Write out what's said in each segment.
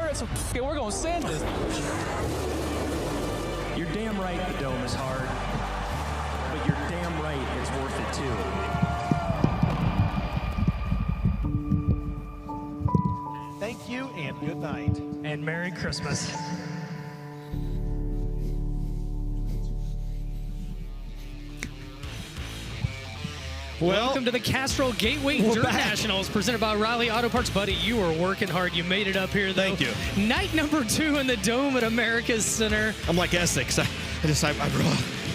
All right, so we're going to send this. You're damn right the dome is hard, but you're damn right it's worth it too. Thank you and good night. And Merry Christmas. Welcome to the Castrol Gateway Dirt Nationals, presented by Riley Auto Parts. Buddy, you were working hard. You made it up here, though. Thank you. Night number 2 in the Dome at America's Center. I'm like Essex. I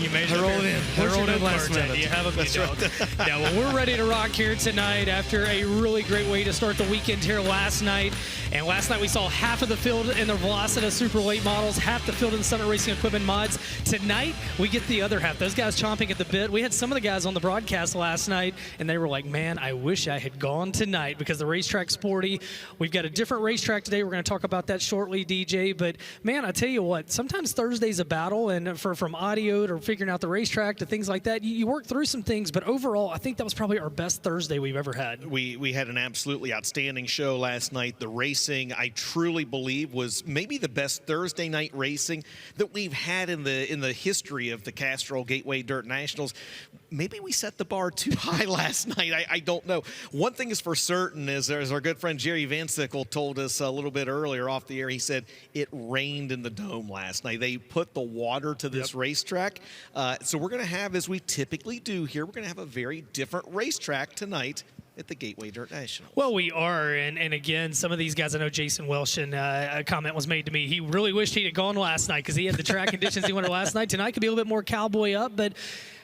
You made it. I rolled in. I rolled in last minute. You have a That's right. Now, well, we're ready to rock here tonight after a really great way to start the weekend here last night. And last night we saw half of the field in the Velocita Super Late Models, half the field in the Summit Racing Equipment Mods. Tonight, we get the other half. Those guys chomping at the bit. We had some of the guys on the broadcast last night, and they were like, man, I wish I had gone tonight because the racetrack's sporty. We've got a different racetrack today. We're going to talk about that shortly, DJ. But, man, I tell you what, sometimes Thursday's a battle, and from audio to figuring out the racetrack to things like that, you work through some things. But overall, I think that was probably our best Thursday we've ever had. We had an absolutely outstanding show last night. The racing, I truly believe, was maybe the best Thursday night racing that we've had in the history of the Castrol Gateway Dirt Nationals. Maybe we set the bar too high last night. I don't know. One thing is for certain is, as our good friend Jerry Van Sickle told us a little bit earlier off the air, he said it rained in the Dome last night. They put the water to this racetrack. So we're going to have, as we typically do here, we're going to have a very different racetrack tonight at the Gateway Dirt National. Well, we are, and again, some of these guys, I know Jason Welsh, and a comment was made to me, he really wished he had gone last night because he had the track conditions he wanted last night. Tonight could be a little bit more cowboy up, but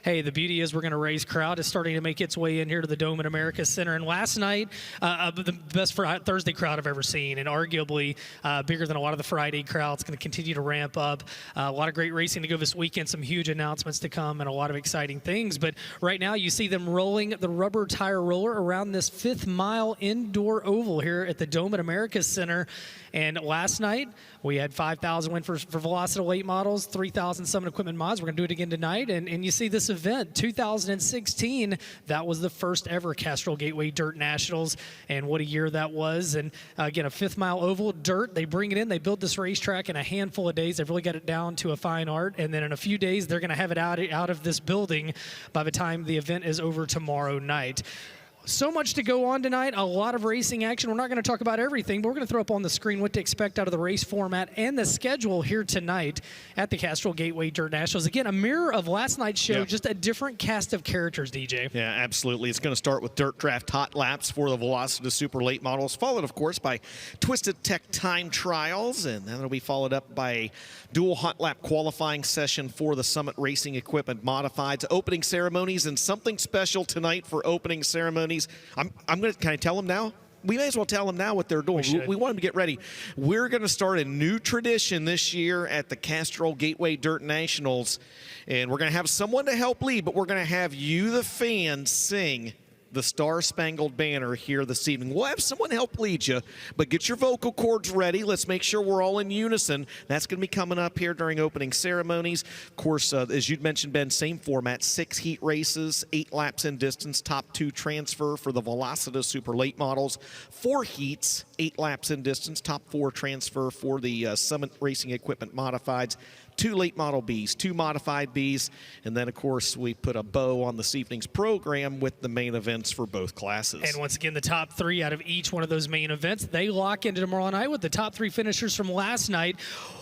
hey, the beauty is we're going to raise crowd. It's starting to make its way in here to the Dome at America's Center. And last night, the best Thursday crowd I've ever seen, and arguably bigger than a lot of the Friday crowds. Going to continue to ramp up. A lot of great racing to go this weekend, some huge announcements to come, and a lot of exciting things. But right now, you see them rolling the rubber tire roller around this 5th-mile indoor oval here at the Dome at America's Center. And last night, we had 5,000 win for Velocita late models, 3,000 Summit Equipment Mods. We're going to do it again tonight. And you see this event, 2016, that was the first ever Castrol Gateway Dirt Nationals. And what a year that was. And again, a 5th-mile oval, dirt. They bring it in. They build this racetrack in a handful of days. They've really got it down to a fine art. And then in a few days, they're going to have it out of this building by the time the event is over tomorrow night. So much to go on tonight, a lot of racing action. We're not going to talk about everything, but we're going to throw up on the screen what to expect out of the race format and the schedule here tonight at the Castrol Gateway Dirt Nationals. Again, a mirror of last night's show, just a different cast of characters, DJ. Yeah, absolutely. It's going to start with Dirt Draft Hot Laps for the Velocita Super Late Models, followed, of course, by Twisted Tech Time Trials, and then it'll be followed up by a dual Hot Lap qualifying session for the Summit Racing Equipment Modifieds, opening ceremonies, and something special tonight for opening ceremonies. I'm going to, can I tell them now? We may as well tell them now what they're doing. We want them to get ready. We're going to start a new tradition this year at the Castrol Gateway Dirt Nationals, and we're going to have someone to help lead, but we're going to have you, the fans, sing the Star-Spangled Banner here this evening. We'll have someone help lead you, but get your vocal cords ready. Let's make sure we're all in unison. That's going to be coming up here during opening ceremonies. Of course, as you'd mentioned, Ben, same format, 6 heat races, 8 laps in distance, top 2 transfer for the Velocita Super Late Models, 4 heats, 8 laps in distance, top 4 transfer for the Summit Racing Equipment Modifieds, 2 late model Bs, 2 modified Bs, and then, of course, we put a bow on this evening's program with the main events for both classes. And once again, the top 3 out of each one of those main events, they lock into tomorrow night with the top 3 finishers from last night.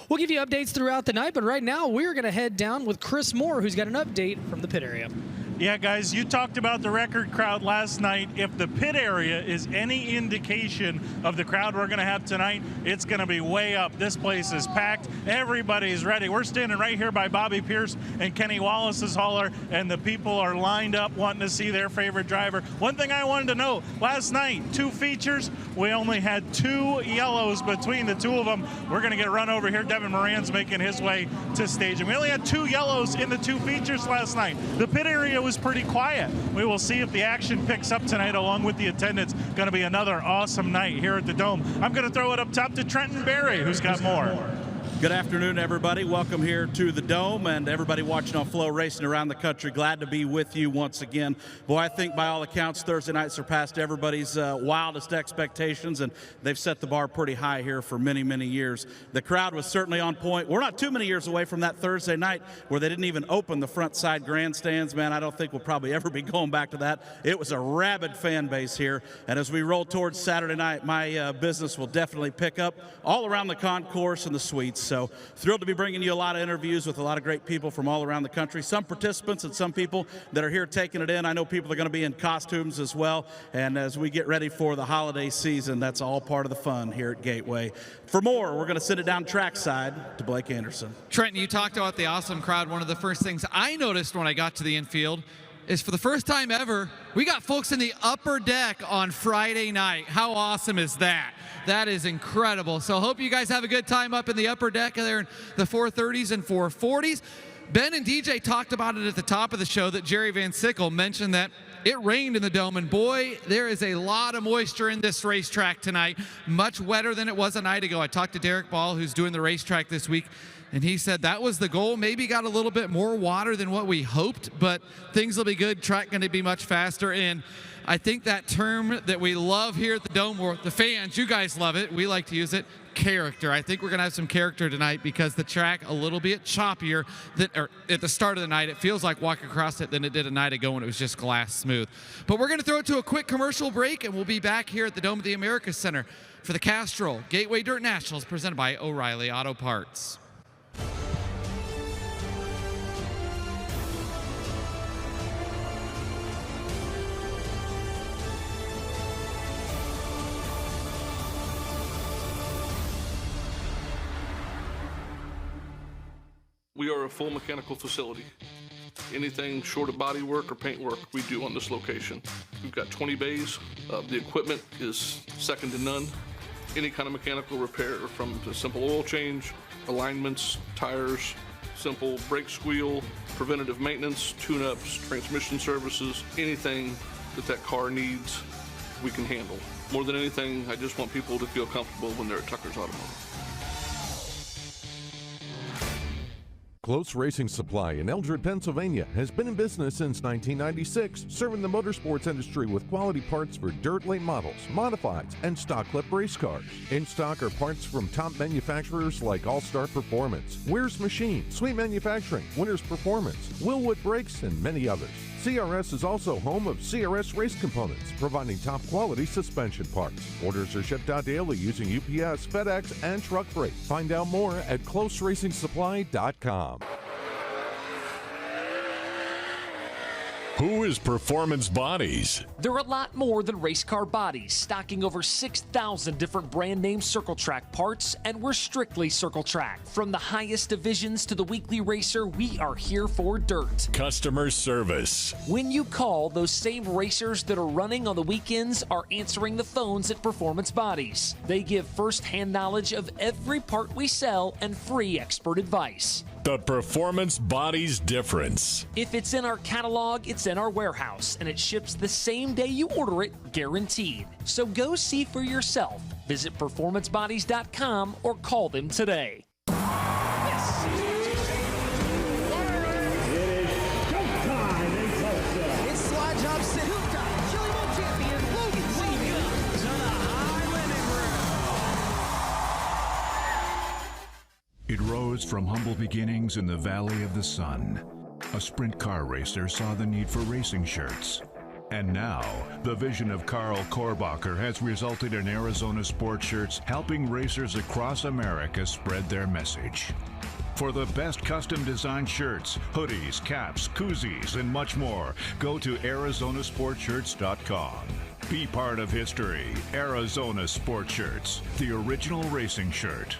We'll give you updates throughout the night, but right now, we're going to head down with Chris Moore, who's got an update from the pit area. Yeah, guys, you talked about the record crowd last night. If the pit area is any indication of the crowd we're going to have tonight, it's going to be way up. This place is packed. Everybody's ready. We're standing right here by Bobby Pierce and Kenny Wallace's hauler, and the people are lined up wanting to see their favorite driver. One thing I wanted to know, last night, 2 features. We only had 2 yellows between the 2 of them. We're going to get run over here. Devin Moran's making his way to stage. And we only had 2 yellows in the 2 features last night. The pit area was pretty quiet. We will see if the action picks up tonight along with the attendance. Going to be another awesome night here at the Dome. I'm going to throw it up top to Trenton Berry, who's got more. Good afternoon, everybody. Welcome here to the Dome and everybody watching on FloRacing around the country. Glad to be with you once again. Boy, I think by all accounts, Thursday night surpassed everybody's wildest expectations, and they've set the bar pretty high here for many, many years. The crowd was certainly on point. We're not too many years away from that Thursday night where they didn't even open the front side grandstands. Man, I don't think we'll probably ever be going back to that. It was a rabid fan base here, and as we roll towards Saturday night, my business will definitely pick up all around the concourse and the suites. So thrilled to be bringing you a lot of interviews with a lot of great people from all around the country, some participants and some people that are here taking it in. I know people are going to be in costumes as well, and as we get ready for the holiday season, that's all part of the fun here at Gateway. For more, we're going to send it down trackside to Blake Anderson. Trenton, you talked about the awesome crowd. One of the first things I noticed when I got to the infield is for the first time ever, we got folks in the upper deck on Friday night. How awesome is that? That is incredible. So hope you guys have a good time up in the upper deck there in the 430s and 440s. Ben and DJ talked about it at the top of the show that Jerry Van Sickle mentioned that it rained in the Dome, and boy, there is a lot of moisture in this racetrack tonight, much wetter than it was a night ago. I talked to Derek Ball, who's doing the racetrack this week, and he said that was the goal. Maybe got a little bit more water than what we hoped, but things will be good. Track going to be much faster. And I think that term that we love here at the Dome, or the fans, you guys love it, we like to use it, character. I think we're going to have some character tonight because the track a little bit choppier or at the start of the night. It feels like walking across it than it did a night ago when it was just glass smooth. But we're going to throw it to a quick commercial break, and we'll be back here at the Dome of the Americas Center for the Castrol Gateway Dirt Nationals presented by O'Reilly Auto Parts. We are a full mechanical facility. Anything short of body work or paint work, we do on this location. We've got 20 bays. The equipment is second to none. Any kind of mechanical repair, from the simple oil change, alignments, tires, simple brake squeal, preventative maintenance, tune-ups, transmission services, anything that car needs, we can handle. More than anything, I just want people to feel comfortable when they're at Tucker's Automotive. Close Racing Supply in Eldred, Pennsylvania has been in business since 1996, serving the motorsports industry with quality parts for dirt late models, modifieds, and stock clip race cars. In stock are parts from top manufacturers like All Star Performance, Weir's Machine, Sweet Manufacturing, Winners Performance, Willwood Brakes, and many others. CRS is also home of CRS Race Components, providing top quality suspension parts. Orders are shipped out daily using UPS, FedEx, and truck freight. Find out more at closeracingsupply.com. Who is Performance Bodies? They're a lot more than race car bodies, stocking over 6,000 different brand name Circle Track parts, and we're strictly Circle Track. From the highest divisions to the weekly racer, we are here for dirt. Customer service. When you call, those same racers that are running on the weekends are answering the phones at Performance Bodies. They give first-hand knowledge of every part we sell and free expert advice. The Performance Bodies difference. If it's in our catalog, it's in our warehouse, and it ships the same day you order it, guaranteed. So go see for yourself. Visit performancebodies.com or call them today. It rose from humble beginnings in the Valley of the Sun. A sprint car racer saw the need for racing shirts. And now, the vision of Carl Korbacher has resulted in Arizona Sports Shirts helping racers across America spread their message. For the best custom designed shirts, hoodies, caps, koozies, and much more, go to ArizonaSportShirts.com. Be part of history. Arizona Sports Shirts, the original racing shirt.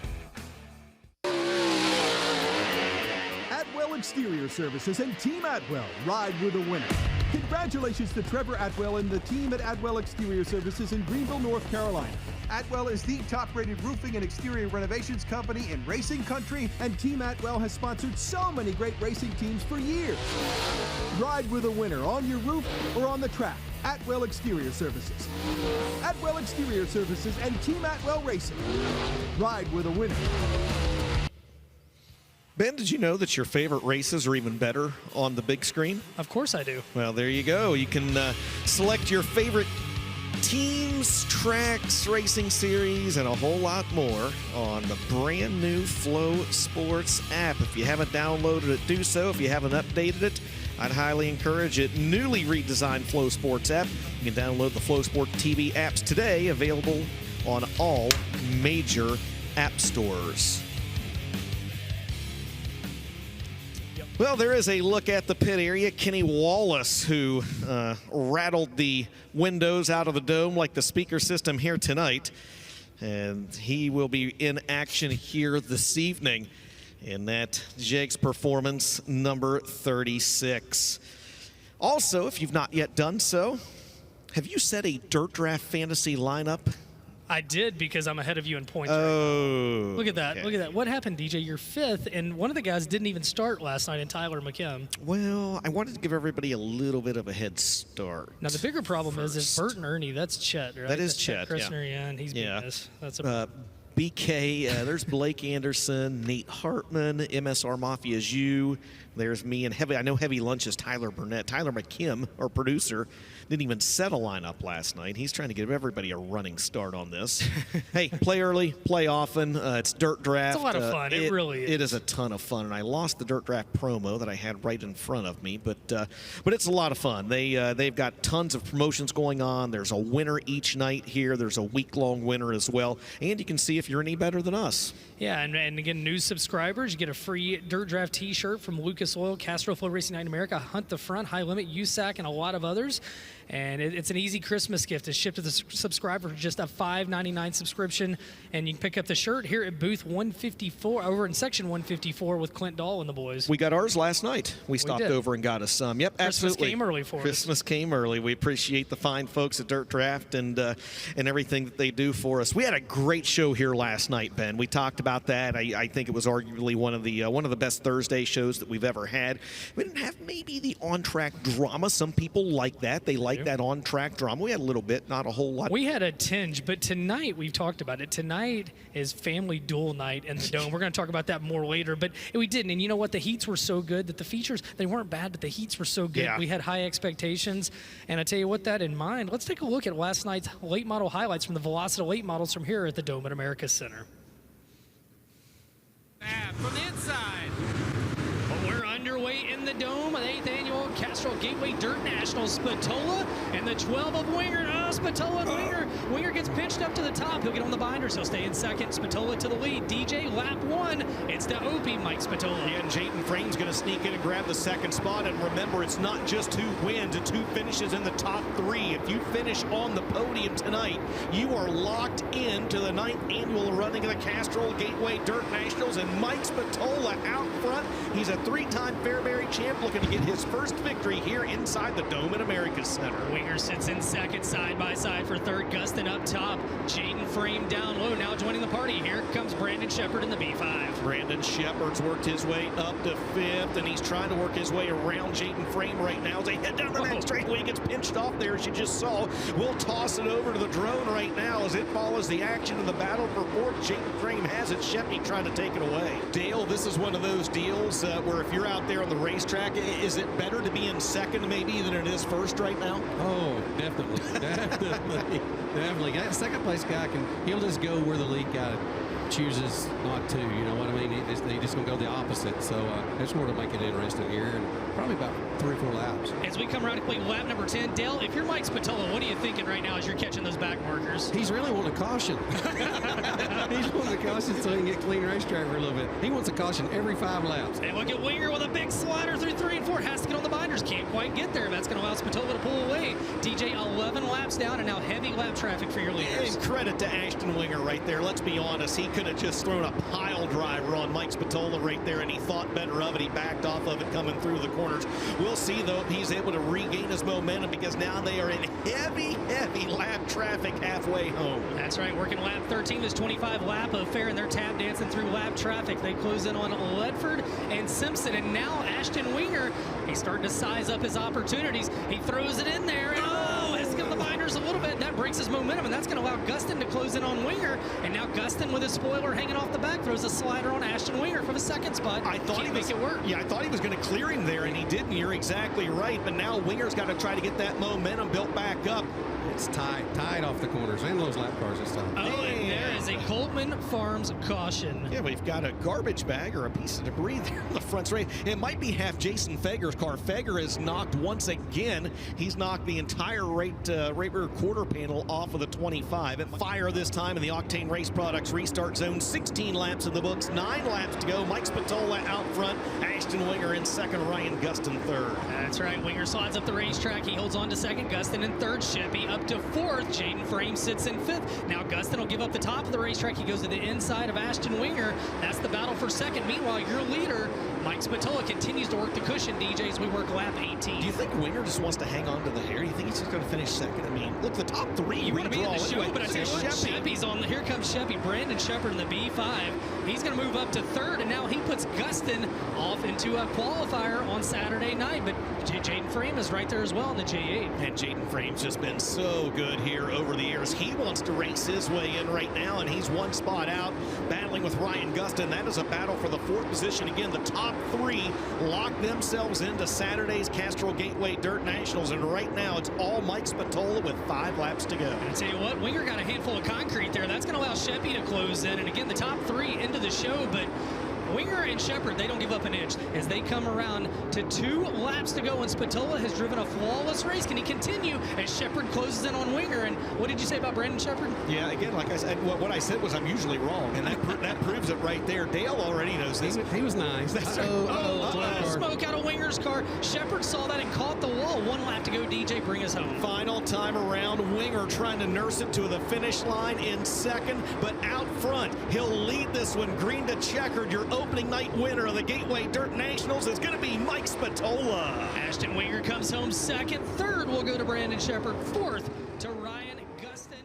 Exterior Services and Team Atwell ride with a winner. Congratulations to Trevor Atwell and the team at Atwell Exterior Services in Greenville, North Carolina. Atwell is the top-rated roofing and exterior renovations company in racing country, and Team Atwell has sponsored so many great racing teams for years. Ride with a winner on your roof or on the track. Atwell Exterior Services. Atwell Exterior Services and Team Atwell Racing. Ride with a winner. Ben, did you know that your favorite races are even better on the big screen? Of course I do. Well, there you go. You can select your favorite teams, tracks, racing series, and a whole lot more on the brand new Flow Sports app. If you haven't downloaded it, do so. If you haven't updated it, I'd highly encourage it. Newly redesigned Flow Sports app. You can download the Flow Sport TV apps today, available on all major app stores. Well, there is a look at the pit area. Kenny Wallace, who rattled the windows out of the dome like the speaker system here tonight. And he will be in action here this evening in that Jake's Performance number 36. Also, if you've not yet done so, have you set a Dirt Draft Fantasy lineup? I did, because I'm ahead of you in points. Oh. Look at that. Okay. Look at that. What happened, DJ? You're 5th, and one of the guys didn't even start last night, in Tyler McKim. Well, I wanted to give everybody a little bit of a head start. Now, the bigger problem is Bert and Ernie. That's Chet, right? That is That's Chet, Christner, yeah, and he's beating us. That's a BK, there's Blake Anderson, Nate Hartman, MSR Mafia's you. There's me and Heavy. I know Heavy Lunch is Tyler Burnett. Tyler McKim, our producer, didn't even set a lineup last night. He's trying to give everybody a running start on this. Hey, play early, play often. It's Dirt Draft. It's a lot of fun. It really is. It is a ton of fun, and I lost the Dirt Draft promo that I had right in front of me, but it's a lot of fun. They've got tons of promotions going on. There's a winner each night here. There's a week-long winner as well, and you can see if you're any better than us. Yeah, and again, new subscribers, you get a free Dirt Draft t-shirt from Lucas Oil, Castrol, FloRacing Night in America, Hunt the Front, High Limit, USAC, and a lot of others. And it's an easy Christmas gift. It's shipped to the subscriber for just a $5.99 subscription. And you can pick up the shirt here at booth 154, over in section 154 with Clint Dahl and the boys. We got ours last night. We stopped over and got us some. Yep, Christmas absolutely. came early for us. Christmas came early. We appreciate the fine folks at Dirt Draft and everything that they do for us. We had a great show here last night, Ben. We talked about that. I think it was arguably one of the best Thursday shows that we've ever had. We didn't have maybe the on-track drama. Some people like that. They like that on-track drama. We had a little bit, not a whole lot. We had a tinge, but tonight, we've talked about it. Tonight is family duel night in the Dome. We're going to talk about that more later, but we didn't. And you know what? The heats were so good that the features, they weren't bad, but the heats were so good. Yeah. We had high expectations. And I tell you what, that in mind, let's take a look at last night's late model highlights from the Velocity late models from here at the Dome at America Center. From the inside. Well, we're underway in the Dome, the 8th annual Castrol Gateway Dirt Nationals. Spatola and the 12 of Winger. Spatola and Winger. Winger gets pinched up to the top. He'll get on the binders. He'll stay in second. Spatola to the lead. DJ, lap 1. It's the Opie, Mike Spatola. Yeah, and Jayden Frame's going to sneak in and grab the second spot. And remember, it's not just who wins, it's who finishes in the top 3. If you finish on the podium tonight, you are locked into the 9th annual running of the Castrol Gateway Dirt Nationals. And Mike Spatola out front. He's a 3-time Fairbury champ looking to get his first victory here inside the Dome at America Center. Winger sits in second, side by side for third. Gustin up top. Jayden Frame down low. Now joining the party. Here comes Brandon Shepard in the B5. Brandon Shepard's worked his way up to 5th, and he's trying to work his way around Jayden Frame right now as they head down the back straightaway. He gets pinched off there, as you just saw. We'll toss it over to the drone right now as it follows the action of the battle for 4th. Jayden Frame has it. Sheppy trying to take it away. Dale, this is one of those deals where if you're out there on the racetrack, is it better to be in second maybe than it is first right now? Oh, definitely. Definitely. That second place guy he'll just go where the lead guy chooses not to, you know what I mean? They just going to go the opposite. So that's more to make it interesting here, and probably about 3 or 4 laps. As we come around to play lap number 10, Dale, if you're Mike Spatola, what are you thinking right now as you're catching those back markers? He's really wanting a caution. He's wanting a caution so he can get clean racetrack for a little bit. He wants a caution every 5 laps. And look at Winger with a big slider through 3 and 4. Has to get on the binders. Can't quite get there. That's going to allow Spatola to pull away. DJ 11 laps down, and now heavy lap traffic for your leaders. And credit to Ashton Winger right there. Let's be honest. He could have just thrown a pile driver on Mike Spatola right there, and he thought better of it. He backed off of it coming through the corners. We'll see, though, if he's able to regain his momentum, because now they are in heavy lap traffic halfway home. That's right. Working lap 13, this 25 lap affair, and they're tap dancing through lap traffic. They close in on Ledford and Simpson, and now Ashton Winger, he's starting to size up his opportunities. He throws it in there, and has to get on the binder tires a little bit. That breaks his momentum, and that's going to allow Gustin to close in on Winger. And now Gustin, with his spoiler hanging off the back, throws a slider on Ashton Winger for the second spot. I thought he make it work. Yeah, I thought he was going to clear him there, and he didn't. You're exactly right. But now Winger's got to try to get that momentum built back up. It's tied off the corners and those lap cars this time. Oh, and there is a Coltman Farms caution. Yeah, we've got a garbage bag or a piece of debris there on the front straight. It might be half Jason Fager's car. Fager is knocked once again. He's knocked the entire right rear quarter panel off of the 25. At fire this time in the Octane Race Products restart zone. 16 laps in the books, 9 laps to go. Mike Spatola out front. Ashton Winger in second. Ryan Gustin third. That's right. Winger slides up the racetrack. He holds on to second. Gustin in third. Sheppy up to fourth. Jaden Frame sits in fifth. Now Gustin will give up the top of the racetrack. He goes to the inside of Ashton Winger. That's the battle for second. Meanwhile, your leader, Mike Spatola, continues to work the cushion, DJ, as we work lap 18. Do you think Winger just wants to hang on to the hair? Do you think he's just going to finish second? I mean, look, the top three. You want to be in the show, but I tell you what, Sheppy's on. Here comes Sheppy. Brandon Shepard in the B5. He's going to move up to third, and now he puts Gustin off into a qualifier on Saturday night. But Jaden Frame is right there as well in the J8. And Jaden Frame's just been so good here over the years. He wants to race his way in right now, and he's one spot out, battling with Ryan Gustin. That is a battle for the fourth position. Again, the top three lock themselves into Saturday's Castrol Gateway Dirt Nationals, and right now it's all Mike Spatola with 5 laps to go. And I tell you what, Winger got a handful of concrete there. That's going to allow Sheppy to close in, and again, the top three into the show, but Winger and Shepard, they don't give up an inch as they come around to 2 laps to go, and Spatola has driven a flawless race. Can he continue as Shepard closes in on Winger? And what did you say about Brandon Shepard? Yeah, again, like I said, what I said was I'm usually wrong, and that proves it right there. Dale already knows this. He was nice. Smoke out of Winger's car. Shepard saw that and caught the wall. 1 lap to go, DJ, bring us home. Final time around, Winger trying to nurse it to the finish line in second, but out front, he'll lead this one. Green to checkered, your opening night winner of the Gateway Dirt Nationals is going to be Mike Spatola. Ashton Winger comes home second. Third will go to Brandon Shepard. Fourth to Ryan Gustin.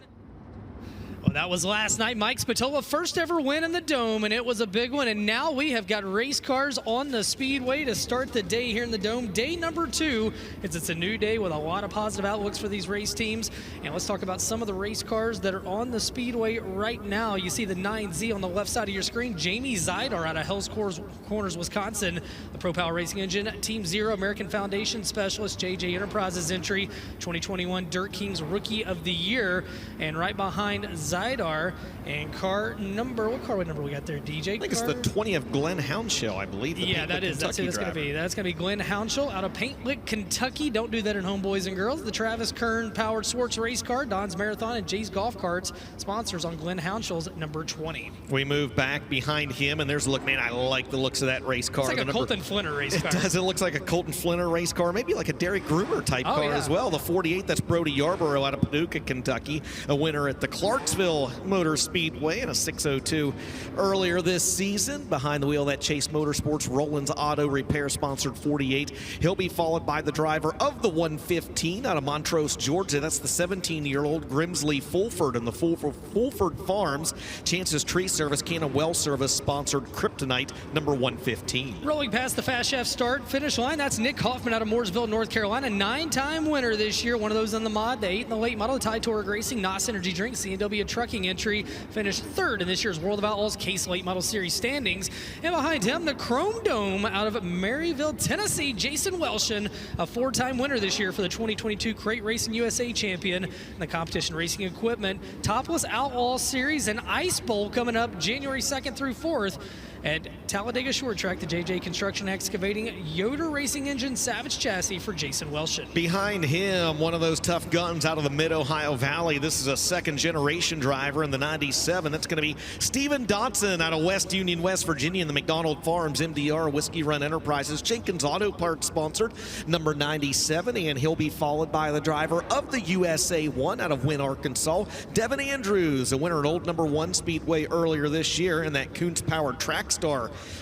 Well, that was last night. Mike Spatola, first ever win in the Dome, and it was a big one. And now we have got race cars on the Speedway to start the day here in the Dome. Day number 2, it's a new day with a lot of positive outlooks for these race teams. And let's talk about some of the race cars that are on the Speedway right now. You see the 9Z on the left side of your screen. Jamie Zidar out of Hell's Corners, Wisconsin. The Pro Power Racing Engine, Team Zero, American Foundation Specialist, JJ Enterprises entry, 2021 Dirt Kings Rookie of the Year. And right behind Zidar and car number, what car number we got there, DJ? I think it's the 20 of Glenn Hounshell, I believe. Yeah, that is. That's who it's going to be. That's going to be Glenn Hounshell out of Paint Lick, Kentucky. Don't do that at home, boys and girls. The Travis Kern powered Swartz race car, Don's Marathon, and Jay's Golf Carts, sponsors on Glenn Hounshell's number 20. We move back behind him, and there's a look, man, I like the looks of that race car. It's like a Colton Flinner race car. It does. It looks like a Colton Flinner race car, maybe like a Derek Groomer type car as well. The 48, that's Brody Yarborough out of Paducah, Kentucky, a winner at the Clarksville Motor Speedway in a 6:02 earlier this season. Behind the wheel, that Chase Motorsports Rollins Auto Repair sponsored 48. He'll be followed by the driver of the 115 out of Montrose, Georgia. That's the 17-year-old Grimsley Fulford and the Fulford Farms Chances Tree Service Cannon Well Service sponsored Kryptonite number 115. Rolling past the Fast Shaft start finish line, that's Nick Hoffman out of Mooresville, North Carolina. 9-time winner this year. One of those in the mod, the 8 in the late model, the Ty Torg Racing, NOS Energy Drink, C&W Trucking entry. Finished 3rd in this year's World of Outlaws Case Late Model Series standings. And behind him, the Chrome Dome out of Maryville, Tennessee, Jason Welshin, a 4-time winner this year for the 2022 Crate Racing USA champion. And the competition racing equipment, Topless Outlaw Series and Ice Bowl coming up January 2nd through 4th. At Talladega Short Track, the JJ Construction Excavating Yoder Racing Engine Savage Chassis for Jason Welshin. Behind him, one of those tough guns out of the Mid-Ohio Valley. This is a second-generation driver in the 97. That's going to be Steven Dotson out of West Union, West Virginia, in the McDonald Farms MDR Whiskey Run Enterprises. Jenkins Auto Parts sponsored, number 97, and he'll be followed by the driver of the USA 1 out of Wynn, Arkansas, Devin Andrews, a winner at Old Number 1 Speedway earlier this year in that Kuntz-powered Trackstar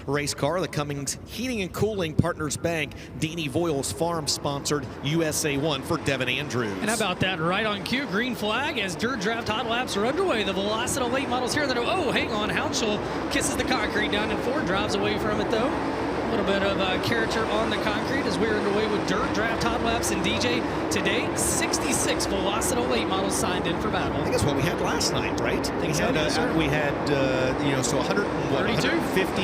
race car. The Cummins Heating and Cooling Partners Bank, Deanie Voiles Farm sponsored USA 1 for Devin Andrews. And how about that? Right on cue, green flag as Dirt Draft hot laps are underway. The Velocity late models here. Oh, hang on. Hounshell kisses the concrete down in 4, drives away from it though. A little bit of character on the concrete as we're underway with dirt draft hot laps and DJ. Today, 66 Velocito late models signed in for battle. I think that's what we had last night, right? We had, so 150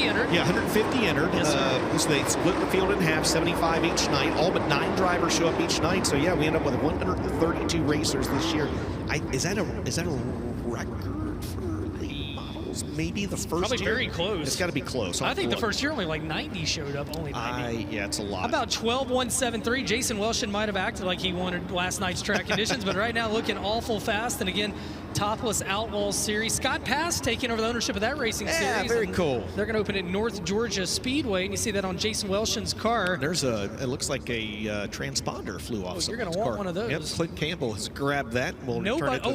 entered. Yeah, 150 entered. Yes, sir. So they split the field in half, 75 each night. All but 9 drivers show up each night. So yeah, we end up with 132 racers this year. Is that a record for late models? Maybe the first Probably year? very close. It's got to be close. I think the first year only like 90 showed up. Only 90. Yeah, it's a lot. About 12.173. Jason Welshin might have acted like he wanted last night's track conditions, but right now looking awful fast. And again, Topless Outlaws Series. Scott Pass taking over the ownership of that racing series. Yeah, very cool. They're going to open at North Georgia Speedway, and you see that on Jason Welshin's car. It looks like a transponder flew off. You're going to want one of those. Yep, Clint Campbell has grabbed that.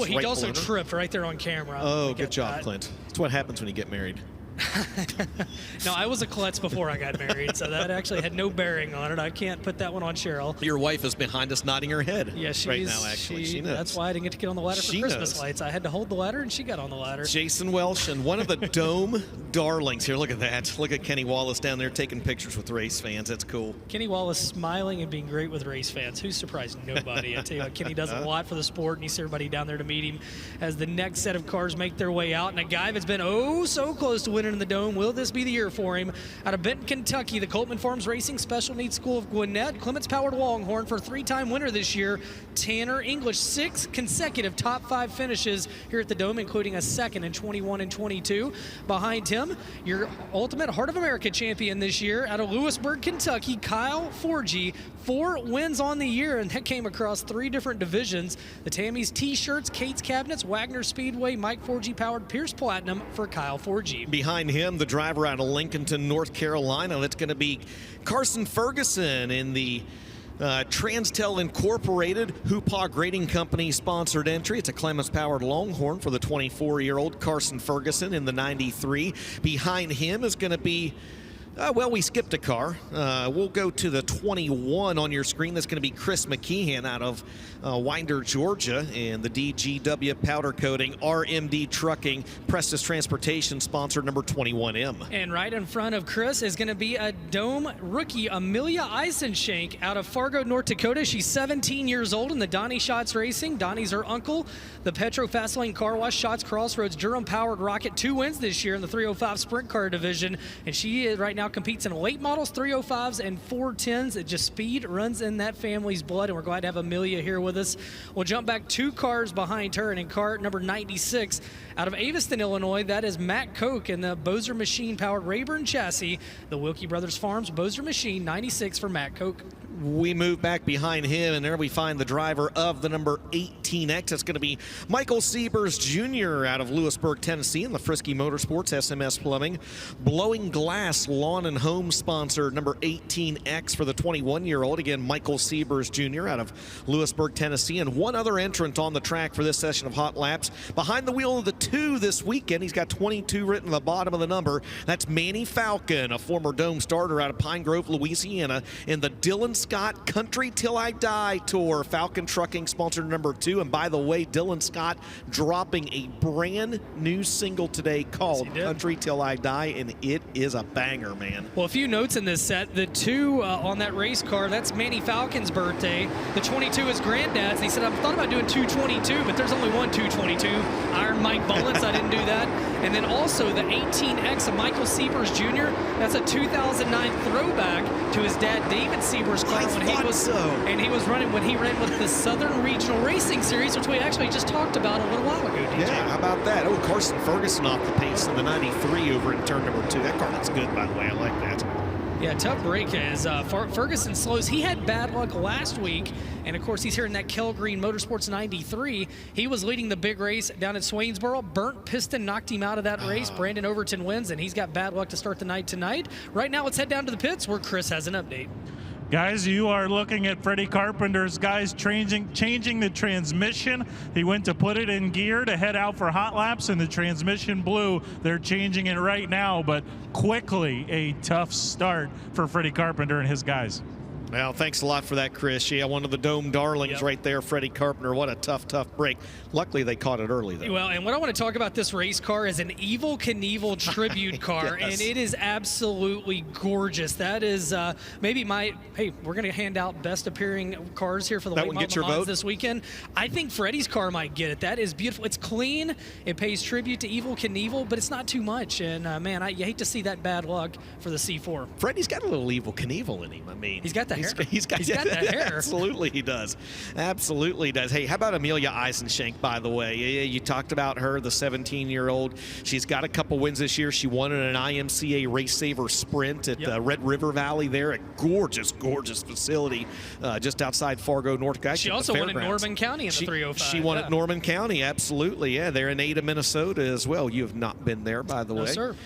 He also tripped right there on camera. Oh, good job, Clint. That's what happens when you get married. No, I was a klutz before I got married, so that actually had no bearing on it. I can't put that one on Cheryl. Your wife is behind us nodding her head right now, actually. She knows. That's why I didn't get to get on the ladder for Christmas lights. I had to hold the ladder, and she got on the ladder. Jason Welsh and one of the Dome darlings here. Look at that. Look at Kenny Wallace down there taking pictures with race fans. That's cool. Kenny Wallace smiling and being great with race fans. Who surprised nobody? I tell you what, Kenny does a lot for the sport, and he sees everybody down there to meet him as the next set of cars make their way out. And a guy that's been so close to winning in the Dome. Will this be the year for him? Out of Benton, Kentucky, the Coltman Farms Racing Special Needs School of Gwinnett, Clements Powered Longhorn for 3-time winner this year, Tanner English. 6 consecutive top 5 finishes here at the Dome, including a second in 21 and 22. Behind him, your ultimate Heart of America champion this year out of Lewisburg, Kentucky, Kyle Forgy. 4 wins on the year, and that came across 3 different divisions. The Tammy's T-shirts, Kate's Cabinets, Wagner Speedway, Mike Forgy powered Pierce Platinum for Kyle Forgy. Behind him, the driver out of Lincolnton, North Carolina. That's going to be Carson Ferguson in the Transtel Incorporated Hoopah Grading Company sponsored entry. It's a Clements powered Longhorn for the 24-year-old Carson Ferguson in the 93. Behind him is going to be we skipped a car. We'll go to the 21 on your screen. That's going to be Chris McKeehan out of Winder, Georgia, and the DGW Powder Coating, RMD Trucking, Prestis Transportation sponsor number 21M. And right in front of Chris is going to be a Dome rookie, Amelia Eisenshank out of Fargo, North Dakota. She's 17 years old in the Donnie Schatz Racing. Donnie's her uncle. The Petro Fastlane Car Wash, Schatz Crossroads, Durham Powered Rocket, 2 wins this year in the 305 Sprint Car Division. And she is right now competes in late models, 305s and 410s. It just speed runs in that family's blood, and we're glad to have Amelia here with us. We'll jump back 2 cars behind her, and in car number 96 out of Aviston, Illinois, that is Matt Koch in the Bozer Machine powered Rayburn chassis, the Wilkie Brothers Farms Bozer Machine 96 for Matt Koch. We move back behind him, and there we find the driver of the number 18X. That's going to be Michael Siebers Jr. out of Lewisburg, Tennessee, in the Frisky Motorsports, SMS Plumbing. Blowing Glass Lawn and Home sponsor, number 18X for the 21-year-old. Again, Michael Siebers Jr. out of Lewisburg, Tennessee. And one other entrant on the track for this session of Hot Laps. Behind the wheel of the 2 this weekend, he's got 22 written on the bottom of the number. That's Manny Falcon, a former Dome starter out of Pine Grove, Louisiana, in the Dylan Scott Country Till I Die Tour. Falcon Trucking sponsor number 2. And by the way, Dylan Scott dropping a brand new single today called Country Till I Die, and it is a banger, man. Well, a few notes in this set. The 2 on that race car, that's Manny Falcon's birthday. The 22 is Granddad's. He said, I've thought about doing 222, but there's only one 222. Iron Mike Bullets, I didn't do that. And then also the 18X of Michael Siebers Jr. That's a 2009 throwback to his dad, David Siebers' car when he was running when he ran with the Southern Regional Racing Series, which we actually just talked about a little while ago, DJ. Yeah, how about that? Oh, Carson Ferguson off the pace in the 93 over in turn number 2. That car looks good, by the way. I like that. Yeah, tough break as Ferguson slows. He had bad luck last week, and of course he's here in that Kell Green Motorsports 93. He was leading the big race down at Swainsboro. Burnt piston knocked him out of that race. Brandon Overton wins, and he's got bad luck to start the night tonight. Right now, let's head down to the pits where Chris has an update. Guys, you are looking at Freddie Carpenter's guys changing the transmission. He went to put it in gear to head out for hot laps, and the transmission blew. They're changing it right now, but quickly a tough start for Freddie Carpenter and his guys. Well, thanks a lot for that, Chris. Yeah, one of the Dome darlings right there, Freddie Carpenter. What a tough break. Luckily, they caught it early, though. Well, and what I want to talk about this race car is an Evel Knievel tribute car, Yes. and it is absolutely gorgeous. That is maybe hey, we're going to hand out best appearing cars here for the That late one model gets your Le Mans vote? this weekend. I think Freddie's car might get it. That is beautiful. It's clean. It pays tribute to Evel Knievel, but it's not too much. And, man, you hate to see that bad luck for the C4. Freddie's got a little Evel Knievel in him. I mean, he's got that hair. He's got that hair. Absolutely, he does. Absolutely does. Hey, how about Amelia Eisenschenk, by the way? You talked about her, the 17-year-old. She's got a couple wins this year. She won in an IMCA Race Saver Sprint at Red River Valley there. A gorgeous, gorgeous facility just outside Fargo, North Carolina. She also won in Norman County in the 305. She won at Norman County, absolutely. Yeah, they're in Ada, Minnesota as well. You have not been there, by the way. No, sir.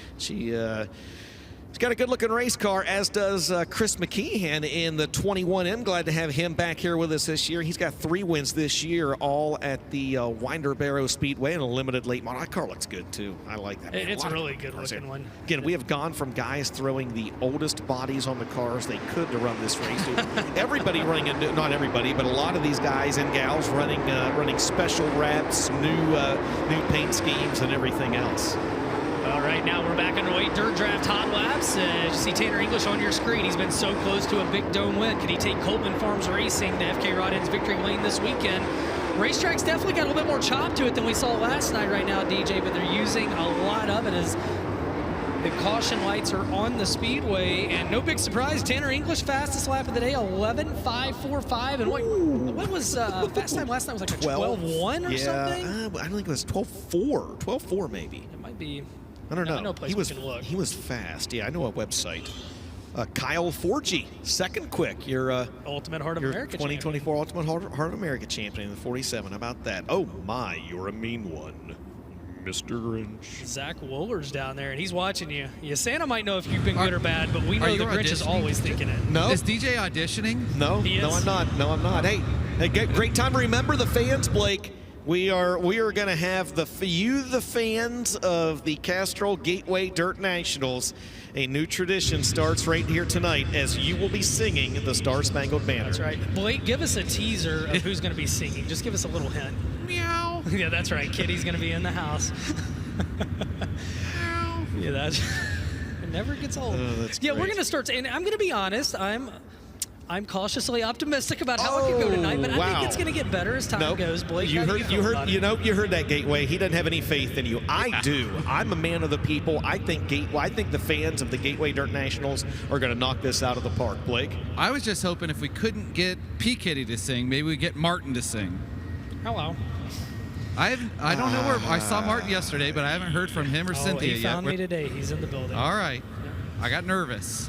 She's got a good-looking race car, as does Chris McKeehan in the 21M. Glad to have him back here with us this year. He's got 3 wins this year, all at the Winder Barrow Speedway in a limited late model. That car looks good, too. I like that. It's a really good-looking one. Again, we have gone from guys throwing the oldest bodies on the cars they could to run this race to everybody running, not everybody, but a lot of these guys and gals running special wraps, new paint schemes, and everything else. All right, now we're back underway. Dirt Draft Hot Laps. You see Tanner English on your screen. He's been so close to a big Dome win. Can he take Coleman Farms Racing to FK Rod-End's victory lane this weekend? Racetrack's definitely got a little bit more chop to it than we saw last night right now, DJ, but they're using a lot of it as the caution lights are on the speedway. And no big surprise, Tanner English fastest lap of the day, 11.545. And what was fast time last night? Was like a 12.1 or something? I don't think it was 12.4. 12.4 maybe. It might be. I don't know. I know a place we can look. He was fast. Yeah, I know a website. Kyle Forgy, second quick. Your Ultimate Heart of America 2024 Ultimate Heart of America champion in the 47. How about that? Oh my, you're a mean one, Mr. Grinch. Zach Wooler's down there, and he's watching you. Yeah, Santa might know if you've been good or bad, but we know the Grinch is always thinking it. No. Is DJ auditioning? No, no, I'm not. No, I'm not. Hey, great time to remember the fans, Blake. We are going to have the fans of the Castrol Gateway Dirt Nationals. A new tradition starts right here tonight as you will be singing the Star Spangled Banner. That's right. Blake, give us a teaser of who's going to be singing. Just give us a little hint. Meow. Yeah, that's right. Kitty's going to be in the house. Yeah, that's it never gets old. Yeah, we're going to start, and I'm going to be honest. I'm cautiously optimistic about how it can go tonight, but I think it's going to get better as time goes. Blake, you heard that, Gateway. He doesn't have any faith in you. I do. I'm a man of the people. I think the fans of the Gateway Dirt Nationals are going to knock this out of the park. Blake, I was just hoping if we couldn't get P. Kitty to sing, maybe we get Martin to sing. Hello. I don't know where I saw Martin yesterday, but I haven't heard from him or Cynthia yet. He found me today. He's in the building. All right. I got nervous.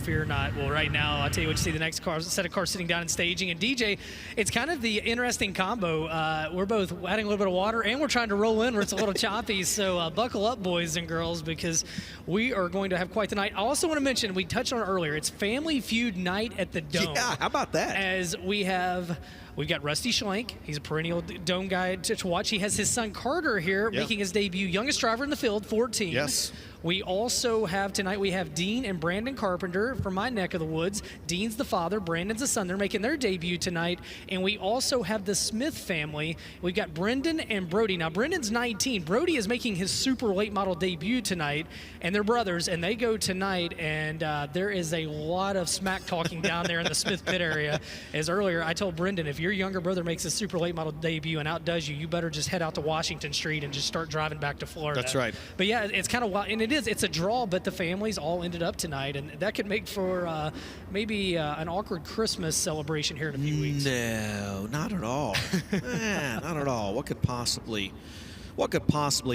Fear not. Well, right now, I'll tell you what you see the next set of cars sitting down and staging. And DJ, it's kind of the interesting combo. We're both adding a little bit of water, and we're trying to roll in where it's a little choppy. So buckle up, boys and girls, because we are going to have quite the night. I also want to mention, we touched on it earlier, it's Family Feud night at the Dome. Yeah, how about that? As we've got Rusty Schlenk. He's a perennial Dome guy to watch. He has his son Carter here making his debut. Youngest driver in the field, 14. Yes. We also have tonight, we have Dean and Brandon Carpenter from my neck of the woods. Dean's the father, Brandon's the son. They're making their debut tonight. And we also have the Smith family. We've got Brendan and Brody. Now, Brendan's 19. Brody is making his super late model debut tonight. And they're brothers, and they go tonight. And there is a lot of smack talking down there in the Smith pit area. As earlier, I told Brendan, if your younger brother makes his super late model debut and outdoes you, you better just head out to Washington Street and just start driving back to Florida. That's right. But yeah, it's kind of wild. And it's a draw, but the families all ended up tonight, and that could make for maybe an awkward Christmas celebration here in a few weeks. No, not at all. Not at all. What could possibly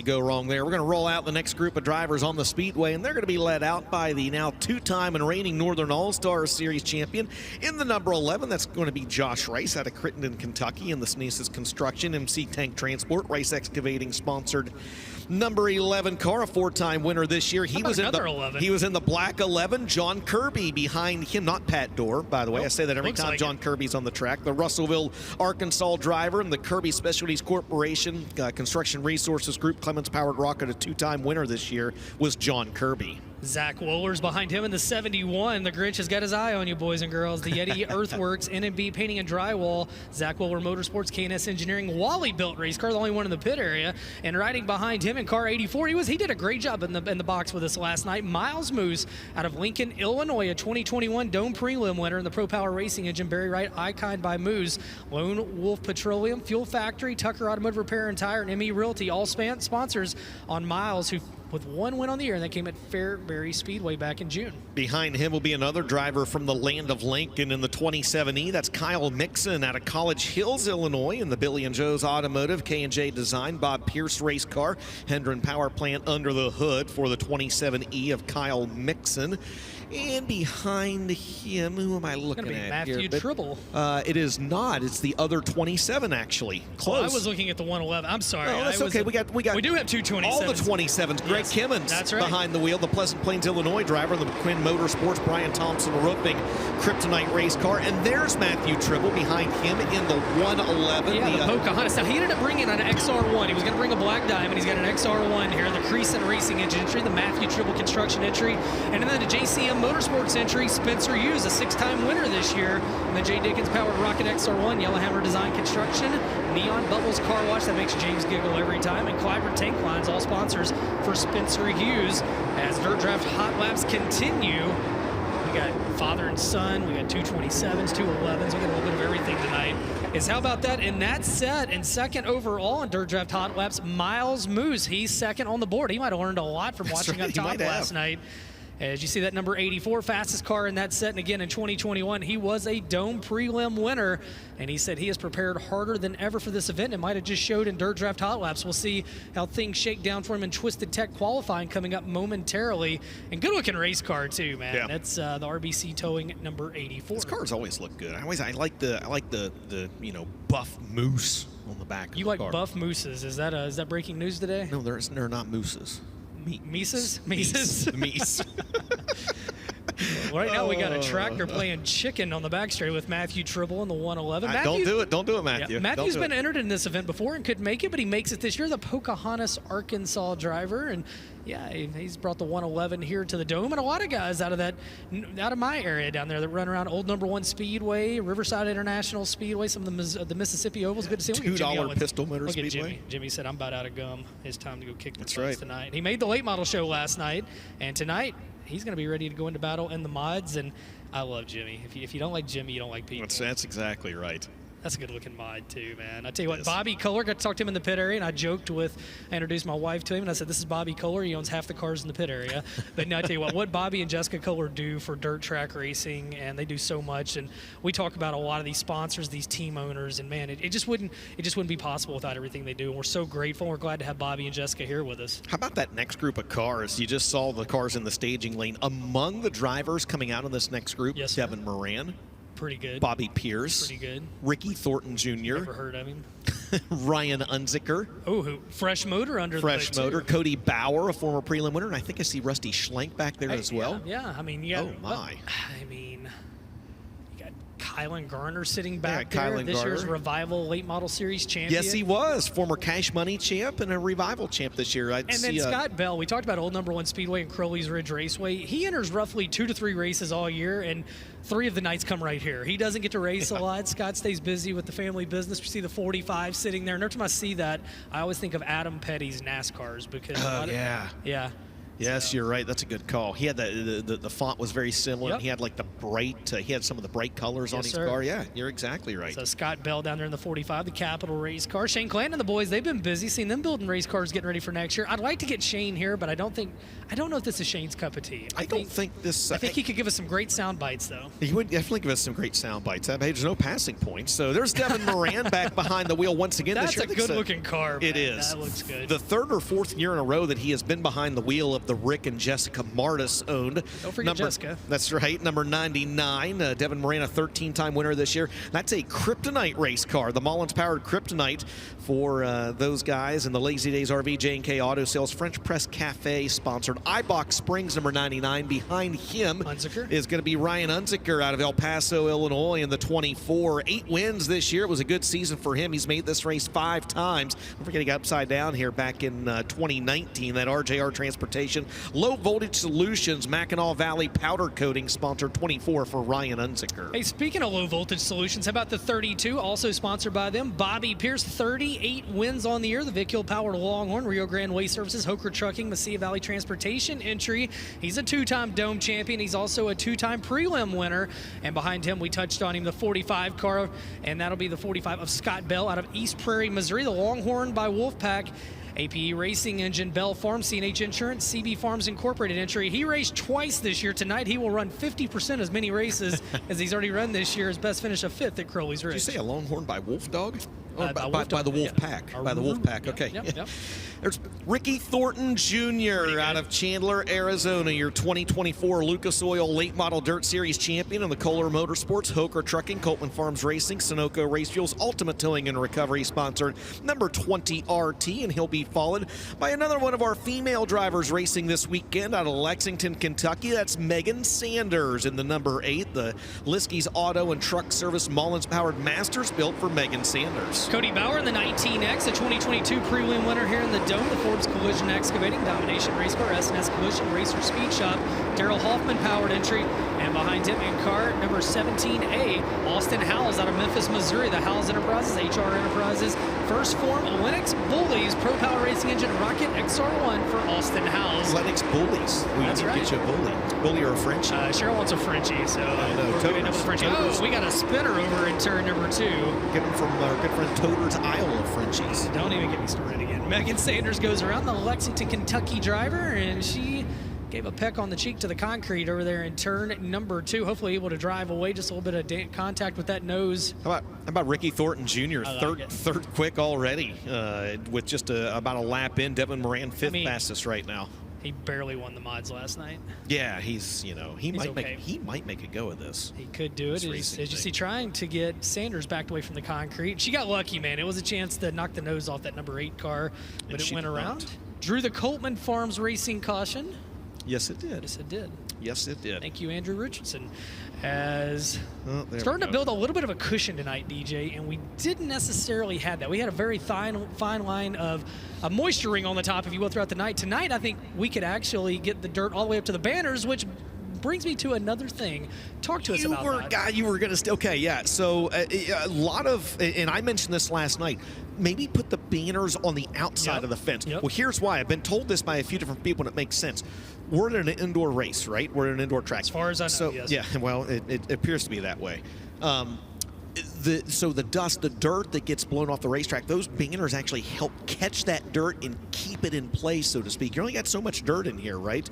go wrong there? We're going to roll out the next group of drivers on the speedway, and they're going to be led out by the now two-time and reigning Northern All-Star Series champion in the number 11. That's going to be Josh Rice out of Crittenden, Kentucky, in the Sneezus Construction MC Tank Transport Rice Excavating sponsored number 11 car, a four-time winner this year. He was in the black 11. John Kirby behind him, not Pat Dorr, by the way. I say that every time John Kirby's on the track. The Russellville, Arkansas driver, and the Kirby Specialties Corporation Construction Resources Group Clements Powered Rocket, a two-time winner this year, was John Kirby. Zach Woller's behind him in the 71. The Grinch has got his eye on you, boys and girls. The Yeti Earthworks, NMB Painting and Drywall, Zach Woller Motorsports, K&S Engineering, Wally Built race car, the only one in the pit area. And riding behind him in car 84, he did a great job in the box with us last night. Miles Moose out of Lincoln, Illinois, a 2021 Dome Prelim winner in the Pro Power Racing Engine, Barry Wright, Icon by Moose, Lone Wolf Petroleum, Fuel Factory, Tucker Automotive Repair and Tire, and ME Realty, all sponsors on Miles, who with one win on the year, and that came at Fairbury Speedway back in June. Behind him will be another driver from the land of Lincoln in the 27E. That's Kyle Mixon out of College Hills, Illinois, in the Billy and Joe's Automotive, K&J Design, Bob Pierce race car, Hendren Power Plant under the hood for the 27E of Kyle Mixon. And behind him, who am I looking at Matthew here? Tribble. It is not. It's the other 27, actually. Close. Oh, I was looking at the 111. I'm sorry. Oh, that's okay. We do have two 27s. All the 27s. Greg Kimmons behind the wheel, the Pleasant Plains, Illinois driver, the McQuinn Motorsports, Brian Thompson Roofing, Kryptonite race car. And there's Matthew Tribble behind him in the 111. Yeah, the Pocahontas. Now, he ended up bringing an XR1. He was going to bring a Black Diamond. He's got an XR1 here, the Creason Racing Engine entry, the Matthew Tribble Construction entry, and then the JCM Motorsports entry, Spencer Hughes, a 6-time winner this year, and the J. Dickens Powered Rocket XR1, Yellowhammer Design Construction, Neon Bubbles Car Wash, that makes James giggle every time, and Clyburn Tank Lines, all sponsors for Spencer Hughes. As Dirt Draft Hot Laps continue, we got father and son, we got 227s, 211s, we got a little bit of everything tonight. How about that? In that set, and second overall in Dirt Draft Hot Laps, Miles Moose. He's second on the board. He might have learned a lot from watching on top last night. As you see that number 84, fastest car in that set, and again in 2021, he was a Dome Prelim winner, and he said he has prepared harder than ever for this event. It might have just showed in Dirt Draft Hot Laps. We'll see how things shake down for him in Twisted Tech qualifying coming up momentarily. And good-looking race car too, man. Yeah. That's the RBC Towing number 84. This cars always look good. I like the buff moose on the back. You like buff mooses? Is that breaking news today? No, they're not mooses. Mises? Meese. Right now we got a tractor playing chicken on the back straight with Matthew Tribble in the 111. Don't do it, Matthew. Yeah, Matthew's been entered in this event before and couldn't make it, but he makes it this year. The Pocahontas, Arkansas driver, and yeah, he's brought the 111 here to the Dome, and a lot of guys out of my area down there that run around Old Number One Speedway, Riverside International Speedway, some of the Mississippi Ovals. Good to see him. $2 Pistol Motor Speedway. Jimmy said, "I'm about out of gum. It's time to go kick the That's place right. tonight." He made the late model show last night, and tonight he's going to be ready to go into battle in the mods. And I love Jimmy. If you don't like Jimmy, you don't like people. That's exactly right. That's a good-looking mod, too, man. I tell you what, Bobby Kohler, got to talk to him in the pit area, and I introduced my wife to him, and I said, this is Bobby Kohler. He owns half the cars in the pit area. But now I tell you what Bobby and Jessica Kohler do for dirt track racing, and they do so much. And we talk about a lot of these sponsors, these team owners, and, man, it just wouldn't be possible without everything they do. And we're so grateful. We're glad to have Bobby and Jessica here with us. How about that next group of cars? You just saw the cars in the staging lane. Among the drivers coming out of this next group, yes, Devin Moran. Pretty good. Bobby Pierce. Pretty good. Ricky Thornton Jr. Never heard of him. Ryan Unzicker. Oh, fresh motor under the Fresh motor. too. Cody Bauer, a former prelim winner, and I think I see Rusty Schlenk back there as well. Yeah, I mean, Oh, my. You got Kylan Garner sitting back there. Kylan This year's Garner. Revival Late Model Series champion. Yes, he was. Former Cash Money champ and a Revival champ this year. And then Scott Bell, we talked about Old Number One Speedway and Crowley's Ridge Raceway. He enters roughly 2 to 3 races all year, and 3 of the nights come right here. He doesn't get to race a lot. Scott stays busy with the family business. We see the 45 sitting there. And every time I see that, I always think of Adam Petty's NASCARs because yeah. Yes, you're right. That's a good call. He had the font was very similar. Yep. And he had like the bright. He had some of the bright colors on his car. Yeah, you're exactly right. So Scott Bell down there in the 45, the Capital race car. Shane Clanton and the boys, they've been busy, seeing them building race cars, getting ready for next year. I'd like to get Shane here, but I don't know if this is Shane's cup of tea. I think he could give us some great sound bites, though. He would definitely give us some great sound bites. There's no passing points. So there's Devin Moran back behind the wheel once again this year. That's a good-looking car, man. It is. That looks good. The 3rd or 4th year in a row that he has been behind the wheel of the Rick and Jessica Martis owned. Don't forget Jessica. That's right, number 99. Devin Moran, a 13-time winner this year. That's a Kryptonite race car, the Mullins-powered Kryptonite for those guys in the Lazy Days RV, J&K Auto Sales, French Press Cafe sponsored. iBox Springs, number 99. Behind him is going to be Ryan Unzicker out of El Paso, Illinois in the 24. 8 wins this year. It was a good season for him. He's made this race 5 times. Don't forget he got upside down here back in 2019, that RJR Transportation Transportation. Low Voltage Solutions, Mackinac Valley Powder Coating, sponsor 24 for Ryan Unzicker. Hey, speaking of Low Voltage Solutions, how about the 32, also sponsored by them? Bobby Pierce, 38 wins on the year. The Vic Hill Powered Longhorn, Rio Grande Waste Services, Hoker Trucking, Mesilla Valley Transportation entry. He's a 2-time Dome champion. He's also a 2-time prelim winner. And behind him, we touched on him, the 45 car, and that'll be the 45 of Scott Bell out of East Prairie, Missouri. The Longhorn by Wolfpack. APE Racing Engine, Bell Farms, CNH Insurance, CB Farms Incorporated entry. He raced twice this year. Tonight he will run 50% as many races as he's already run this year. His best finish of 5th at Crowley's Ridge. Did you say a Longhorn by Wolf Dog? By the Wolf Pack. Yeah. By the Wolf Pack, okay. Yep. There's Ricky Thornton Jr. out of Chandler, Arizona, your 2024 Lucas Oil Late Model Dirt Series champion in the Kohler Motorsports, Hoker Trucking, Coltman Farms Racing, Sunoco Race Fuels, Ultimate Towing and Recovery sponsored number 20 RT, and he'll be followed by another one of our female drivers racing this weekend out of Lexington, Kentucky. That's Megan Sanders in the number 8, the Liskey's Auto and Truck Service Mullins Powered Masters, built for Megan Sanders. Cody Bauer in the 19X, the 2022 prelim winner here in the Dome, the Forbes Collision Excavating, Domination Race Car, S&S Collision Racer Speed Shop, Daryl Hoffman powered entry, and behind him in car number 17A, Austin Howells out of Memphis, Missouri, the Howells Enterprises, HR Enterprises, First Form, Lennox Bullies, Pro Power Racing Engine, Rocket XR1 for Austin Howells. Lennox Bullies. We That's right. Get you a bully or a Frenchie. Cheryl wants a Frenchie, so we're going to end up with a Frenchie. Oh, we got a spinner over in turn number 2. Get him from our good friend Toder's Isle of Frenchies. Don't even get me started again. Megan Sanders goes around, the Lexington, Kentucky driver, and she gave a peck on the cheek to the concrete over there in turn number 2. Hopefully able to drive away, just a little bit of contact with that nose. How about Ricky Thornton Jr., third quick already, with just about a lap in. Devin Moran, 5th fastest right now. He barely won the mods last night. Yeah, he might make a go of this. He could do it. As you see, trying to get Sanders backed away from the concrete. She got lucky, man. It was a chance to knock the nose off that number 8 car, but it went around. Drew the Coltman Farms Racing caution. Yes, it did. Yes, it did. Yes, it did. Thank you, Andrew Richardson. As starting to build a little bit of a cushion tonight, DJ, and we didn't necessarily have that. We had a very fine line of a moisture ring on the top, if you will, throughout the night. Tonight, I think we could actually get the dirt all the way up to the banners, which brings me to another thing. Talk to us about that. You were going to... Okay, yeah. So a lot of... And I mentioned this last night. Maybe put the banners on the outside of the fence. Well, here's why. I've been told this by a few different people, and it makes sense. We're in an indoor race, right? We're in an indoor track. As far as I know, yes. Yeah, well, it appears to be that way. So the dust, the dirt that gets blown off the racetrack, those banners actually help catch that dirt and keep it in place, so to speak. You only got so much dirt in here, right?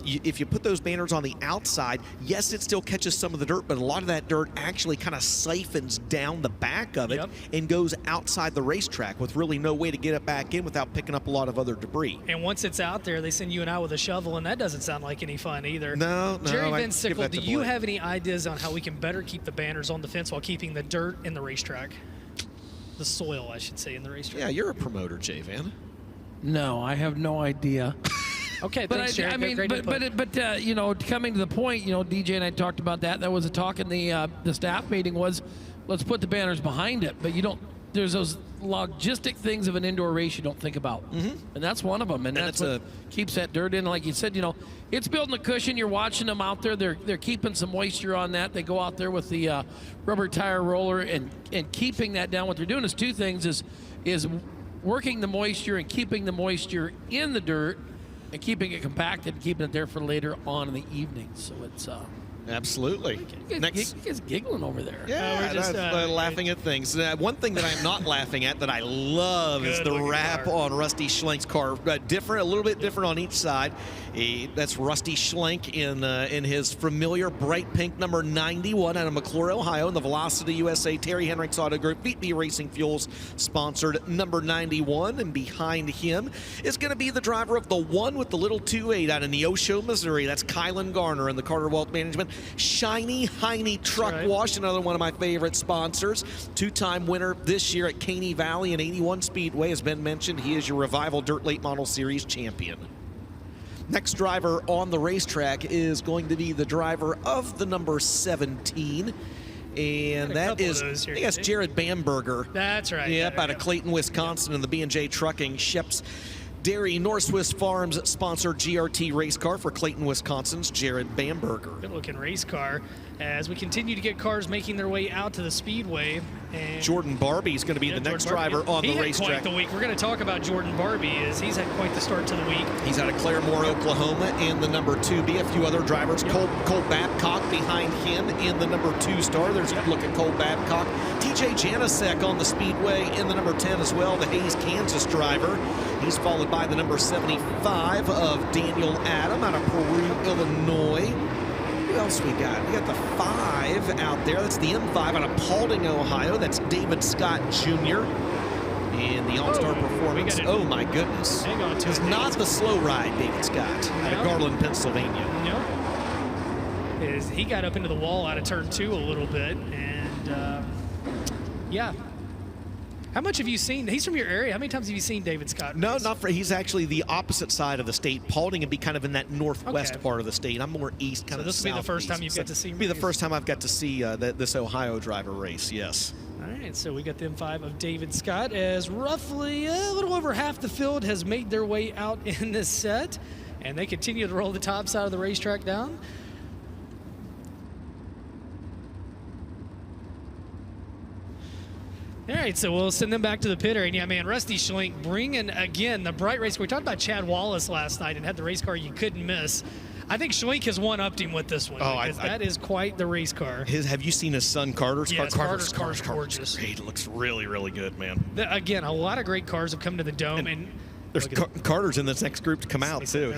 If you put those banners on the outside, yes, it still catches some of the dirt, but a lot of that dirt actually kind of siphons down the back of it and goes outside the racetrack with really no way to get it back in without picking up a lot of other debris. And once it's out there, they send you and I with a shovel, and that doesn't sound like any fun either. No. Jerry Van Sickle, do you have any ideas on how we can better keep the banners on the fence while keeping the dirt in the racetrack? The soil, I should say, in the racetrack. Yeah, you're a promoter, Jay Van. No, I have no idea. Okay, but thanks, Jerry. I mean, but you know, coming to the point, you know, DJ and I talked about that. That was a talk in the staff meeting was, let's put the banners behind it. But you don't. There's those logistic things of an indoor race you don't think about, and that's one of them. And that's what keeps that dirt in. Like you said, you know, it's building a cushion. You're watching them out there. They're keeping some moisture on that. They go out there with the rubber tire roller and keeping that down. What they're doing is two things: is working the moisture and keeping the moisture in the dirt, and keeping it compacted and keeping it there for later on in the evening. So it's absolutely. You guys giggling over there. Yeah, we're just laughing at things. One thing that I'm not laughing at that I love is the wrap on Rusty Schlank's car. Different, a little bit different on each side. That's Rusty Schlank in his familiar bright pink number 91 out of McClure, Ohio, in the Velocity USA Terry Henricks Auto Group VP Racing Fuels sponsored number 91. And behind him is going to be the driver of the 1 with the little 2.8 out of Neosho, Missouri. That's Kylan Garner in the Carter Wealth Management Shiny Heine Truck Wash, another one of my favorite sponsors. 2-time winner this year at Caney Valley and 81 Speedway. Has been mentioned, he is your Revival Dirt Late Model Series champion. Next driver on the racetrack is going to be the driver of the number 17. And that is, I think that's Jared Bamberger. That's right. Yep, out of Clayton, Wisconsin, in the B&J Trucking. Shep's Dairy North Swiss Farms sponsored GRT race car for Clayton, Wisconsin's Jared Bamberger. Good looking race car as we continue to get cars making their way out to the speedway. And Jordan Barbie is going to be the next driver on the racetrack. He had quite the week. We're going to talk about Jordan Barbie as he's had quite the start to the week. He's out of Claremore, Oklahoma in the number 2B. A few other drivers. Yep. Cole Babcock behind him in the number 2 star. There's a look at Cole Babcock. TJ Janasek on the speedway in the number 10 as well, the Hayes, Kansas driver. He's followed by the number 75 of Daniel Adam out of Peru, Illinois. Who else we got? We got the 5 out there. That's the M5 out of Paulding, Ohio. That's David Scott Jr. in the All-Star Performance. Oh, my goodness. Hang on to it. It's not the slow ride, David Scott, out of Garland, Pennsylvania. No. He got up into the wall out of turn 2 a little bit. And, yeah. How much have you seen? He's from your area. How many times have you seen David Scott? No, not for. He's actually the opposite side of the state. Paulding would be kind of in that northwest part of the state. I'm more east, kind of southeast. So this will be the first time you've got to see him? It'll be the first time I've got to see this Ohio driver race, yes. All right, so we got the M5 of David Scott as roughly a little over half the field has made their way out in this set. And they continue to roll the top side of the racetrack down. All right, so we'll send them back to the pit area. And yeah, man, Rusty Schlink bringing, again, the bright race. We talked about Chad Wallace last night and had the race car you couldn't miss. I think Schlink has one-upped him with this one. Because that is quite the race car. Have you seen his son Carter's car? Yes, Carter's car is gorgeous. Great. It looks really, really good, man. Again, a lot of great cars have come to the Dome. And there's Carter's in this next group to come out too.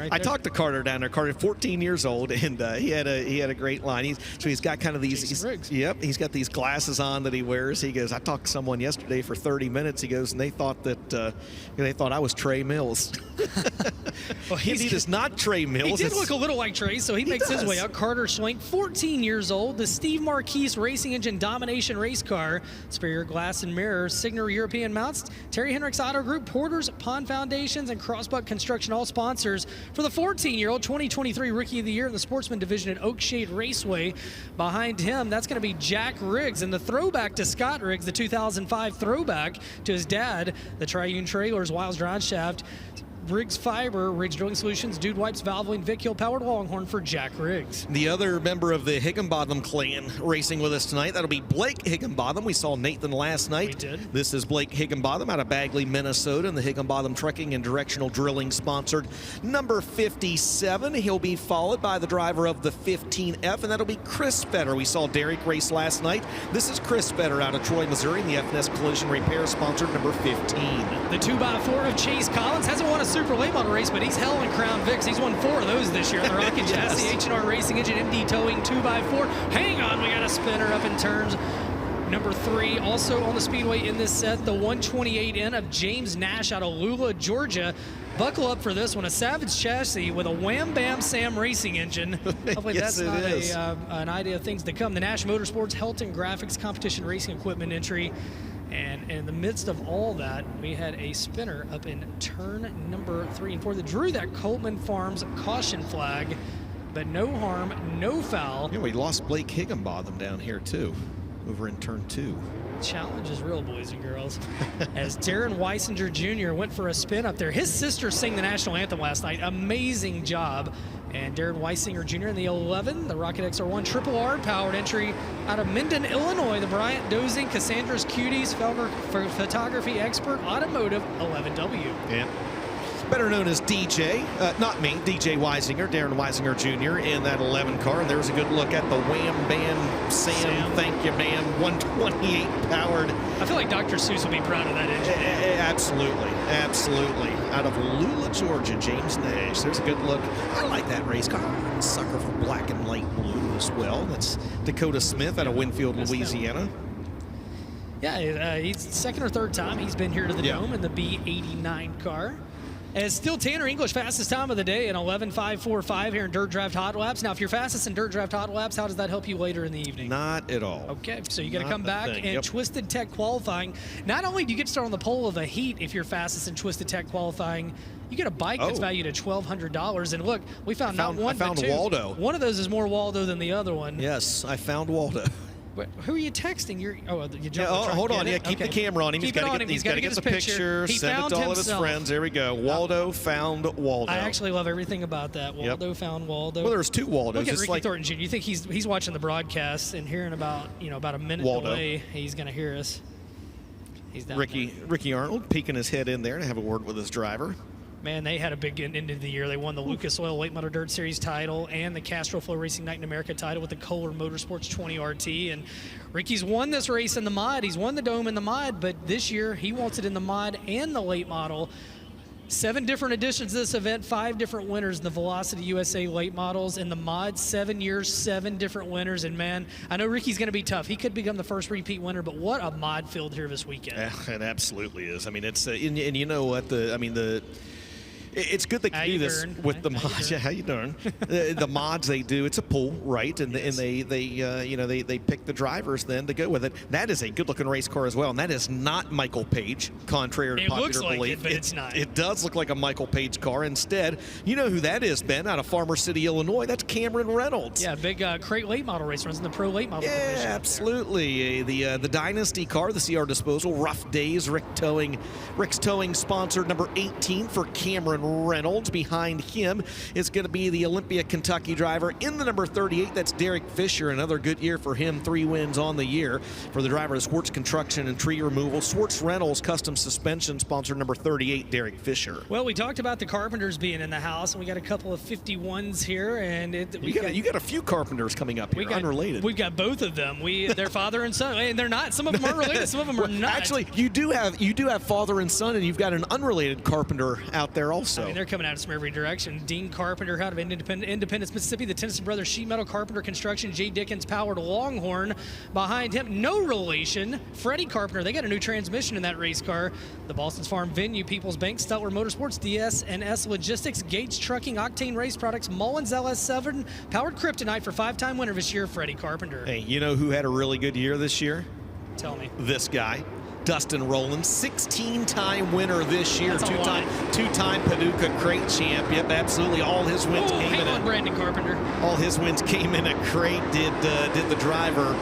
I talked to Carter down there. Carter, 14 years old, and he had a great line. He's got kind of these. He's got these glasses on that he wears. He goes, I talked to someone yesterday for 30 minutes. He goes, and they thought I was Trey Mills. Well, he is not Trey Mills. He did look a little like Trey, so he makes his way out. Carter Schlink, 14 years old, the Steve Marquise Racing Engine Domination race car. Superior glass and mirror, Signer European mounts, Terry Hendricks Auto Group, Porter's Pond Foundations, and Crossbuck Construction, all sponsors for the 14-year-old 2023 Rookie of the Year in the Sportsman Division at Oakshade Raceway. Behind him, that's going to be Jack Riggs, and the throwback to Scott Riggs, the 2005 throwback to his dad, the Triune Trailers, Wiles Drive Shaft, Riggs Fiber, Riggs Drilling Solutions, Dude Wipes, Valvoline, Vic Hill Powered Longhorn for Jack Riggs. The other member of the Higginbotham clan racing with us tonight, that'll be Blake Higginbotham. We saw Nathan last night. We did. This is Blake Higginbotham out of Bagley, Minnesota, and the Higginbotham Trucking and Directional Drilling sponsored number 57. He'll be followed by the driver of the 15F, and that'll be Chris Fetter. We saw Derek race last night. This is Chris Fetter out of Troy, Missouri, and the FNS Collision Repair sponsored number 15. The 2x4 of Chase Collins hasn't won a super late model race, but he's hell in Crown Vics. He's won 4 of those this year. The Rocket Chassis, H&R Racing Engine, MD Towing 2x4. Hang on, we got a spinner up in turns. Number 3, also on the speedway in this set, the 128N of James Nash out of Lula, Georgia. Buckle up for this one, a Savage chassis with a Wham Bam Sam racing engine. Hopefully yes, that's not an idea of things to come. The Nash Motorsports Helton Graphics Competition Racing Equipment entry. And in the midst of all that, we had a spinner up in turn number 3 and 4 that drew that Coleman Farms caution flag, but no harm, no foul. Yeah, we lost Blake Higginbotham down here too, over in turn 2. Challenge is real, boys and girls. As Darren Weisinger Jr. went for a spin up there. His sister sang the national anthem last night. Amazing job. And Darren Weisinger Jr. in the 11, the Rocket XR1 Triple R powered entry out of Minden, Illinois. The Bryant Dozing, Cassandra's Cuties, Felger photography expert, automotive 11W. Yeah. Better known as DJ, not me, DJ Weisinger, Darren Weisinger Jr. in that 11 car. And there's a good look at the Wham Bam Sam. Thank you, man. 128 powered. I feel like Dr. Seuss will be proud of that engine. Absolutely, absolutely. Out of Lula, Georgia, James Nash. There's a good look. I like that race car. I'm a sucker for black and light blue as well. That's Dakota Smith out of Winfield, Louisiana. Yeah, he's second or third time he's been here to the Dome in the B89 car. As still Tanner English, fastest time of the day in 11.545 here in Dirt Draft Hot Laps. Now, if you're fastest in Dirt Draft Hot Laps, how does that help you later in the evening? Not at all. Okay, so you got to come back and Twisted Tech qualifying. Not only do you get to start on the pole of the heat if you're fastest in Twisted Tech qualifying, you get a bike that's valued at $1,200. And look, we found not one, I found but 2. Waldo. One of those is more Waldo than the other one. Yes, I found Waldo. Who are you texting? You hold on. Yeah, keep the camera on him. He's got to get the picture. Send it to all of his friends. There we go. Waldo found Waldo. I actually love everything about that. Waldo found Waldo. Well, there's two Waldos. Look at Ricky Thornton Jr. You think he's watching the broadcast and hearing about a minute away, he's going to hear us. He's down Ricky Arnold peeking his head in there to have a word with his driver. Man, they had a big end of the year. They won the Lucas Oil Late Model Dirt Series title and the Castrol FloRacing Night in America title with the Kohler Motorsports 20 RT. And Ricky's won this race in the mod. He's won the Dome in the mod, but this year he wants it in the mod and the late model. 7 different editions of this event, 5 different winners in the Velocity USA late models. In the mod, 7 years, 7 different winners. And man, I know Ricky's going to be tough. He could become the first repeat winner, but what a mod field here this weekend. Yeah, it absolutely is. I mean, it's and you know what it's good they can do this with the mods. Yeah, how you doing? The mods they do, it's a pool, right? And they pick the drivers then to go with it. That is a good-looking race car as well, and that is not Michael Page, contrary to popular belief. It looks like it, but it's not. It does look like a Michael Page car. Instead, you know who that is, Ben, out of Farmer City, Illinois. That's Cameron Reynolds. Yeah, big crate late model race runs in the pro late model division. Yeah, absolutely. The Dynasty car, the CR Disposal, Rough Days, Rick's Towing sponsored number 18 for Cameron Reynolds. Behind him is going to be the Olympia, Kentucky driver in the number 38. That's Derek Fisher. Another good year for him. 3 wins on the year for the driver of Swartz Construction and Tree Removal. Swartz Reynolds Custom Suspension sponsor number 38, Derek Fisher. Well, we talked about the Carpenters being in the house, and we got a couple of 51s here, and you got a few Carpenters coming up here, unrelated. We've got both of them. They're father and son, and they're not. Some of them are related. Some of them are not. Actually, you do have father and son, and you've got an unrelated Carpenter out there also. I mean, they're coming at us from every direction. Dean Carpenter out of Independence, Mississippi. The Tennyson Brothers Sheet Metal Carpenter Construction. Jay Dickens powered Longhorn. Behind him, no relation, Freddie Carpenter. They got a new transmission in that race car. The Boston's Farm Venue, People's Bank, Stelter Motorsports, DS&S Logistics, Gates Trucking, Octane Race Products, Mullins LS7, powered Kryptonite for 5-time winner this year, Freddie Carpenter. Hey, you know who had a really good year this year? Tell me. This guy. Dustin Rowland, 16-time winner this year, two-time Paducah crate champ. Yep, absolutely. All his wins came in. Brandon Carpenter. All his wins came in a crate. Did the driver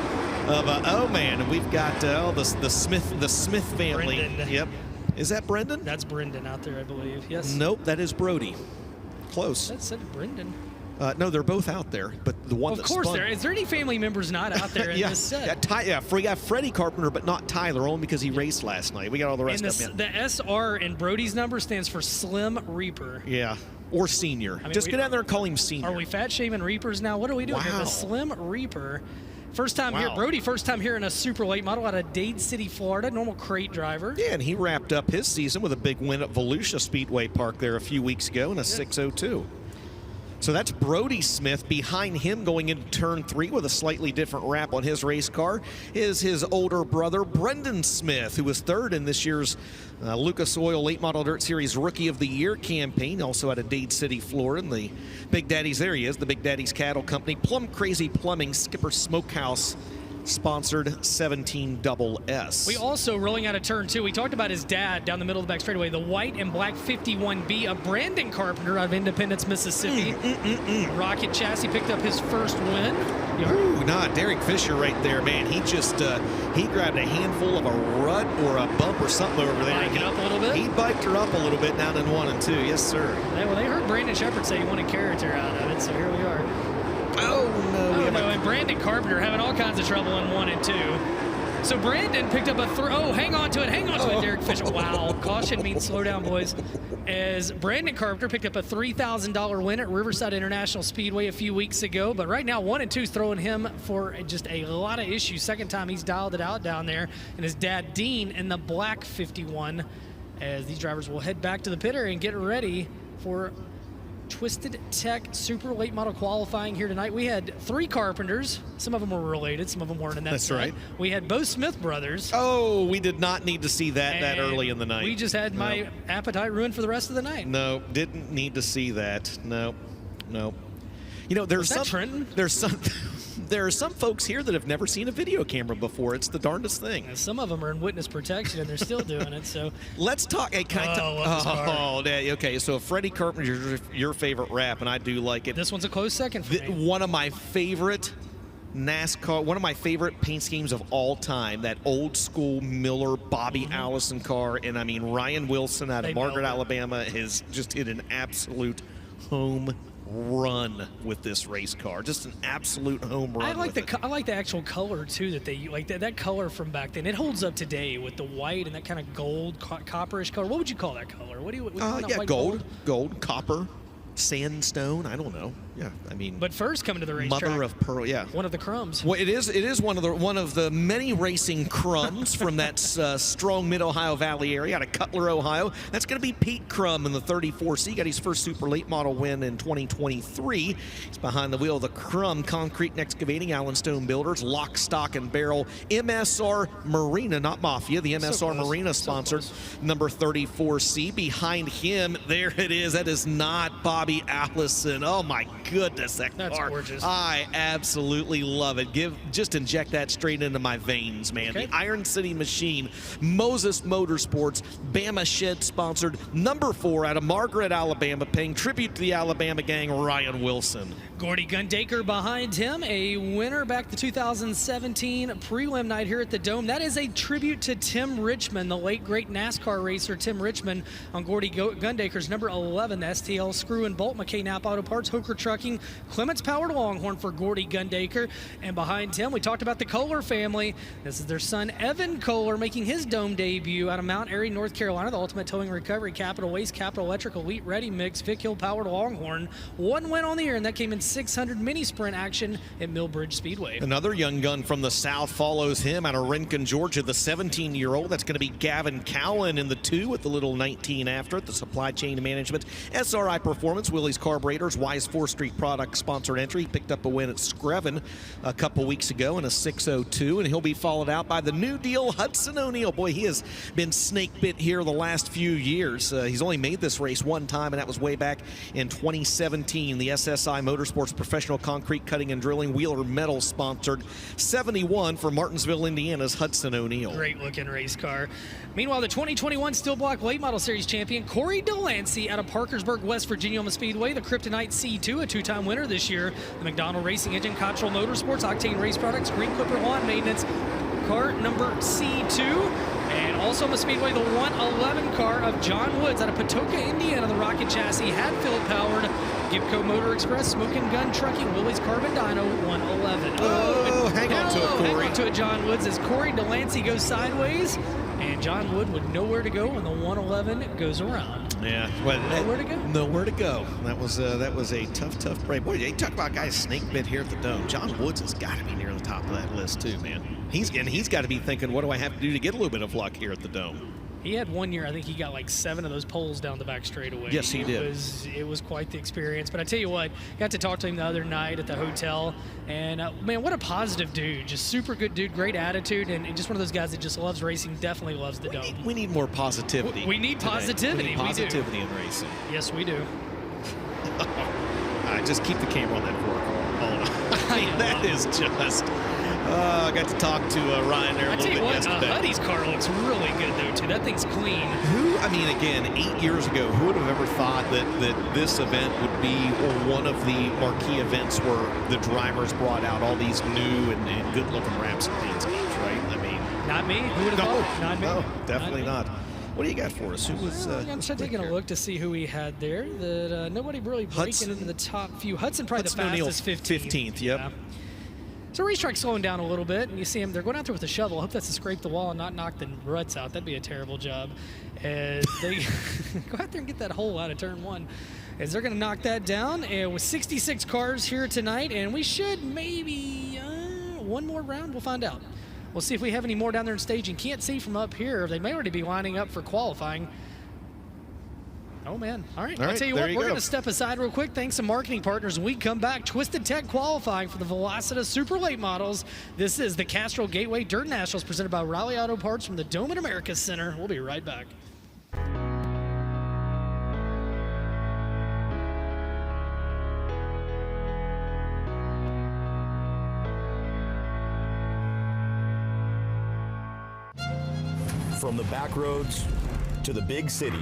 of we've got the Smith family. Brendan. Yep. Is that Brendan? That's Brendan out there, I believe. Yes. Nope, that is Brody. Close. That said Brendan. No, they're both out there, but the one of course there. Is there any family members not out there in this set? We got Freddie Carpenter, but not Tyler, only because he raced last night. We got all the rest of them. The SR in Brody's number stands for Slim Reaper. Yeah, or Senior. I mean, just get out there and call him Senior. Are we fat shaming Reapers now? What are we doing here? The Slim Reaper. First time here, Brody, first time here in a super late model out of Dade City, Florida, normal crate driver. Yeah, and he wrapped up his season with a big win at Volusia Speedway Park there a few weeks ago in a 602. So that's Brody Smith. Behind him going into turn 3 with a slightly different wrap on his race car is his older brother, Brendan Smith, who was 3rd in this year's Lucas Oil Late Model Dirt Series Rookie of the Year campaign, also out of Dade City, Florida. And the Big Daddy's, there he is, the Big Daddy's Cattle Company, Plum Crazy Plumbing, Skipper Smokehouse, sponsored 17 SS. We also, rolling out of turn 2, we talked about his dad down the middle of the back straightaway, the white and black 51B of Brandon Carpenter out of Independence, Mississippi. Rocket chassis picked up his first win. Derek Fisher right there, man. He just, he grabbed a handful of a rut or a bump or something over there. Bike it up a little bit? He biked her up a little bit down in 1 and 2. Yes, sir. Well, they heard Brandon Shepard say he wanted character out of it, so here we are. And Brandon Carpenter having all kinds of trouble in 1 and 2. So Brandon picked up a hang on to it, Derek Fisher. Wow, caution means slow down, boys. As Brandon Carpenter picked up a $3,000 win at Riverside International Speedway a few weeks ago, but right now 1 and 2 is throwing him for just a lot of issues. Second time he's dialed it out down there, and his dad Dean in the black 51, as these drivers will head back to the pit area and get ready for Twisted Tech Super Late Model qualifying here tonight. We had 3 Carpenters. Some of them were related. Some of them weren't in that That's set. right. We had both Smith brothers. Oh, we did not need to see that early in the night. We just had my appetite ruined for the rest of the night. No, didn't need to see that. No. You know, there's there are some folks here that have never seen a video camera before. It's the darndest thing. And some of them are in witness protection, and they're still doing it. So let's talk. Hey, okay. So Freddie Carpenter's your favorite rap, and I do like it. This one's a close second for me. One of my favorite NASCAR, one of my favorite paint schemes of all time, that old school Miller Bobby Allison car. And I mean, Ryan Wilson out of Margaret, Alabama has just hit an absolute home run with this race car. Just an absolute home run. I like the actual color too that they like. That color from back then, it holds up today with the white and that kind of gold copperish color. What would you call that color? What do you call that? Yeah, gold, copper, sandstone. I don't know. Yeah, I mean. But first coming to the racetrack, mother of pearl. Yeah, one of the crumbs. Well, it is one of the many racing crumbs from that strong Mid-Ohio Valley area out of Cutler, Ohio. That's going to be Pete Crum in the 34C. Got his first super late model win in 2023. He's behind the wheel of the Crum Concrete and Excavating, Allen Stone Builders, Lock, Stock, and Barrel, MSR Marina, not Mafia. The MSR Marina sponsored number 34C. Behind him, there it is. That is not Bobby Allison. Oh my goodness, that car. That's gorgeous. I absolutely love it. Just inject that straight into my veins, man. Okay. The Iron City Machine, Moses Motorsports, Bama Shed sponsored, number 4 out of Margaret, Alabama, paying tribute to the Alabama gang, Ryan Wilson. Gordy Gundaker behind him, a winner back to 2017 prelim night here at the Dome. That is a tribute to Tim Richmond, the late great NASCAR racer Tim Richmond, on Gordy Gundaker's number 11, the STL Screw and Bolt, McKay Napa Auto Parts, Hooker Trucking, Clements Powered Longhorn for Gordy Gundaker. And behind him, we talked about the Kohler family. This is their son, Evan Kohler, making his Dome debut out of Mount Airy, North Carolina, the Ultimate Towing Recovery, Capital Waste, Capital Electric, Elite Ready Mix, Vic Hill Powered Longhorn. One win on the year, and that came in 600 mini sprint action at Millbridge Speedway. Another young gun from the South follows him out of Rincon, Georgia, the 17-year-old. That's going to be Gavin Cowan in the 2 with the little 19 after it. The Supply Chain Management, SRI Performance, Willys Carburetors, Wise 4th Street Product sponsored entry. He picked up a win at Screven a couple weeks ago in a 6:02, and he'll be followed out by the New Deal Hudson O'Neal. Boy, he has been snake bit here the last few years. He's only made this race one time, and that was way back in 2017. The SSI Motorsports Professional Concrete Cutting and Drilling Wheeler Metal sponsored 71 for Martinsville, Indiana's Hudson O'Neal. Great looking race car. Meanwhile, the 2021 Steel Block Late Model Series champion Corey Delancey out of Parkersburg, West Virginia on the Speedway, the Kryptonite C2, a 2-time winner this year. The McDonald Racing Engine, Castrol Motorsports, Octane Race Products, Green Clipper Lawn Maintenance, car number C2. And also on the Speedway, the 111 car of John Woods out of Patoka, Indiana, the Rocket Chassis, Hatfield powered, Gibco Motor Express, Smoke and Gun Trucking, Willys Carbon Dyno, 111. Oh, hang on to it, Corey. Hang on to it, John Woods, as Corey Delancey goes sideways, and John Wood would know where to go when the 111 goes around. Yeah, well, nowhere to go. Nowhere to go. That was a tough break. Boy, you talk about guys snake bit here at the Dome. John Woods has got to be near the top of that list too, man. He's got to be thinking, what do I have to do to get a little bit of luck here at the Dome? He had one year, I think he got like 7 of those poles down the back straightaway. Yes, he did. It was quite the experience. But I tell you what, got to talk to him the other night at the hotel, and man, what a positive dude. Just super good dude, great attitude, and just one of those guys that just loves racing, definitely loves the Dome. We need more positivity. We need positivity. We need positivity in racing. Yes, we do. All right, just keep the camera on that fork. I mean, that is just... I got to talk to Ryan there a little bit yesterday. Huddy's car looks really good, though, too. That thing's clean. Again, 8 years ago, who would have ever thought that this event would be one of the marquee events where the drivers brought out all these new and good-looking wraps and paint schemes, right? I mean... Not me. Who would have thought? Not me. No, definitely not. What do you got for us? Who was... I'm just taking a look to see who we had there. That nobody really breaking into the top few. Hudson probably Hudson the fastest 15th. Yep. Yeah. So racetrack's slowing down a little bit, and you see them, they're going out there with a shovel. I hope that's to scrape the wall and not knock the ruts out. That'd be a terrible job. As they go out there and get that hole out of turn 1. As they're going to knock that down, and with 66 cars here tonight, and we should maybe one more round, we'll find out. We'll see if we have any more down there in staging. Can't see from up here. They may already be lining up for qualifying. Oh, man. All right. I'll tell you what, we're going to step aside real quick. Thanks to marketing partners. When we come back, Twisted Tech qualifying for the Velocita Super Late Models. This is the Castrol Gateway Dirt Nationals presented by Riley Auto Parts from the Dome in America Center. We'll be right back. From the back roads to the big cities,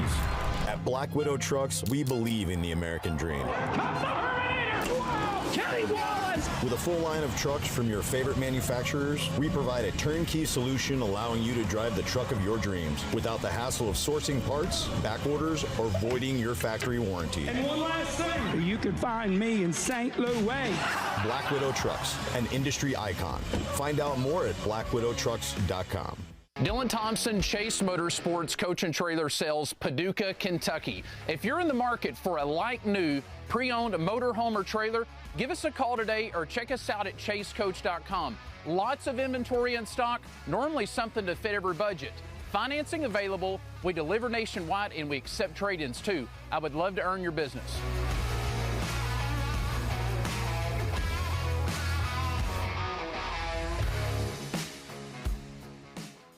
at Black Widow Trucks, we believe in the American dream. Kenny Wallace! With a full line of trucks from your favorite manufacturers, we provide a turnkey solution allowing you to drive the truck of your dreams without the hassle of sourcing parts, back orders, or voiding your factory warranty. And one last thing, you can find me in St. Louis. Black Widow Trucks, an industry icon. Find out more at blackwidowtrucks.com. Dylan Thompson, Chase Motorsports, Coach and Trailer Sales, Paducah, Kentucky. If you're in the market for a like-new, pre-owned motorhome or trailer, give us a call today or check us out at chasecoach.com. Lots of inventory in stock, normally something to fit every budget. Financing available, we deliver nationwide, and we accept trade-ins too. I would love to earn your business.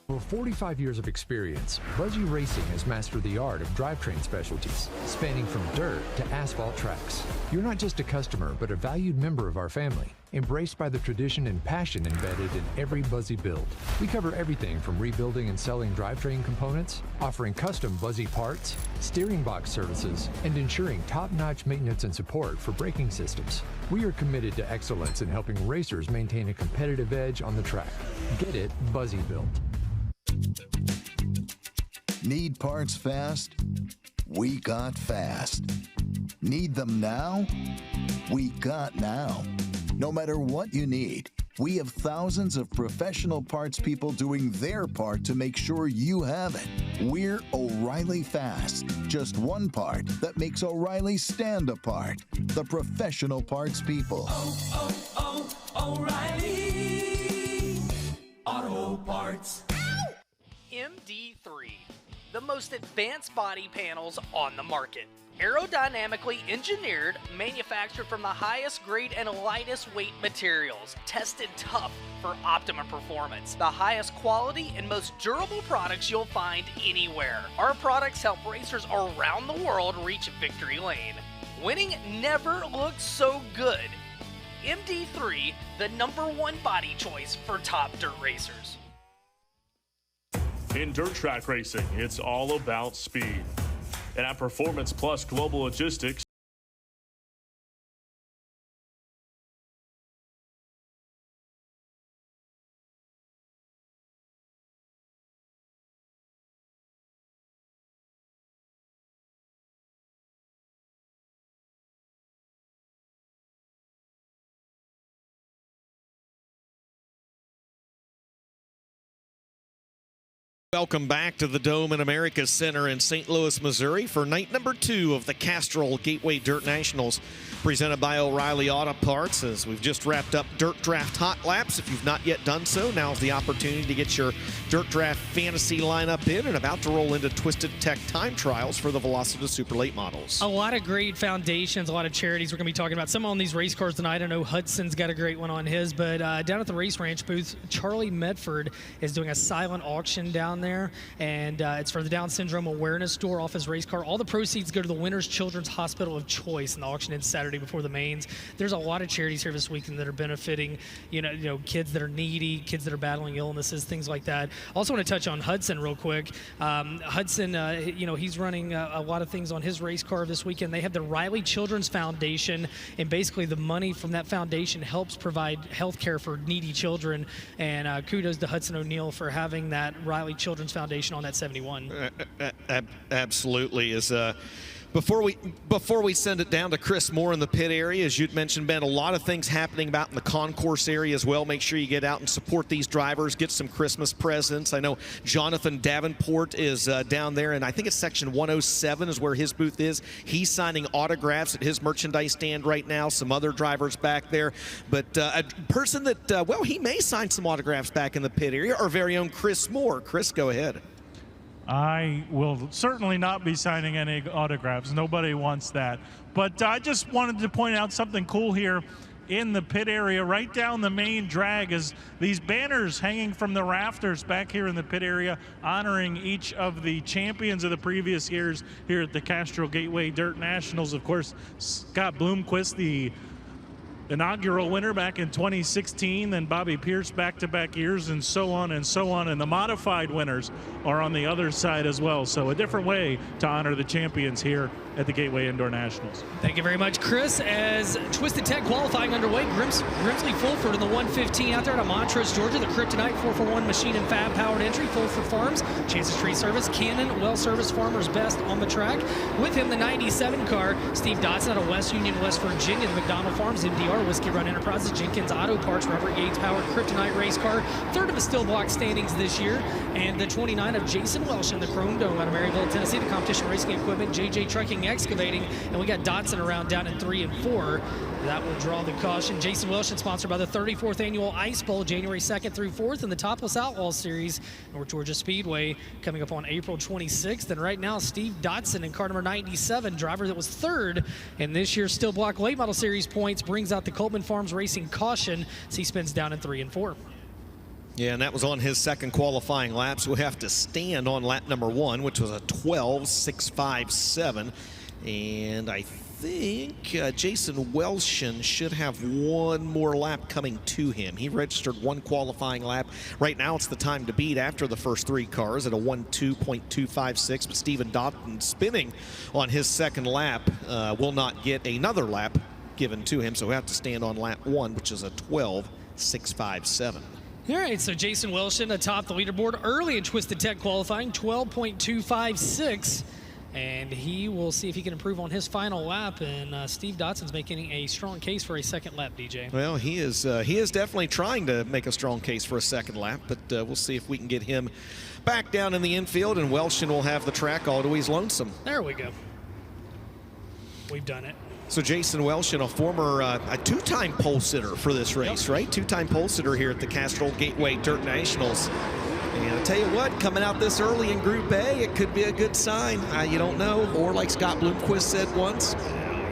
For 45 years of experience, Buzzy Racing has mastered the art of drivetrain specialties, spanning from dirt to asphalt tracks. You're not just a customer, but a valued member of our family, embraced by the tradition and passion embedded in every Buzzy build. We cover everything from rebuilding and selling drivetrain components, offering custom Buzzy parts, steering box services, and ensuring top-notch maintenance and support for braking systems. We are committed to excellence in helping racers maintain a competitive edge on the track. Get it Buzzy built. Need parts fast? We got fast. Need them now? We got now. No matter what you need, we have thousands of professional parts people doing their part to make sure you have it. We're O'Reilly Fast. Just one part that makes O'Reilly stand apart. The professional parts people. O'Reilly Auto Parts. MD3, the most advanced body panels on the market. Aerodynamically engineered, manufactured from the highest grade and lightest weight materials, tested tough for optimum performance. The highest quality and most durable products you'll find anywhere. Our products help racers around the world reach victory lane. Winning never looked so good. MD3, the #1 body choice for top dirt racers. In dirt track racing, it's all about speed. And at Performance Plus Global Logistics, Welcome back to the Dome in America's Center in St. Louis, Missouri for night number 2 of the Castrol Gateway Dirt Nationals presented by O'Reilly Auto Parts. As we've just wrapped up Dirt Draft Hot Laps. If you've not yet done so, now's the opportunity to get your Dirt Draft fantasy lineup in and about to roll into Twisted Tech time trials for the Velocity Super Late models. A lot of great foundations, a lot of charities we're going to be talking about. Some on these race cars tonight. I know Hudson's got a great one on his, but down at the Race Ranch booth, Charlie Medford is doing a silent auction down there, and it's for the Down Syndrome Awareness Store off his race car. All the proceeds go to the Winners Children's Hospital of Choice, and the auction ends Saturday before the mains. There's a lot of charities here this weekend that are benefiting, you know, kids that are needy, kids that are battling illnesses, things like that. Also want to touch on Hudson real quick. Hudson, you know, he's running a lot of things on his race car this weekend. They have the Riley Children's Foundation, and basically the money from that foundation helps provide health care for needy children. And kudos to Hudson O'Neill for having that Riley Children's Foundation on that 71. Absolutely. Before we send it down to Chris Moore in the pit area, as you'd mentioned, Ben, a lot of things happening about in the concourse area as well. Make sure you get out and support these drivers, get some Christmas presents. I know Jonathan Davenport is down there, and I think it's section 107 is where his booth is. He's signing autographs at his merchandise stand right now. Some other drivers back there. But a person that, well, he may sign some autographs back in the pit area, our very own Chris Moore. Chris, go ahead. I will certainly not be signing any autographs. Nobody wants that. But I just wanted to point out something cool here in the pit area. Right down the main drag is these banners hanging from the rafters back here in the pit area, honoring each of the champions of the previous years here at the Castrol Gateway Dirt Nationals. Of course, Scott Bloomquist, the inaugural winner back in 2016, then Bobby Pierce back-to-back years, and so on and so on. And the modified winners are on the other side as well. So a different way to honor the champions here at the Gateway Indoor Nationals. Thank you very much, Chris. As Twisted Tech qualifying underway, Grimsley Fulford in the 115 out there out of Montrose, Georgia. The Kryptonite 4x1 machine and fab powered entry. Fulford Farms, Chances Tree Service, Cannon, Well Service, Farmers Best on the track. With him, the 97 car, Steve Dotson out of West Union, West Virginia. The McDonald Farms, MDR, Whiskey Run Enterprises, Jenkins Auto Parts, Robert Yates powered Kryptonite race car. Third of the still block standings this year. And the 29 of Jason Welsh in the Chrome Dome out of Maryville, Tennessee. The competition racing equipment, JJ Trucking Excavating. And we got Dotson around down in 3 and 4. That will draw the caution. Jason Wilson, sponsored by the 34th Annual Ice Bowl, January 2nd through 4th, and the Topless Outlaw Series, North Georgia Speedway, coming up on April 26th. And right now, Steve Dotson in car number 97, driver that was third in this year's Still Block Late Model Series points, brings out the Coltman Farms Racing caution as he spins down in 3 and 4. Yeah, and that was on his second qualifying lap, so we have to stand on lap number 1, which was a 12.657. And I think Jason Welshin should have one more lap coming to him. He registered one qualifying lap. Right now it's the time to beat after the first 3 cars at a 1:2.256. But Stephen Dotton spinning on his second lap will not get another lap given to him. So we have to stand on lap 1, which is a 12.657. All right, so Jason Welshin atop the leaderboard early in Twisted Tech qualifying, 12.256. And he will see if he can improve on his final lap. And Steve Dotson's making a strong case for a second lap, DJ. Well, he is definitely trying to make a strong case for a second lap, but we'll see if we can get him back down in the infield, and Welshin will have the track all to his lonesome. There we go. We've done it. So Jason Welshin, a former a 2-time pole sitter for this race, right? 2-time pole sitter here at the Castrol Gateway Dirt Nationals. And I'll tell you what, coming out this early in Group A, it could be a good sign. You don't know. Or like Scott Bloomquist said once,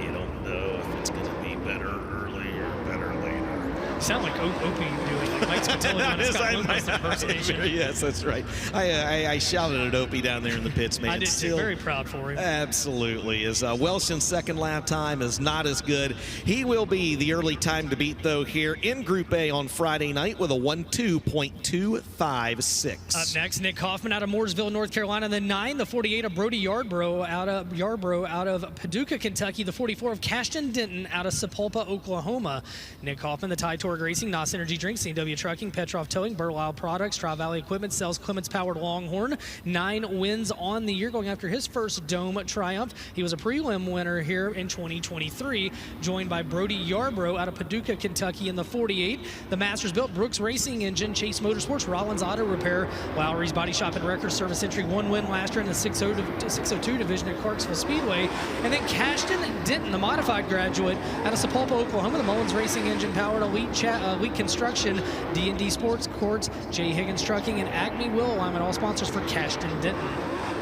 you don't know if it's going to be better early or better later. You sound like Opie doing like Mike Spatella doing a Scott Bloomquist impersonation. Yes, that's right. I shouted at Opie down there in the pits, man. I did too. Very proud for him. Absolutely. As Welshin's second lap time is not as good. He will be the early time to beat, though, here in Group A on Friday night with a 1:2.256. Up next, Nick Hoffman out of Mooresville, North Carolina. The 9, the 48 of Brody Yarbrough out of Paducah, Kentucky. The 44 of Cashton Denton out of Sapulpa, Oklahoma. Nick Hoffman, the Ty Torg Racing, NOS Energy Drinks, CW Trucking, Petrov Towing, Burlisle Products, Tri-Valley Equipment, sells Clements Powered Longhorn. 9 wins on the year, going after his first Dome triumph. He was a prelim winner here in 2023, joined by Brody Yarbrough out of Paducah, Kentucky in the 48. The Masters built Brooks Racing Engine, Chase Motorsports, Rollins Auto Repair, Lowry's Body Shop and Record Service Entry. 1 win last year in the 602 division at Clarksville Speedway. And then Cashton Denton, the modified graduate out of Sapulpa, Oklahoma. The Mullins Racing Engine powered Elite Construction, D&D Sports Courts, Jay Higgins Trucking, and Acme Wheel Alignment, all sponsors for Cashton Denton.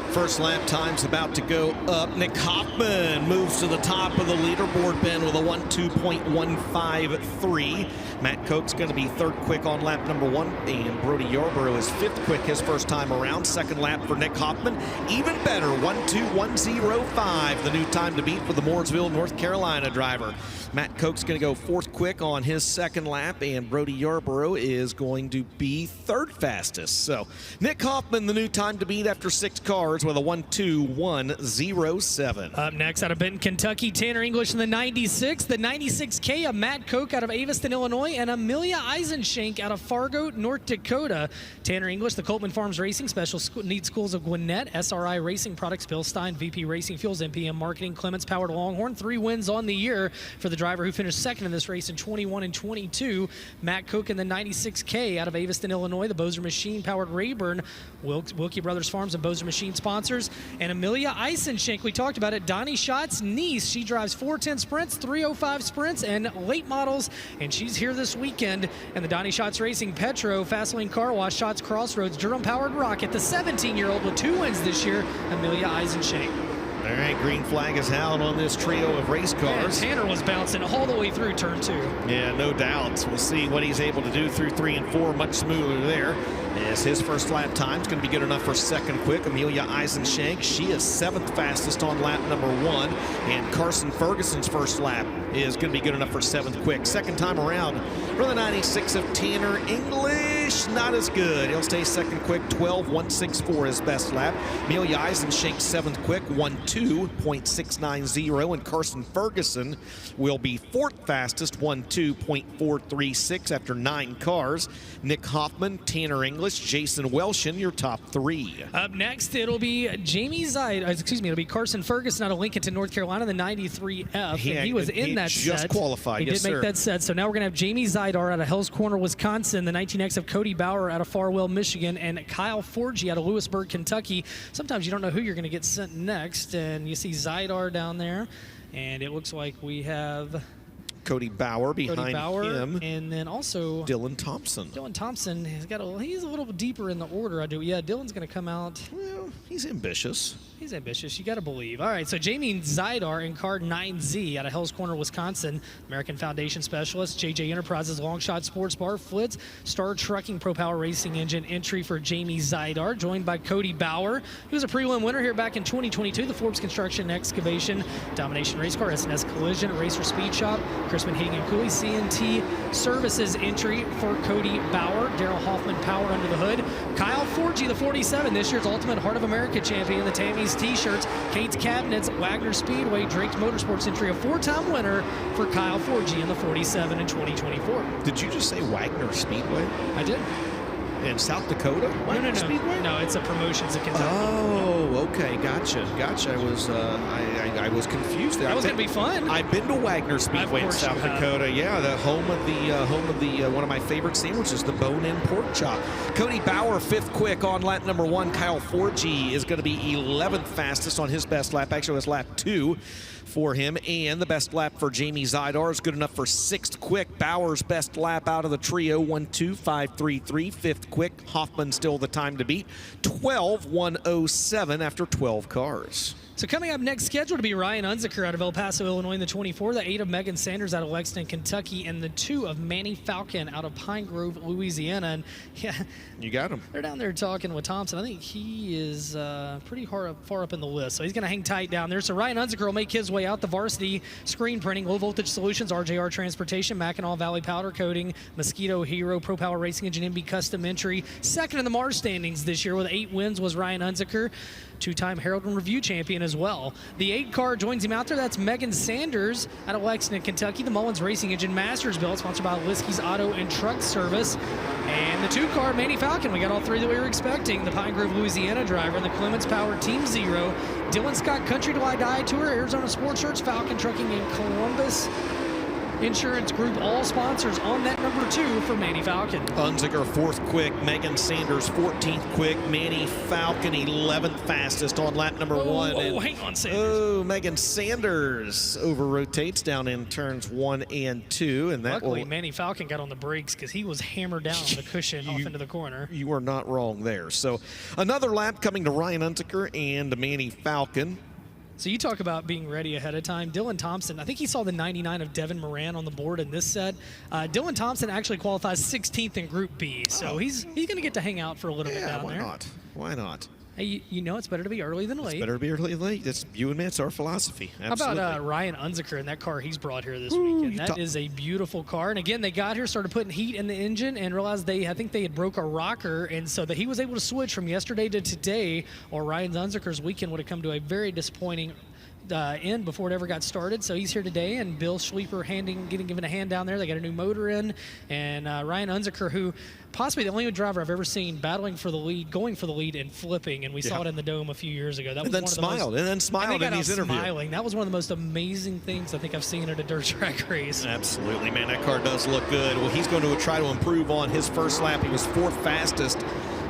First lap time's about to go up. Nick Hoffman moves to the top of the leaderboard, Ben, with a 1:2.153. Matt Koch's going to be third quick on lap number 1, and Brody Yarbrough is fifth quick his first time around. Second lap for Nick Hoffman, even better, 1:2.105, the new time to beat for the Mooresville, North Carolina driver. Matt Koch's going to go fourth quick on his second lap, and Brody Yarbrough is going to be third fastest. So Nick Hoffman, the new time to beat after 6 cars, with a 1:2.107. Up next, out of Benton, Kentucky, Tanner English in the 96. The 96K of Matt Koch out of Aveston, Illinois, and Amelia Eisenshank out of Fargo, North Dakota. Tanner English, the Coltman Farms Racing, Special Needs Schools of Gwinnett, SRI Racing Products, Bill Stein, VP Racing Fuels, MPM Marketing, Clements Powered Longhorn. 3 wins on the year for the driver who finished second in this race in 21 and 22. Matt Koch in the 96K out of Aveston, Illinois. The Bozer Machine Powered Rayburn, Wilkie Brothers Farms and Bozer Machine sponsors. And Amelia Eisenshank, we talked about it, Donnie Schott's niece. She drives 410 sprints, 305 sprints, and late models, and she's here this weekend. And the Donnie Schatz Racing Petro, Fastlane Car Wash, Schatz Crossroads, Durham Powered Rocket, the 17-year-old with 2 wins this year, Amelia Eisenshank. All right, green flag is out on this trio of race cars. Yeah, Tanner was bouncing all the way through turn 2. Yeah, no doubt. We'll see what he's able to do through 3 and 4. Much smoother there. As his first lap time is going to be good enough for second quick. Amelia Eisenshank, she is 7th fastest on lap number 1. And Carson Ferguson's first lap is going to be good enough for 7th quick. Second time around for the 96 of Tanner English, not as good. He'll stay second quick, 12.164 his best lap. Amelia Eisenshank 7th quick, 1:2.690, and Carson Ferguson will be 4th fastest, 1:2.436 after 9 cars. Nick Hoffman, Tanner English, Jason Welshin, your top 3. Up next, it'll be it'll be Carson Ferguson out of Lincolnton, North Carolina, the 93F. He was in that set. Just qualified, He did make that set. So now we're going to have Jamie Zidar out of Hell's Corner, Wisconsin, the 19X of Cody Bauer out of Farwell, Michigan, and Kyle Forgy out of Lewisburg, Kentucky. Sometimes you don't know who you're going to get sent next, and you see Zidar down there, and it looks like we have Cody Bauer behind him, and then also Dylan Thompson. Dylan Thompson has he's a little bit deeper in the order. Yeah, Dylan's going to come out. Well, he's ambitious. He's ambitious. You got to believe. All right, so Jamie Zidar in car 9Z out of Hell's Corner, Wisconsin. American Foundation Specialist, JJ Enterprises, Longshot Sports Bar, Flitz, Star Trucking Pro Power Racing Engine entry for Jamie Zidar, joined by Cody Bauer, who was a prelim winner here back in 2022, the Forbes Construction Excavation Domination Race Car, SNS Collision, Racer Speed Shop, Crispin Hagen Cooley, CNT Services entry for Cody Bauer, Daryl Hoffman Power under the hood, Kyle Forgy, the 47, this year's Ultimate Heart of America champion, the Tammy's T-shirts, Kate's Cabinets, Wagner Speedway, Drake's Motorsports entry, a 4-time winner for Kyle Forgy in the 47 in 2024. Did you just say Wagner Speedway? I did. In South Dakota? No. Speedway? No, it's a Promotions in Kentucky. Oh, okay, gotcha. I was confused there. That was gonna be fun. I've been to Wagner Speedway in South Dakota. Yeah, the home of the one of my favorite sandwiches, the bone-in pork chop. Cody Bauer 5th quick on lap number 1. Kyle Forgy is going to be 11th fastest on his best lap. Actually, it was lap 2 for him, and the best lap for Jamie Zidar is good enough for 6th quick. Bauer's best lap out of the trio, 1:2.533. 5th quick. Hoffman still the time to beat, 12:107 after 12 cars. So coming up next, scheduled to be Ryan Unziker out of El Paso, Illinois in the 24, the 8 of Megan Sanders out of Lexington, Kentucky, and the 2 of Manny Falcon out of Pine Grove, Louisiana. And yeah, you got him. They're down there talking with Thompson. I think he is pretty far up in the list, so he's going to hang tight down there. So Ryan Unziker will make his way out. The Varsity Screen Printing, Low Voltage Solutions, RJR Transportation, Mackinac Valley Powder Coating, Mosquito Hero, Pro Power Racing Engine, MB Custom Entry. Second in the Mars standings this year with 8 wins was Ryan Unziker, 2-time Herald and Review champion as well. The 8 car joins him out there. That's Megan Sanders out of Lexington, Kentucky. The Mullins Racing Engine Masters built, sponsored by Liskey's Auto and Truck Service. And the 2 car, Manny Falcon. We got all 3 that we were expecting. The Pine Grove, Louisiana driver, and the Clements Power Team Zero. Dylan Scott Country Till I Die Tour, Arizona Sports Shirts, Falcon Trucking in Columbus Insurance Group, all sponsors on that number 2 for Manny Falcon. Unziker 4th quick, Megan Sanders 14th quick, Manny Falcon 11th fastest on lap number 1. Oh, hang on, Sanders. Oh, Megan Sanders over-rotates down in turns 1 and 2. And that luckily, Manny Falcon got on the brakes because he was hammered down on the cushion off into the corner. You are not wrong there. So another lap coming to Ryan Unziker and Manny Falcon. So you talk about being ready ahead of time. Dylan Thompson, I think he saw the 99 of Devin Moran on the board in this set. Dylan Thompson actually qualifies 16th in Group B, so he's going to get to hang out for a little bit down there. Why not? Why not? Hey, you know it's better to be early than late. It's better to be early than late. That's you and me. It's our philosophy. Absolutely. How about Ryan Unziker and that car he's brought here this weekend? That is a beautiful car. And again, they got here, started putting heat in the engine, and realized I think they had broke a rocker, and so that he was able to switch from yesterday to today, or Ryan Unziker's weekend would have come to a very disappointing end before it ever got started. So he's here today, and Bill Schleifer getting given a hand down there. They got a new motor in, and Ryan Unziker, who possibly the only driver I've ever seen battling for the lead, going for the lead, and flipping. And we saw it in the Dome a few years ago. That was and then smiled in his interview. Smiling. That was one of the most amazing things I think I've seen at a dirt track race. Absolutely, man. That car does look good. Well, he's going to try to improve on his first lap. He was 4th fastest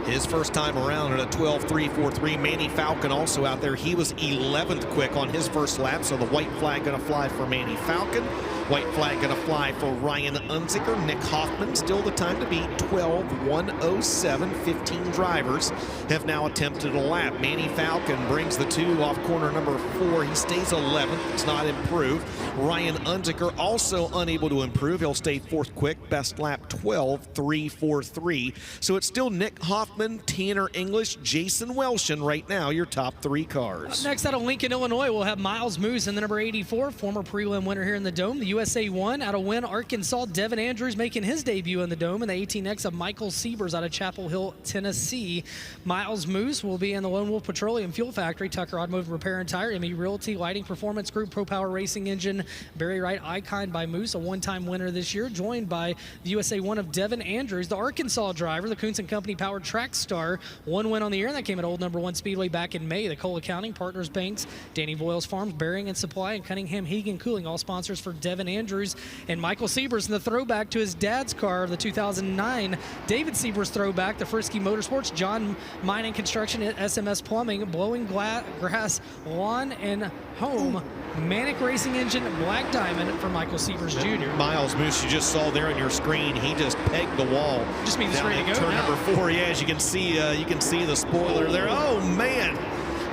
his first time around at a 12.343. Manny Falcon also out there. He was 11th quick on his first lap, so the white flag going to fly for Manny Falcon. White flag going to fly for Ryan Unzicker. Nick Hoffman still the time to beat, 12:107. 15 drivers have now attempted a lap. Manny Falcon brings the 2 off corner number 4. He stays 11th. It's not improved. Ryan Unzicker also unable to improve. He'll stay 4th quick. Best lap 12:343. So it's still Nick Hoffman, Tanner English, Jason Welshon right now, your top 3 cars. Next out of Lincoln, Illinois, we'll have Miles Moose in the number 84, former prelim winner here in the Dome. The USA 1 out of Wynn, Arkansas. Devin Andrews making his debut in the Dome. And the 18X of Michael Siebers out of Chapel Hill, Tennessee. Miles Moose will be in the Lone Wolf Petroleum Fuel Factory, Tucker Automotive Repair and Tire, ME Realty, Lighting Performance Group, Pro Power Racing Engine, Barry Wright Icon by Moose, a one-time winner this year, joined by the USA 1 of Devin Andrews, the Arkansas driver, the Kuntz & Company powered track star. 1 win on the year, and that came at Old Number 1 Speedway back in May. The Cole Accounting, Partners Banks, Danny Voiles Farms, Bearing and Supply, and Cunningham Hegan Cooling, all sponsors for Devin Andrews. And Michael Siebers in the throwback to his dad's car, the 2009 David Siebers throwback, the Frisky Motorsports, John Mining Construction at SMS Plumbing, Blowing Grass, Lawn and Home, Manic Racing Engine, Black Diamond for Michael Siebers Jr. Miles Moose, you just saw there on your screen, he just pegged the wall. Just means it's ready to go turn now. number 4. Yeah, as you can see the spoiler there. Oh man,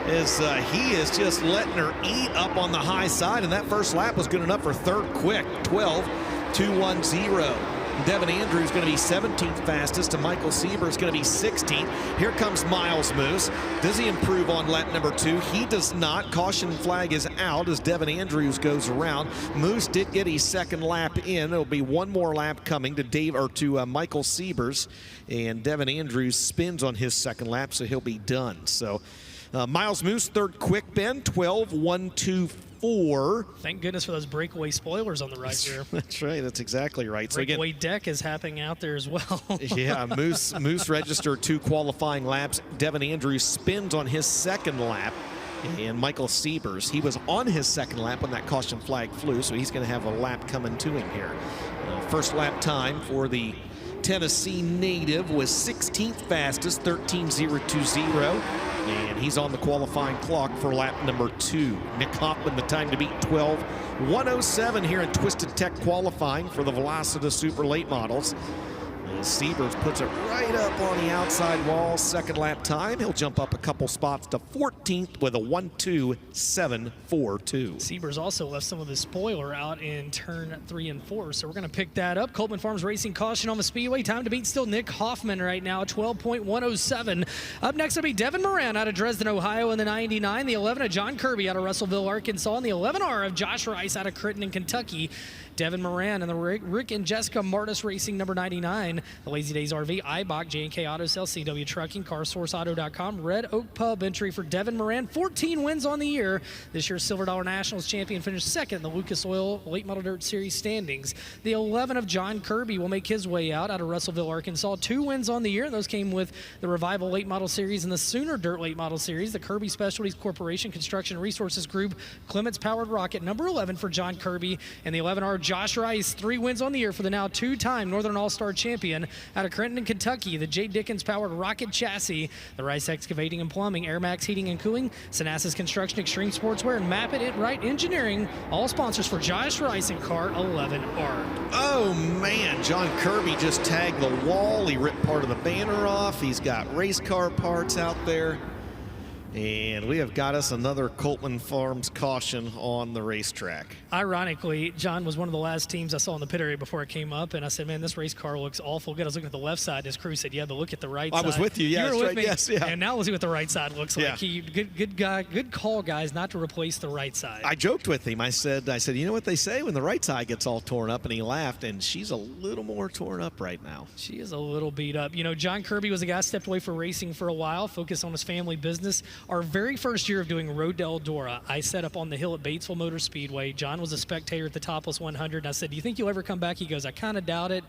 as he is just letting her eat up on the high side, and that first lap was good enough for 3rd quick, 12:210. Devin Andrews going to be 17th fastest, and Michael Siebers going to be 16th. Here comes Miles Moose. Does he improve on lap number 2? He does not. Caution flag is out as Devin Andrews goes around. Moose did get his 2nd lap in. There'll be 1 more lap coming to Michael Siebers, and Devin Andrews spins on his 2nd lap, so he'll be done. So Miles Moose, 3rd quick, Ben, 12:124. Thank goodness for those breakaway spoilers on the right here. That's right. That's exactly right. Breakaway deck is happening out there as well. Yeah, Moose registered 2 qualifying laps. Devin Andrews spins on his 2nd lap. And Michael Siebers, he was on his 2nd lap when that caution flag flew, so he's going to have a lap coming to him here. First lap time for the Tennessee native was 16th fastest, 13:020. And he's on the qualifying clock for lap number 2. Nick Hoffman, the time to beat, 12:107 here in Twisted Tech qualifying for the Velocita Super Late Models. Siebers puts it right up on the outside wall. 2nd lap time. He'll jump up a couple spots to 14th with a 1:27.42. Siebers also left some of his spoiler out in turn 3 and 4, so we're going to pick that up. Coleman Farms Racing caution on the speedway. Time to beat still Nick Hoffman right now, 12:107. Up next will be Devin Moran out of Dresden, Ohio in the 99. The 11 of John Kirby out of Russellville, Arkansas. And the 11R of Josh Rice out of Crittenden, Kentucky. Devin Moran and the Rick and Jessica Martis Racing number 99. The Lazy Days RV, IBOC, J&K Auto Sale, CW Trucking, CarSourceAuto.com. Red Oak Pub entry for Devin Moran. 14 wins on the year. This year's Silver Dollar Nationals champion finished 2nd in the Lucas Oil Late Model Dirt Series standings. The 11 of John Kirby will make his way out of Russellville, Arkansas. 2 wins on the year. Those came with the Revival Late Model Series and the Sooner Dirt Late Model Series. The Kirby Specialties Corporation Construction Resources Group, Clements Powered Rocket, number 11 for John Kirby. And the 11R Josh Rice, 3 wins on the year for the now 2-time Northern All-Star champion out of Crittenden, Kentucky. The J. Dickens Powered Rocket Chassis, the Rice Excavating and Plumbing, Air Max Heating and Cooling, Sanasis Construction, Extreme Sportswear, and Map It Right Engineering, all sponsors for Josh Rice and Car 11R. Oh man, John Kirby just tagged the wall. He ripped part of the banner off. He's got race car parts out there. And we have got us another Coleman Farms caution on the racetrack. Ironically, John was one of the last teams I saw in the pit area before it came up, and I said, man, this race car looks awful good. I was looking at the left side, and his crew said, yeah, but look at the right side. I was with you, yeah. You were with me. Yes, yeah. And now we'll see what the right side looks like. Yeah. Good guy, good call, guys, not to replace the right side. I joked with him. I said, you know what they say when the right side gets all torn up, and he laughed, and she's a little more torn up right now. She is a little beat up. You know, John Kirby was a guy who stepped away from racing for a while, focused on his family business. Our very first year of doing Road to Eldora, I set up on the hill at Batesville Motor Speedway. John was a spectator at the Topless 100, and I said, do you think you'll ever come back? He goes, I kind of doubt it.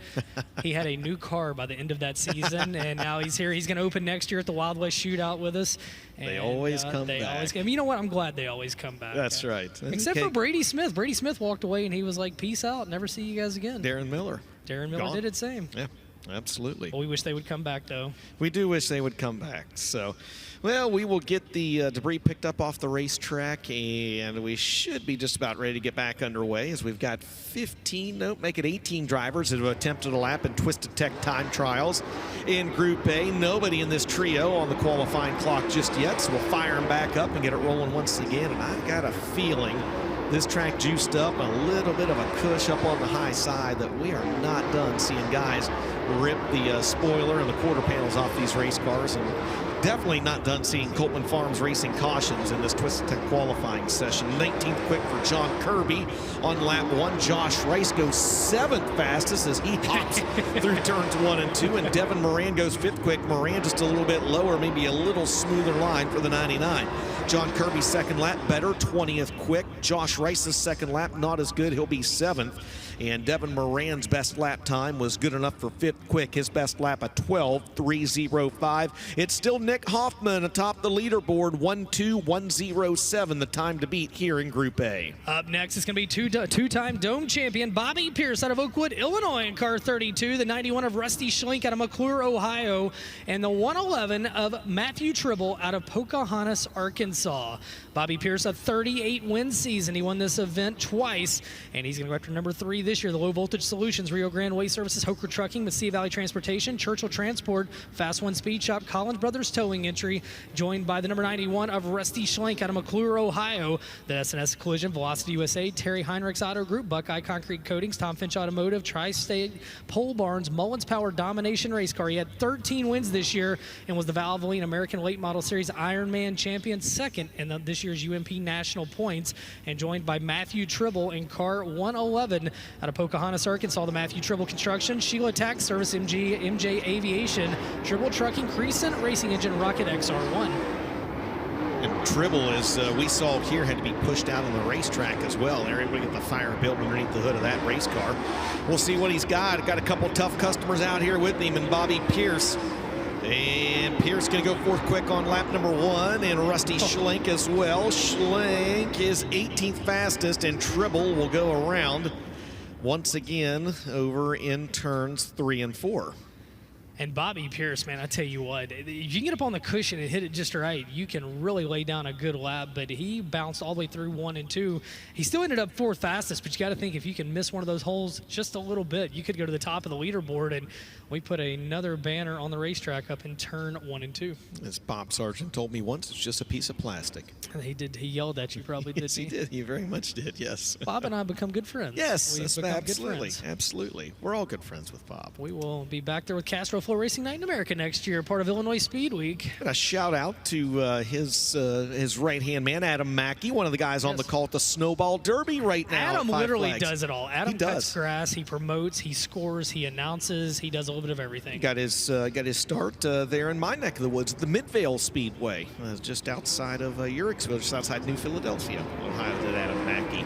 He had a new car by the end of that season, and now he's here. He's going to open next year at the Wild West Shootout with us. They always come back. You know what? I'm glad they always come back. That's right. Except for Brady Smith. Brady Smith walked away, and he was like, peace out. Never see you guys again. Darren Miller did it same. Yeah. Absolutely. Well, we wish they would come back, though. We do wish they would come back. So, well, we will get the debris picked up off the racetrack, and we should be just about ready to get back underway as we've got 18 drivers that have attempted a lap in Twisted Tech time trials in Group A. Nobody in this trio on the qualifying clock just yet, so we'll fire them back up and get it rolling once again. And I've got a feeling this track juiced up, a little bit of a cush up on the high side, that we are not done seeing guys rip the spoiler and the quarter panels off these race cars, and definitely not done seeing Coltman Farms racing cautions in this Twisted Tech qualifying session. 19th quick for John Kirby on lap 1. Josh Rice goes 7th fastest as he hops through turns 1 and 2, and Devin Moran goes 5th quick. Moran just a little bit lower, maybe a little smoother line for the 99. John Kirby's second lap better, 20th quick. Josh Rice's second lap not as good, he'll be 7th. And Devin Moran's best lap time was good enough for 5th quick. His best lap at 12:3:05. It's still Nick Hoffman atop the leaderboard, 1:2:107, the time to beat here in Group A. Up next, it's going to be two-time Dome champion Bobby Pierce out of Oakwood, Illinois in car 32, the 91 of Rusty Schlink out of McClure, Ohio, and the 111 of Matthew Tribble out of Pocahontas, Arkansas. Bobby Pierce, a 38-win season. He won this event twice, and he's going to go after number 3 this year. The Low Voltage Solutions, Rio Grande Waste Services, Hoker Trucking, Mesilla Valley Transportation, Churchill Transport, Fast One Speed Shop, Collins Brothers Towing Entry, joined by the number 91 of Rusty Schlenk out of McClure, Ohio, the S&S Collision, Velocity USA, Terry Heinrichs Auto Group, Buckeye Concrete Coatings, Tom Finch Automotive, Tri-State Pole Barns, Mullins Power Domination Race Car. He had 13 wins this year and was the Valvoline American Late Model Series Ironman champion, second in this year's UMP National Points, and joined by Matthew Tribble in car 111 out of Pocahontas, Arkansas, the Matthew Tribble Construction, Sheila Tax Service, MJ Aviation, Tribble Trucking, Crescent Racing Engine, Rocket XR1. And Tribble, as we saw here, had to be pushed out on the racetrack as well. They're able to get the fire built underneath the hood of that race car. We'll see what he's got. Got a couple tough customers out here with him, and Bobby Pierce. And Pierce going to go 4th quick on lap number 1, and Rusty Schlenk as well. Schlenk is 18th fastest, and Tribble will go around once again over in turns 3 and 4. And Bobby Pierce, man, I tell you what, if you can get up on the cushion and hit it just right, you can really lay down a good lap. But he bounced all the way through 1 and 2. He still ended up 4th fastest, but you got to think if you can miss one of those holes just a little bit, you could go to the top of the leaderboard. And we put another banner on the racetrack up in turn 1 and 2. As Bob Sargent told me once, it's just a piece of plastic. He did. He yelled at you, probably, didn't he? Yes, he did. He very much did, yes. Bob and I have become good friends. Yes, We've become absolutely. good friends. Absolutely. We're all good friends with Bob. We will be back there with Castrol FloRacing Night in America next year, part of Illinois Speed Week. And a shout out to his right-hand man, Adam Mackey, one of the guys on the call at the Snowball Derby right now. Adam literally does it all. Adam does. cuts grass, he promotes, he scores, he announces, he does a little bit of everything. Got his start there in my neck of the woods, the Midvale Speedway, just outside of Uricksville, just outside New Philadelphia, Ohio, did Adam Mackey.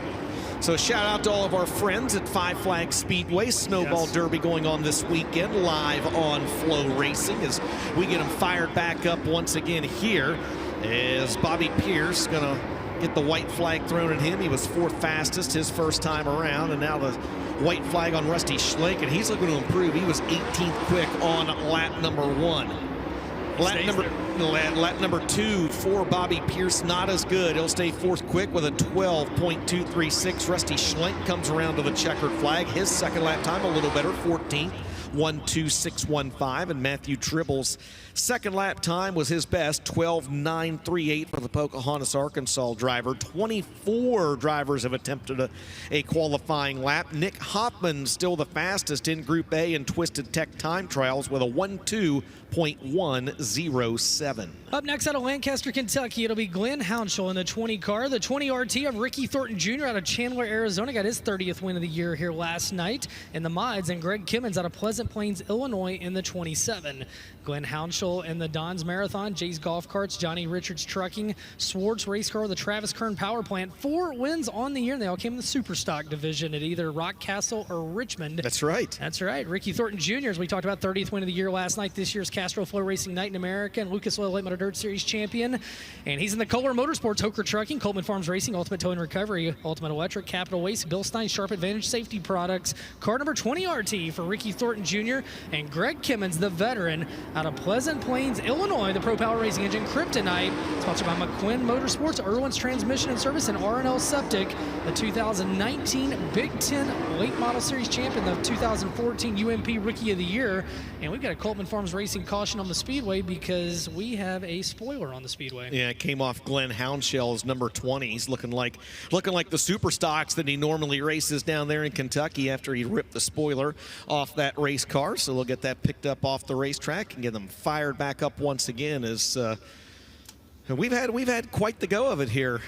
So shout out to all of our friends at Five Flags Speedway. Snowball Derby going on this weekend live on FloRacing as we get them fired back up once again here as Bobby Pierce going to get the white flag thrown at him. He was 4th fastest his first time around, and now the white flag on Rusty Schlenk, and he's looking to improve. He was 18th quick on lap number 1. Lap number 2 for Bobby Pierce, not as good. He'll stay 4th quick with a 12.236. Rusty Schlenk comes around to the checkered flag. His second lap time a little better, 14th. 1:26.15, and Matthew Tribble's second lap time was his best, 12:938 for the Pocahontas, Arkansas driver. 24 drivers have attempted a qualifying lap. Nick Hoffman still the fastest in Group A in Twisted Tech time trials with a 1:2.107. Up next out of Lancaster, Kentucky, it'll be Glenn Hounshell in the 20 car. The 20 RT of Ricky Thornton Jr. out of Chandler, Arizona, got his 30th win of the year here last night in the mods, and Greg Kimmons out of Pleasant Plains, Illinois in the 27. Glenn Hounshell in the Don's Marathon, Jay's Golf Carts, Johnny Richards Trucking, Swartz Race Car, the Travis Kern Power Plant. 4 wins on the year, and they all came in the Super Stock division at either Rock Castle or Richmond. That's right. That's right. Ricky Thornton Jr., as we talked about, 30th win of the year last night. This year's Castrol FloRacing Night in America and Lucas Oil Late Model Dirt Series champion. And he's in the Kohler Motorsports, Hoker Trucking, Coleman Farms Racing, Ultimate Towing Recovery, Ultimate Electric, Capital Waste, Bill Stein Sharp Advantage Safety Products. Car number 20 RT for Ricky Thornton Jr. Jr., and Greg Kimmons, the veteran, out of Pleasant Plains, Illinois, the Pro Power Racing Engine Kryptonite, sponsored by McQuinn Motorsports, Irwin's Transmission and Service, and R&L Septic, the 2019 Big Ten Late Model Series champion, the 2014 UMP Rookie of the Year. And we've got a Coltman Farms Racing caution on the Speedway because we have a spoiler on the Speedway. Yeah, it came off Glenn Houndshell's number 20. He's looking like the super stocks that he normally races down there in Kentucky after he ripped the spoiler off that race car. So we'll get that picked up off the racetrack and get them fired back up once again. As we've had quite the go of it here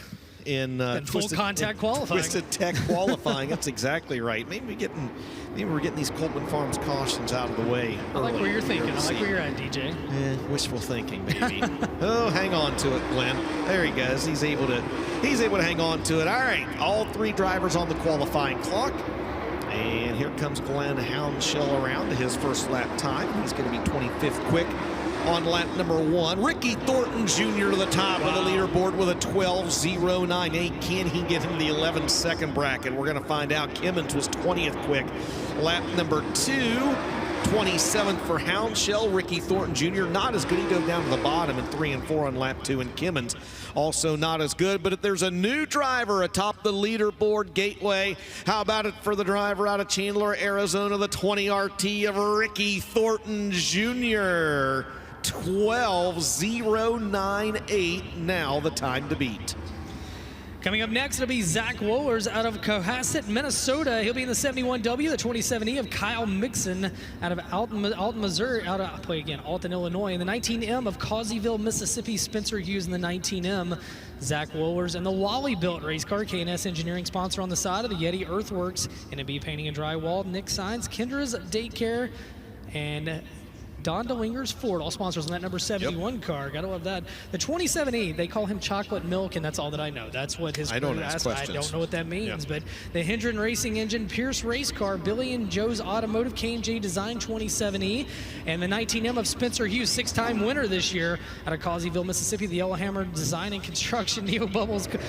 in full contact qualifying. Twisted Tech qualifying. That's exactly right. Maybe we're getting these Coltman Farms cautions out of the way. I like where you're thinking. I like where you're at, DJ. Yeah, wishful thinking, maybe. Oh, hang on to it, Glenn. There he goes. He's able to hang on to it. All right, all three drivers on the qualifying clock. And here comes Glenn Houndshell around to his first lap time. He's going to be 25th quick on lap number 1. Ricky Thornton Jr. to the top of the leaderboard with a 12.098. Can he get into the 11-second bracket? We're going to find out. Kimmons was 20th quick. Lap number 2, 27th for Houndshell. Ricky Thornton Jr. not as good. He goes down to the bottom in 3 and 4 on lap 2. And Kimmons also not as good. But there's a new driver atop the leaderboard gateway. How about it for the driver out of Chandler, Arizona, the 20 RT of Ricky Thornton Jr. 12.098, now the time to beat. Coming up next, it'll be Zach Wohlers out of Cohasset, Minnesota. He'll be in the 71W, the 27E of Kyle Mixon out of Alton, Illinois. In the 19M of Causeyville, Mississippi, Spencer Hughes in the 19M. Zach Wohlers and the Wally-built race car, K&S Engineering sponsor on the side of the Yeti Earthworks, N&B Painting and Drywall, Nick Signs, Kendra's Date Care, and Don DeWinger's Ford, all sponsors on that number 71 car. Gotta love that. The 27E, they call him Chocolate Milk, and that's all that I know. That's what his crew asked. I don't know what that means, but the Hendren Racing Engine Pierce race car, Billy and Joe's Automotive K&J Design 27E, and the 19M of Spencer Hughes, 6-time winner this year out of Causeyville, Mississippi, the Yellowhammer Design and Construction Neon Bubbles car.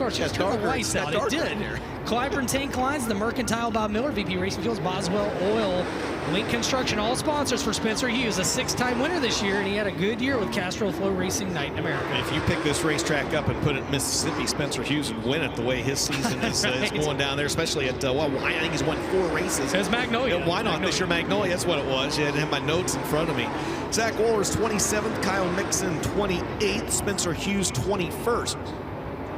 Just turn the lights out. It did. Clyburn Tank Lines, the Mercantile Bob Miller, VP Racing Fuels, Boswell Oil, Link Construction, all sponsors for Spencer Hughes, a 6-time winner this year, and he had a good year with Castrol FloRacing Night in America. If you pick this racetrack up and put it in Mississippi, Spencer Hughes would win it the way his season is, is going down there, especially at, I think he's won 4 races. It's Magnolia. Yeah, why not this year? Magnolia, that's what it was. Yeah, I didn't have my notes in front of me. Zach Wohlers 27th, Kyle Mixon 28th, Spencer Hughes 21st.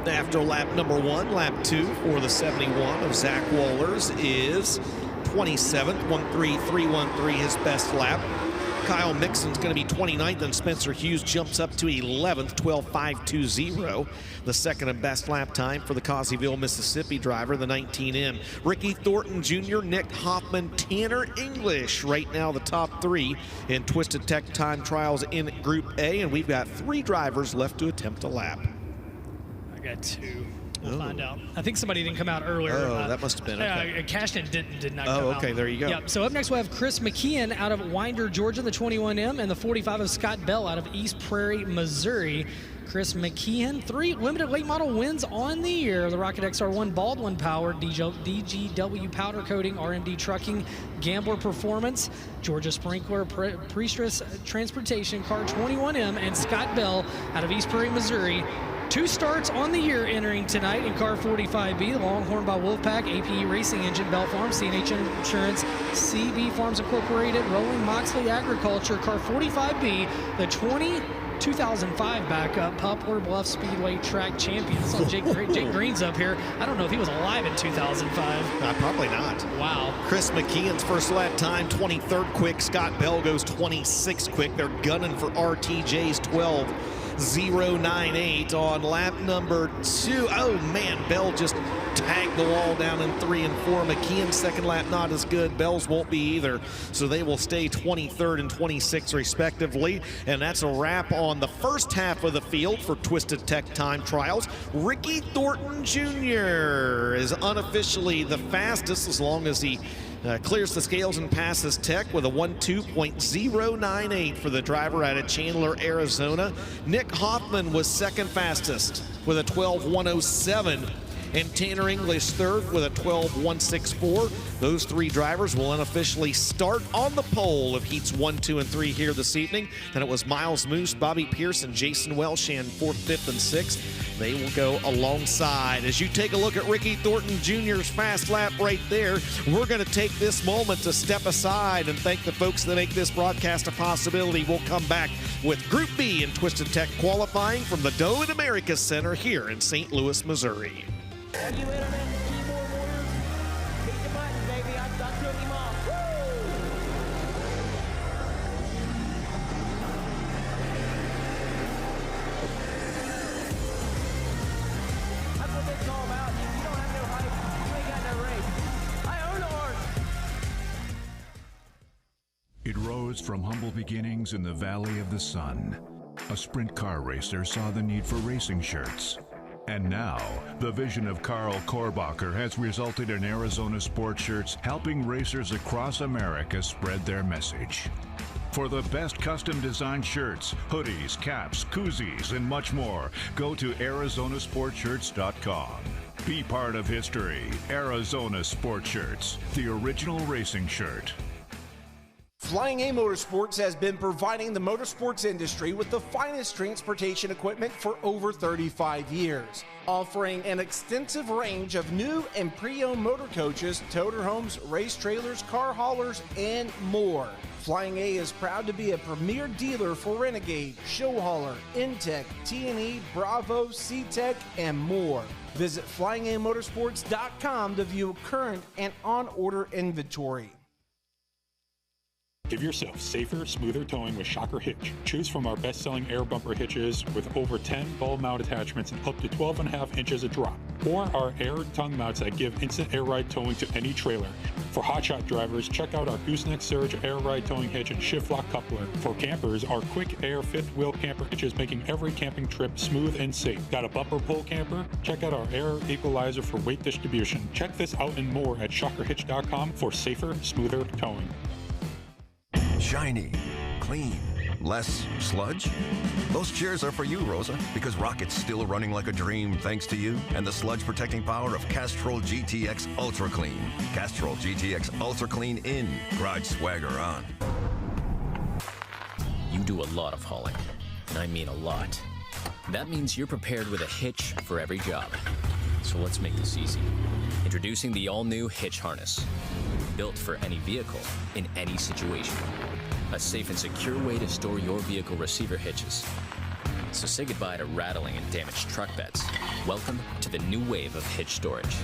After lap number 1, lap 2 for the 71 of Zach Wohlers is 27th, 1.3313 his best lap. Kyle Mixon's going to be 29th, and Spencer Hughes jumps up to 11th, 12.520. The second and best lap time for the Causeyville, Mississippi driver, the 19M. Ricky Thornton Jr., Nick Hoffman, Tanner English. Right now the top 3 in Twisted Tech time trials in Group A, and we've got 3 drivers left to attempt a lap. I got 2. We'll find out. I think somebody didn't come out earlier. Oh, that must have been okay. Cashton did not come out. Oh, okay, there you go. Yep. So up next we have Chris McKeon out of Winder, Georgia, the 21M, and the 45 of Scott Bell out of East Prairie, Missouri. Chris McKeon, 3 limited late model wins on the year. The Rocket XR1 Baldwin powered, DGW powder coating, RMD trucking, Gambler Performance, Georgia Sprinkler, Priestess Transportation, Car 21M, and Scott Bell out of East Prairie, Missouri. 2 starts on the year entering tonight in Car 45B, the Longhorn by Wolfpack, APE Racing Engine, Bell Farms, CNH Insurance, CB Farms Incorporated, Rolling Moxley Agriculture, Car 45B, the 2005 backup, Poplar Bluff Speedway track champion. I saw Jake Green's up here. I don't know if he was alive in 2005. Probably not. Wow. Chris McKeon's first lap time, 23rd quick. Scott Bell goes 26th quick. They're gunning for RTJ's 12.098 on lap number 2. Oh man, Bell just tagged the wall down in 3 and 4. McKeon's second lap not as good. Bell's won't be either. So they will stay 23rd and 26th respectively. And that's a wrap on the first half of the field for Twisted Tech time trials. Ricky Thornton Jr. is unofficially the fastest as long as he clears the scales and passes Tech with a 1.2.098 for the driver out of Chandler, Arizona. Nick Hoffman was second fastest with a 12.107. and Tanner English third with a 12.164. Those three drivers will unofficially start on the pole of heats 1, 2, and 3 here this evening. Then it was Miles Moose, Bobby Pierce, and Jason Welsh in 4th, 5th, and 6th. They will go alongside. As you take a look at Ricky Thornton Jr.'s fast lap right there, we're going to take this moment to step aside and thank the folks that make this broadcast a possibility. We'll come back with Group B in Twisted Tech qualifying from the Dome at America Center here in St. Louis, Missouri. It rose from humble beginnings in the Valley of the Sun. A sprint car racer saw the need for racing shirts. And now, the vision of Carl Korbacher has resulted in Arizona sports shirts helping racers across America spread their message. For the best custom designed shirts, hoodies, caps, koozies, and much more, go to ArizonaSportShirts.com. Be part of history. Arizona Sport Shirts, the original racing shirt. Flying A Motorsports has been providing the motorsports industry with the finest transportation equipment for over 35 years, offering an extensive range of new and pre-owned motor coaches, motorhomes, race trailers, car haulers, and more. Flying A is proud to be a premier dealer for Renegade, Show Hauler, Intech, T&E, Bravo, C-Tech, and more. Visit FlyingAMotorsports.com to view current and on-order inventory. Give yourself safer, smoother towing with Shocker Hitch. Choose from our best-selling air bumper hitches with over 10 ball mount attachments and up to 12.5 inches of drop. Or our air tongue mounts that give instant air ride towing to any trailer. For hotshot drivers, check out our Gooseneck Surge air ride towing hitch and shift lock coupler. For campers, our quick air fifth wheel camper hitches, making every camping trip smooth and safe. Got a bumper pull camper? Check out our air equalizer for weight distribution. Check this out and more at shockerhitch.com for safer, smoother towing. Shiny, clean, less sludge? Those chairs are for you, Rosa, because Rocket's still running like a dream thanks to you and the sludge-protecting power of Castrol GTX Ultra Clean. Castrol GTX Ultra Clean in, garage swagger on. You do a lot of hauling, and I mean a lot. That means you're prepared with a hitch for every job. So let's make this easy. Introducing the all-new Hitch Harness. Built for any vehicle, in any situation. A safe and secure way to store your vehicle receiver hitches. So say goodbye to rattling and damaged truck beds. Welcome to the new wave of hitch storage.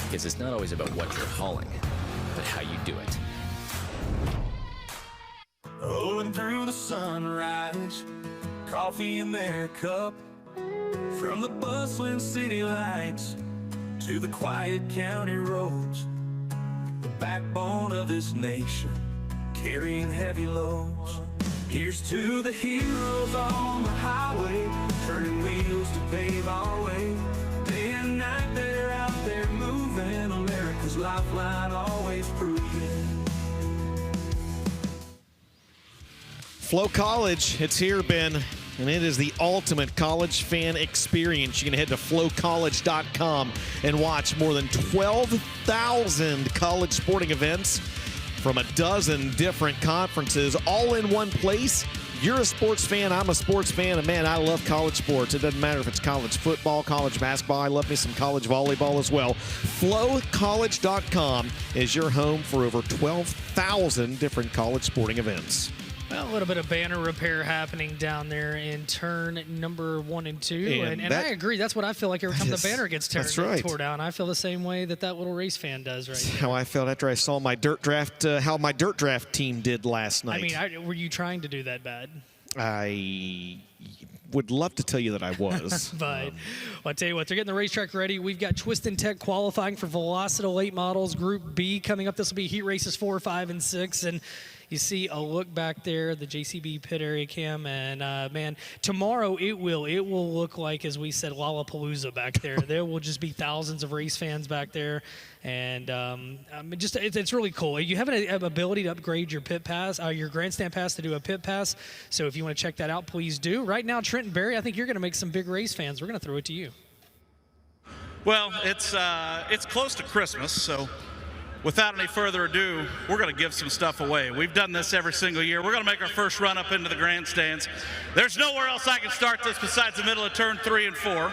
Because it's not always about what you're hauling, but how you do it. Rolling through the sunrise, coffee in their cup. From the bustling city lights to the quiet county roads, the backbone of this nation, carrying heavy loads. Here's to the heroes on the highway, turning wheels to pave our way. Day and night they're out there moving, America's lifeline always proving. Flow College, it's here, Ben, and it is the ultimate college fan experience. You can head to flowcollege.com and watch more than 12,000 college sporting events from a dozen different conferences, all in one place. You're a sports fan, I'm a sports fan, and man, I love college sports. It doesn't matter if it's college football, college basketball, I love me some college volleyball as well. flowcollege.com is your home for over 12,000 different college sporting events. Well, a little bit of banner repair happening down there in turn number 1 and 2. And I agree. That's what I feel like every time the banner gets tore down. I feel the same way that little race fan does right now. How I felt after I saw my dirt draft, how my dirt draft team did last night. I mean, were you trying to do that bad? I would love to tell you that I was. But well, I'll tell you what, they're getting the racetrack ready. We've got Twisted Tech qualifying for Velocity late models Group B coming up. This will be heat races 4, 5, and 6. And you see a look back there, the JCB pit area cam, and man, tomorrow it will look like, as we said, Lollapalooza back there. There will just be thousands of race fans back there, and it's really cool. You have an ability to upgrade your pit pass, your grandstand pass to do a pit pass. So if you want to check that out, please do. Right now, Trenton Berry, I think you're going to make some big race fans. We're going to throw it to you. Well, it's close to Christmas, so without any further ado, we're going to give some stuff away. We've done this every single year. We're going to make our first run up into the grandstands. There's nowhere else I can start this besides the middle of turn 3 and 4.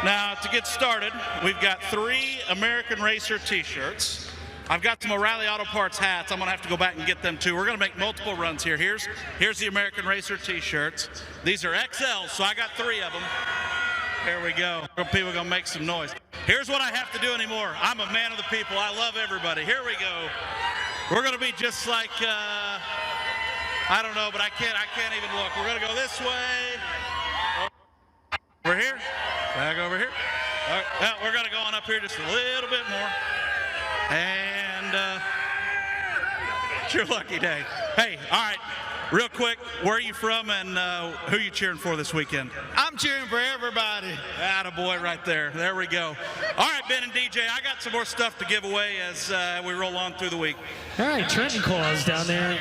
Now, to get started, we've got 3 American Racer t-shirts. I've got some O'Reilly Auto Parts hats. I'm going to have to go back and get them too. We're going to make multiple runs here. Here's the American Racer t-shirts. These are XL, so I got 3 of them. There we go. People are going to make some noise. Here's what I have to do anymore. I'm a man of the people. I love everybody. Here we go. We're going to be just like, I don't know, but I can't even look. We're going to go this way. Over here. Back over here. All right. Well, we're going to go on up here just a little bit more. And it's your lucky day. Hey, all right. Real quick, where are you from and who are you cheering for this weekend? I'm cheering for everybody. Attaboy right there. There we go. All right, Ben and DJ, I got some more stuff to give away as we roll on through the week. All right, Trenton Claus down there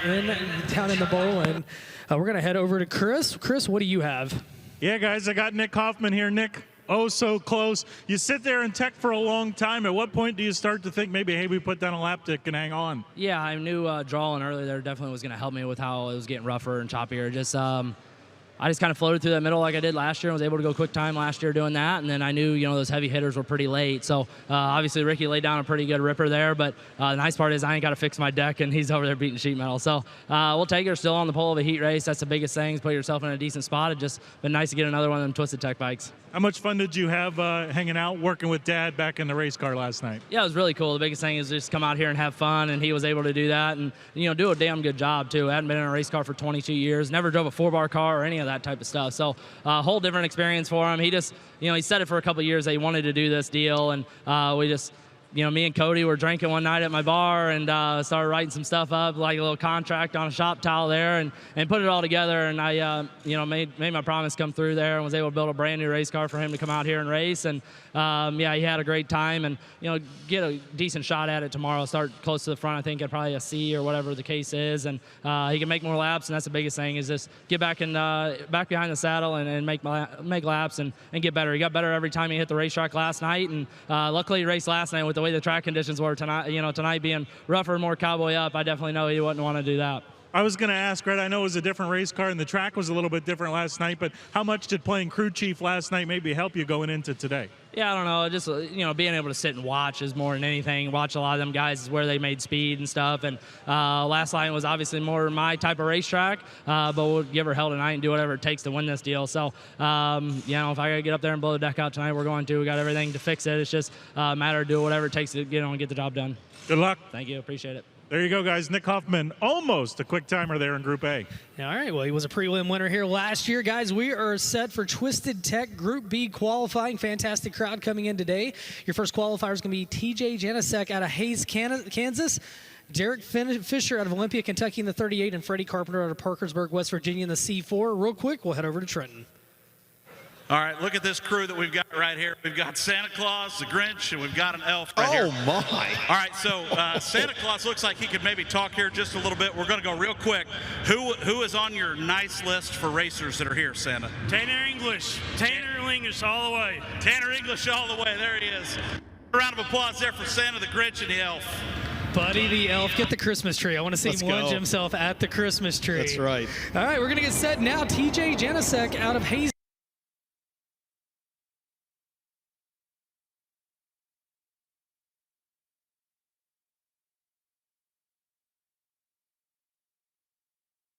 down in the bowl, and we're going to head over to Chris. Chris, what do you have? Yeah, guys, I got Nick Hoffman here. Nick, oh, so close. You sit there and tech for a long time. At what point do you start to think maybe, hey, we put down a lap tick and hang on? Yeah, I knew drawing early there definitely was going to help me with how it was getting rougher and choppier. I just kind of floated through that middle like I did last year and was able to go quick time last year doing that. And then I knew, those heavy hitters were pretty late. So obviously Ricky laid down a pretty good ripper there. But the nice part is I ain't got to fix my deck, and he's over there beating sheet metal. So we'll take her still on the pole of a heat race. That's the biggest thing, is put yourself in a decent spot. It's just been nice to get another one of them Twisted Tech bikes. How much fun did you have hanging out, working with Dad back in the race car last night? Yeah, it was really cool. The biggest thing is just come out here and have fun, and he was able to do that and, do a damn good job, too. I hadn't been in a race car for 22 years, never drove a 4-bar car or any of that type of stuff. So a whole different experience for him. He just, he said it for a couple of years that he wanted to do this deal, and we just, me and Cody were drinking one night at my bar and started writing some stuff up, like a little contract on a shop towel there, and put it all together. And I, made my promise come through there, and was able to build a brand new race car for him to come out here and race. And yeah, he had a great time, and get a decent shot at it tomorrow. Start close to the front, I think, at probably a C or whatever the case is, and he can make more laps. And that's the biggest thing, is just get back behind the saddle and make laps and get better. He got better every time he hit the racetrack last night, and luckily he raced last night with the way the track conditions were tonight. Tonight being rougher, more cowboy up, I definitely know he wouldn't want to do that. I was going to ask, Red, I know it was a different race car and the track was a little bit different last night, but how much did playing crew chief last night maybe help you going into today? Yeah, I don't know. Just, being able to sit and watch is more than anything. Watch a lot of them guys is where they made speed and stuff. And last night was obviously more my type of racetrack, but we'll give her hell tonight and do whatever it takes to win this deal. So, if I got to get up there and blow the deck out tonight, we're going to. We got everything to fix it. It's just a matter of doing whatever it takes to get the job done. Good luck. Thank you. Appreciate it. There you go, guys. Nick Hoffman, almost a quick timer there in Group A. All right, well, he was a prelim winner here last year. Guys, we are set for Twisted Tech Group B qualifying. Fantastic crowd coming in today. Your first qualifier is going to be TJ Janicek out of Hayes, Kansas. Derek Fisher out of Olympia, Kentucky in the 38, and Freddie Carpenter out of Parkersburg, West Virginia in the C4. Real quick, we'll head over to Trenton. All right, look at this crew that we've got right here. We've got Santa Claus, the Grinch, and we've got an elf right here. Oh, my. All right, so Santa Claus looks like he could maybe talk here just a little bit. We're going to go real quick. Who is on your nice list for racers that are here, Santa? Tanner English. Tanner English all the way. Tanner English all the way. There he is. A round of applause there for Santa, the Grinch, and the elf. Buddy the elf, get the Christmas tree. I want to see him lunge himself at the Christmas tree. That's right. All right, we're going to get set now. TJ Janicek out of Hayes.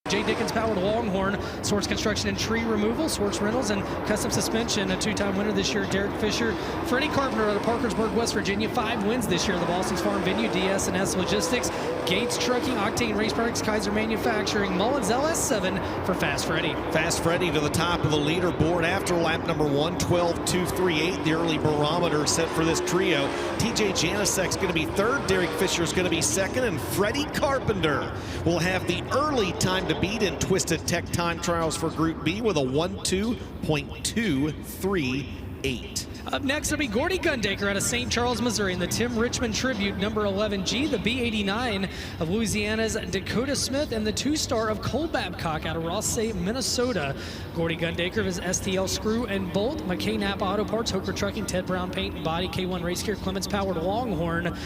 J. Dickens powered Longhorn, Swartz Construction and Tree Removal, Swartz Rentals, and Custom Suspension. A 2-time winner this year, Derek Fisher. Freddie Carpenter out of Parkersburg, West Virginia. 5 wins this year at the Boston's Farm Venue, DS&S Logistics, Gates Trucking, Octane Race Products, Kaiser Manufacturing, Mullins LS7 for Fast Freddy. Fast Freddy to the top of the leaderboard after lap number 1:12.238. The early barometer set for this trio. TJ Janisek's going to be third, Derek Fisher's going to be second, and Freddie Carpenter will have the early time to beat in Twisted Tech time trials for Group B with a 1:2.238. Up next will be Gordy Gundaker out of St. Charles, Missouri in the Tim Richmond Tribute number 11G, the B89 of Louisiana's Dakota Smith, and the 2-star of Cole Babcock out of Rothsay, Minnesota. Gordy Gundaker of his STL Screw and Bolt, McKay Napa Auto Parts, Hooker Trucking, Ted Brown Paint and Body, K1 Race Gear, Clements Powered Longhorn.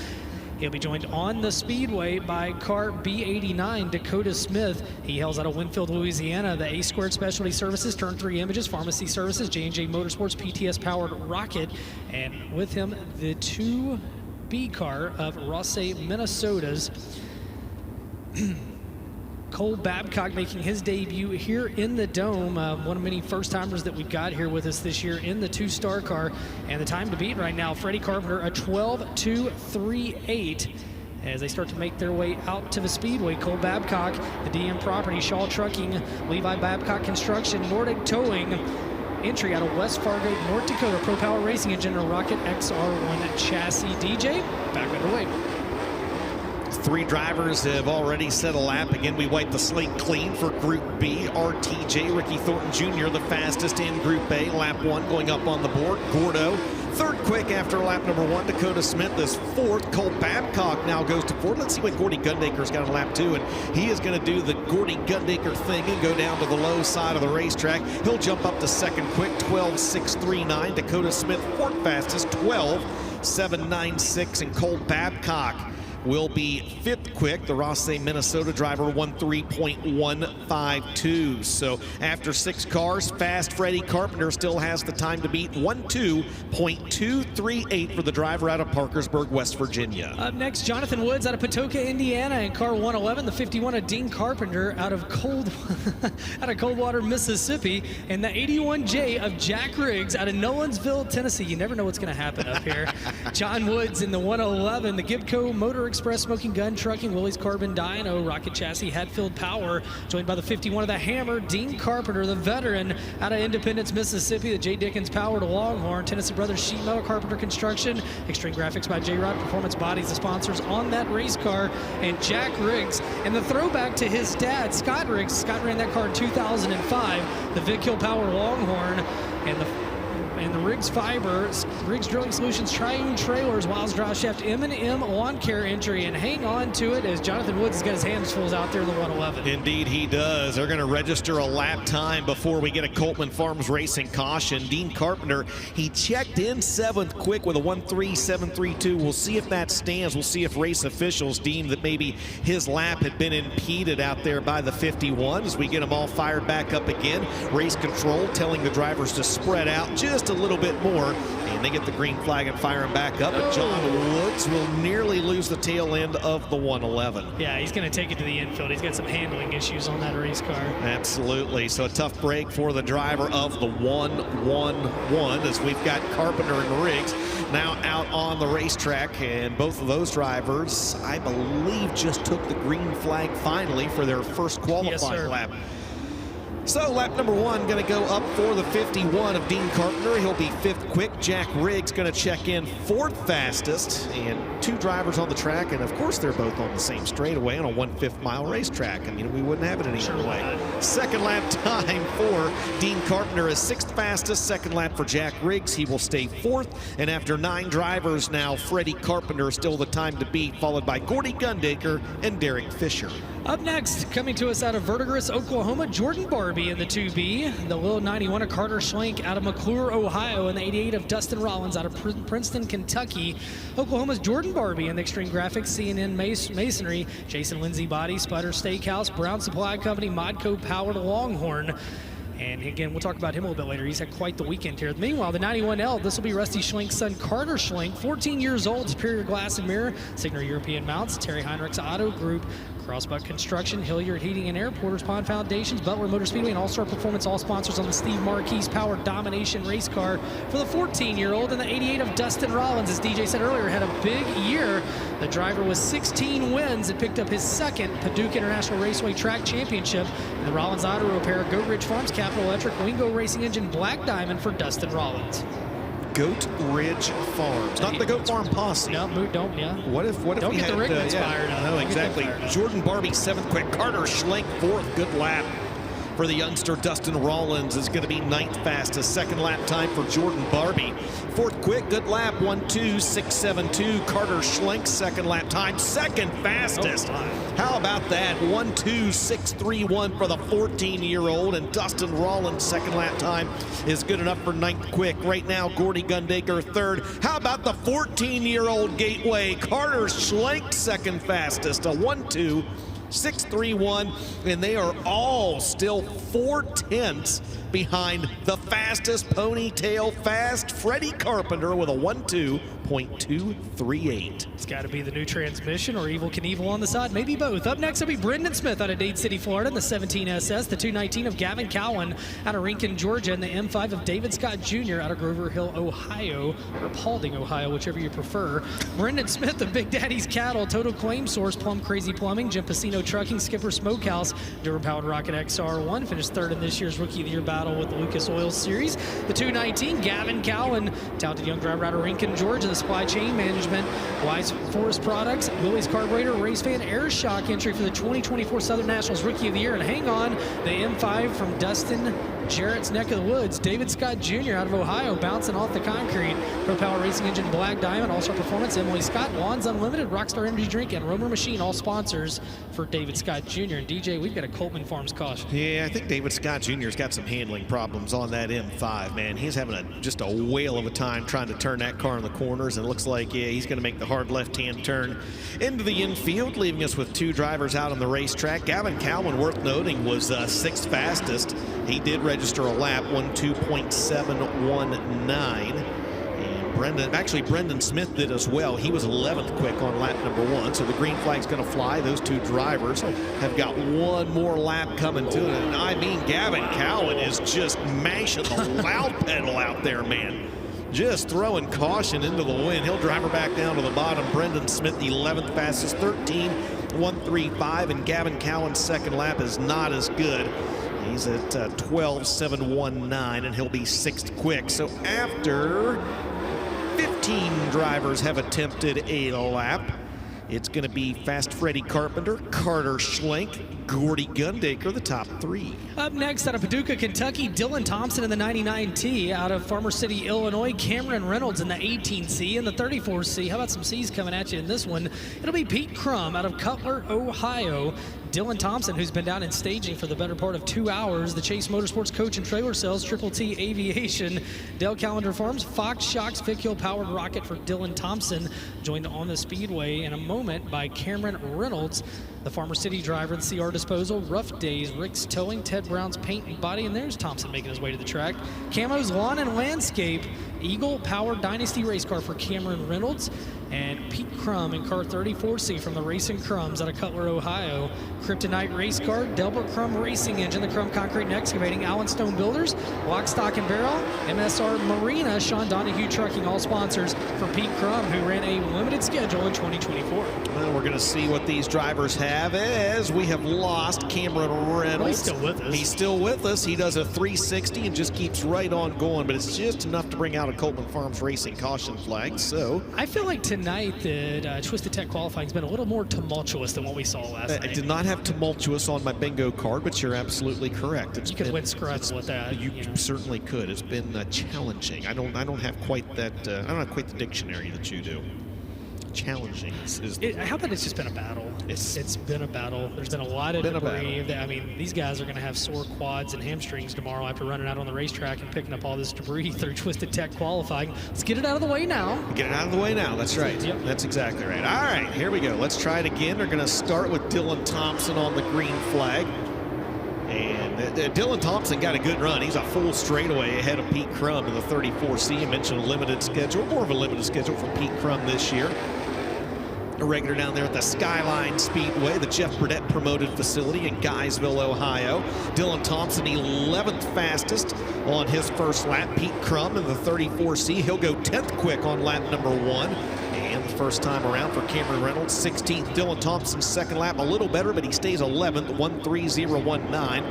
He'll be joined on the speedway by car B89, Dakota Smith. He hails out of Winfield, Louisiana. The A Squared Specialty Services, Turn 3 Images, Pharmacy Services, J&J Motorsports, PTS Powered Rocket. And with him, the 2B car of Rothsay, Minnesota's Cole Babcock making his debut here in the Dome. One of many first-timers that we've got here with us this year in the 2-star car. And the time to beat right now, Freddie Carpenter, a 12.238 as they start to make their way out to the speedway. Cole Babcock, the DM Property, Shaw Trucking, Levi Babcock Construction, Nordic Towing, entry out of West Fargo, North Dakota, Pro Power Racing and General Rocket XR1 chassis. DJ, back underway. 3 drivers have already set a lap. Again, we wipe the slate clean for Group B. RTJ, Ricky Thornton Jr., the fastest in Group A. Lap 1 going up on the board. Gordo, 3rd quick after lap number 1. Dakota Smith is 4th. Cole Babcock now goes to 4th. Let's see what Gordy Gundaker's got in lap 2. And he is going to do the Gordy Gundaker thing and go down to the low side of the racetrack. He'll jump up to 2nd quick, 12.639. Dakota Smith, 4th fastest, 12.796. And Cole Babcock will be 5th quick. The Rothsay, Minnesota driver, 1.3.152. So after 6 cars, fast Freddie Carpenter still has the time to beat, 1.2.238 for the driver out of Parkersburg, West Virginia. Up next, Jonathan Woods out of Patoka, Indiana in car 111, the 51 of Dean Carpenter out of Coldwater, Mississippi, and the 81J of Jack Riggs out of Nolensville, Tennessee. You never know what's going to happen up here. John Woods in the 111, the Gibco Motor Express Smoking Gun Trucking, Willys Carbon Dyno, Rocket Chassis, Hatfield Power, joined by the 51 of the Hammer, Dean Carpenter, the veteran out of Independence, Mississippi, the J. Dickens Powered Longhorn, Tennessee Brothers Sheet Metal Carpenter Construction, Extreme Graphics by J-Rod, Performance Bodies, the sponsors on that race car, and Jack Riggs. And the throwback to his dad, Scott Riggs. Scott ran that car in 2005, the Vic Hill Powered Longhorn, and the Riggs Fiber, Riggs Drilling Solutions, Triune Trailers, Wiles Drive Shaft, M&M Lawn Care entry, and hang on to it as Jonathan Woods has got his hands full out there in the 111. Indeed he does. They're going to register a lap time before we get a Coltman Farms Racing caution. Dean Carpenter, he checked in 7th quick with a 1.3732. We'll see if that stands. We'll see if race officials deem that maybe his lap had been impeded out there by the 51 as we get them all fired back up again. Race control telling the drivers to spread out just a little bit more, and they get the green flag and fire him back up. But John Woods will nearly lose the tail end of the 111. Yeah, he's going to take it to the infield. He's got some handling issues on that race car. Absolutely. So a tough break for the driver of the 111 as we've got Carpenter and Riggs now out on the racetrack, and both of those drivers, I believe, just took the green flag finally for their first qualifying lap. So lap number 1 going to go up for the 51 of Dean Carpenter. He'll be 5th quick. Jack Riggs going to check in 4th fastest, and 2 drivers on the track, and of course they're both on the same straightaway on a 1/5 mile racetrack. I mean, we wouldn't have it any other way. 2nd lap time for Dean Carpenter is 6th fastest. 2nd lap for Jack Riggs. He will stay 4th, and after 9 drivers now, Freddie Carpenter still the time to beat, followed by Gordy Gundaker and Derek Fisher. Up next, coming to us out of Verdigris, Oklahoma, Jordan Barbie in the 2B, the Lil 91 of Carter Schlenk out of McClure, Ohio, and the 88 of Dustin Rollins out of Princeton, Kentucky. Oklahoma's Jordan Barbie in the Extreme Graphics, CNN Masonry, Jason Lindsay Body, Sputter Steakhouse, Brown Supply Company, Modco Powered Longhorn. And again, we'll talk about him a little bit later. He's had quite the weekend here. Meanwhile, the 91L, this will be Rusty Schlenk's son, Carter Schlenk, 14 years old, Superior Glass and Mirror, Signer European Mounts, Terry Heinrichs Auto Group, Crossbuck Construction, Hilliard Heating and Air, Porter's Pond Foundations, Butler Motor Speedway, and All-Star Performance, all sponsors on the Steve Marquis Powered Domination race car for the 14-year-old. And the 88 of Dustin Rollins, as DJ said earlier, had a big year. The driver with 16 wins and picked up his 2nd Paducah International Raceway Track Championship. And the Rollins Auto Repair, Goat Ridge Farms, Capital Electric, Wingo Racing Engine, Black Diamond for Dustin Rollins. Goat Ridge Farms, not the Goat Farm Posse. No, don't, yeah. What if don't we get had the Rickmans fired up. No, exactly. Jordan Barbie 7th quick, Carter Schlenk 4th, good lap for the youngster Dustin Rollins is going to be 9th fastest. Second lap time for Jordan Barbie. 4th quick, good lap, 1:2.672. Carter Schlenk, second lap time, second fastest. How about that? 1:2.631 for the 14-year-old, and Dustin Rollins' second lap time is good enough for 9th quick. Right now, Gordy Gundaker third. How about the 14-year-old Gateway? Carter Schlenk, second fastest, a 1:2.631, and they are all still 4/10 behind the fastest ponytail fast, Freddie Carpenter, with a 1:2.238. It's got to be the new transmission or Evel Knievel on the side, maybe both. Up next will be Brendan Smith out of Dade City, Florida, in the 17SS, the 219 of Gavin Cowan out of Rincon, Georgia, and the M5 of David Scott Jr. out of Grover Hill, Ohio, or Paulding, Ohio, whichever you prefer. Brendan Smith of Big Daddy's Cattle, Total Claim Source, Plum Crazy Plumbing, Jim Pacino Trucking, Skipper Smokehouse, Durham-powered Rocket XR1, finished third in this year's Rookie of the Year battle with the Lucas Oil Series. The 219, Gavin Cowan, talented young driver out of Rincon, Georgia, the Supply Chain Management, Wise Forest Products, Willie's Carburetor, Race Fan Air Shock entry for the 2024 Southern Nationals Rookie of the Year. And hang on, the M5 from Dustin Jarrett's neck of the woods, David Scott Jr. out of Ohio, bouncing off the concrete. Pro Power Racing Engine, Black Diamond, All-Star Performance, Emily Scott, Wands Unlimited, Rockstar Energy Drink, and Romer Machine, all sponsors for David Scott Jr. And DJ, we've got a Coleman Farms caution. Yeah, I think David Scott Jr.'s got some handling problems on that M5, man. He's having just a whale of a time trying to turn that car in the corners, and it looks like, yeah, he's going to make the hard left-hand turn into the infield, leaving us with 2 drivers out on the racetrack. Gavin Cowan, worth noting, was 6th fastest. He did register a lap, 1:2.719. Brendan Smith did as well. He was 11th quick on lap number 1, so the green flag's going to fly. Those 2 drivers have got one more lap coming to it. And I mean, Gavin Cowan is just mashing the loud pedal out there, man. Just throwing caution into the wind. He'll drive her back down to the bottom. Brendan Smith, the 11th fastest, 13.135, and Gavin Cowan's second lap is not as good. He's at 12.719, and he'll be 6th quick. So after 15 drivers have attempted a lap, it's going to be Fast Freddie Carpenter, Carter Schlenk, Gordy Gundaker, the top 3. Up next out of Paducah, Kentucky, Dylan Thompson in the 99T. Out of Farmer City, Illinois, Cameron Reynolds in the 18C and the 34C. How about some C's coming at you in this one? It'll be Pete Crum out of Cutler, Ohio. Dylan Thompson, who's been down in staging for the better part of 2 hours. The Chase Motorsports Coach and Trailer Sales, Triple T Aviation, Dale Calendar Farms, Fox Shocks, Vic Hill Powered Rocket for Dylan Thompson. Joined on the speedway in a moment by Cameron Reynolds, the Farmer City driver, the CR Disposal, Rough Days, Rick's Towing, Ted Brown's Paint and Body, and there's Thompson making his way to the track. Camo's Lawn and Landscape, Eagle Powered Dynasty Race Car for Cameron Reynolds, and Pete Crum in car 34C from the Racing Crumbs out of Cutler, Ohio. Kryptonite Race Car, Delbert Crum Racing Engine, the Crum Concrete and Excavating, Allen Stone Builders, Lock, Stock and Barrel, MSR Marina, Sean Donahue Trucking, all sponsors for Pete Crum, who ran a limited schedule in 2024. Well, we're going to see what these drivers have as we have lost Cameron Reynolds. He's still with us. He's still with us. He does a 360 and just keeps right on going, but it's just enough to bring out a Coleman Farms Racing caution flag. So I feel like tonight that Twisted Tech qualifying has been a little more tumultuous than what we saw last night. I did not have tumultuous on my bingo card, but you're absolutely correct. You could win scrubs with that. You certainly could. It's been challenging. I don't have quite that. I don't have quite the dictionary that you do. Challenging is how about it's just been a battle? It's been a battle. There's been a lot of debris. I mean, these guys are going to have sore quads and hamstrings tomorrow after running out on the racetrack and picking up all this debris through Twisted Tech qualifying. Let's get it out of the way now. Get it out of the way now. That's right. Yep. That's exactly right. All right, here we go. Let's try it again. They're going to start with Dylan Thompson on the green flag. And Dylan Thompson got a good run. He's a full straightaway ahead of Pete Crum in the 34C. I mentioned a limited schedule, more of a limited schedule for Pete Crum this year. A regular down there at the Skyline Speedway, the Jeff Burdett promoted facility in Guysville, Ohio. Dylan Thompson, 11th fastest on his first lap. Pete Crum in the 34C. He'll go 10th quick on lap number 1. And the first time around for Cameron Reynolds, 16th. Dylan Thompson's second lap, a little better, but he stays 11th, 1:30.19.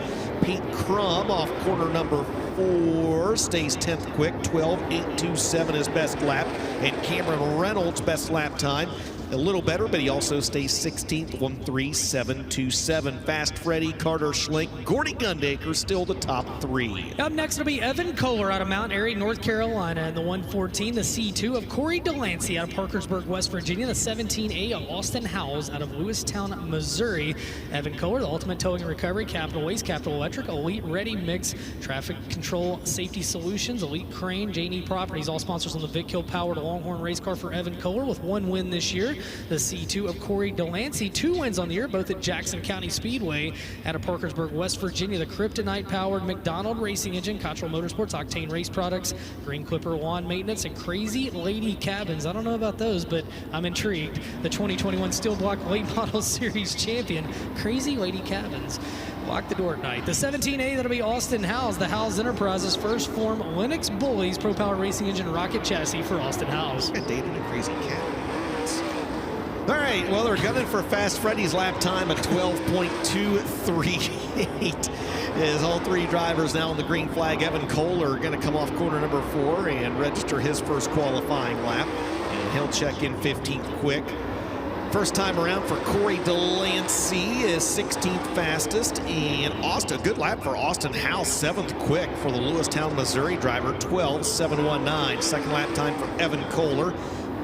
Pete Crum off corner number 4, stays 10th quick, 12:827 his best lap. And Cameron Reynolds' best lap time, a little better, but he also stays 16th, 13727. Fast Freddie, Carter Schlink, Gordy Gundaker still the top 3. Up next will be Evan Kohler out of Mount Airy, North Carolina in the 114. The C2 of Corey Delancey out of Parkersburg, West Virginia. The 17A of Austin Howells out of Lewistown, Missouri. Evan Kohler, the Ultimate Towing and Recovery, Capital Waste, Capital Electric, Elite Ready Mix, Traffic Control Safety Solutions, Elite Crane, J&E Properties, all sponsors on the Vic Hill powered Longhorn race car for Evan Kohler with 1 win this year. The C2 of Corey Delancey, 2 wins on the year, both at Jackson County Speedway out of Parkersburg, West Virginia. The Kryptonite powered McDonald Racing Engine, Castrol Motorsports, Octane Race Products, Green Clipper Lawn Maintenance, and Crazy Lady Cabins. I don't know about those, but I'm intrigued. The 2021 Steel Block Late Model Series champion, Crazy Lady Cabins. Lock the door at night. The 17A, that'll be Austin Howells, the Howells Enterprises First Form Lennox Bullies Pro Power Racing Engine Rocket Chassis for Austin Howells. Dated a Crazy Cat. All right, well, they're gunning for Fast Freddy's lap time at 12.238. As all 3 drivers now on the green flag. Evan Kohler are going to come off corner number 4 and register his first qualifying lap. And he'll check in 15th quick. First time around for Corey Delancey is 16th fastest, and Austin, good lap for Austin Howells, 7th quick for the Lewistown, Missouri driver, 12.719. Second lap time for Evan Kohler.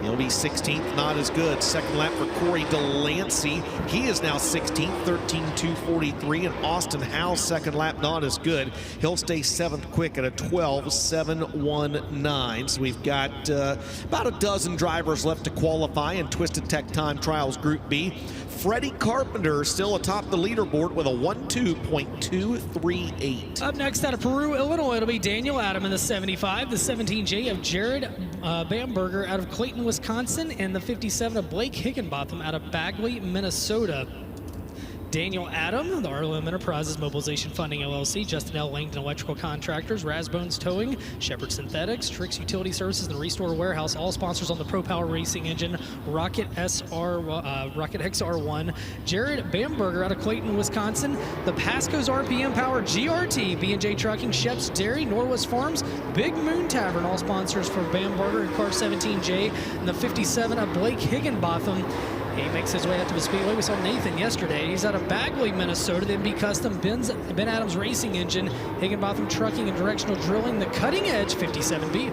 He'll be 16th, not as good. Second lap for Corey Delancey. He is now 16th, 13.243, and Austin Howells' second lap, not as good. He'll stay 7th quick at a 12.719. So we've got about a dozen drivers left to qualify in Twisted Tech Time Trials Group B. Freddie Carpenter still atop the leaderboard with a 1.238. Up next out of Peru, Illinois, it'll be Daniel Adam in the 75, the 17J of Jared Bamberger out of Clayton, Wisconsin, and the 57 of Blake Higginbotham out of Bagley, Minnesota. Daniel Adam, the RLM Enterprises Mobilization Funding LLC, Justin L. Langdon Electrical Contractors, Razbones Towing, Shepherd Synthetics, Trix Utility Services, and Restore Warehouse, all sponsors on the Pro Power Racing Engine, Rocket XR1. Jared Bamberger out of Clayton, Wisconsin, the Pasco's RPM Power GRT, B&J Trucking, Shep's Dairy, Norwest Farms, Big Moon Tavern, all sponsors for Bamberger and Car 17J, and the 57 of Blake Higginbotham. He makes his way out to the speedway. We saw Nathan yesterday. He's out of Bagley, Minnesota. The MB Custom Ben Adams Racing Engine, Higginbotham Trucking and Directional Drilling, the Cutting Edge 57B.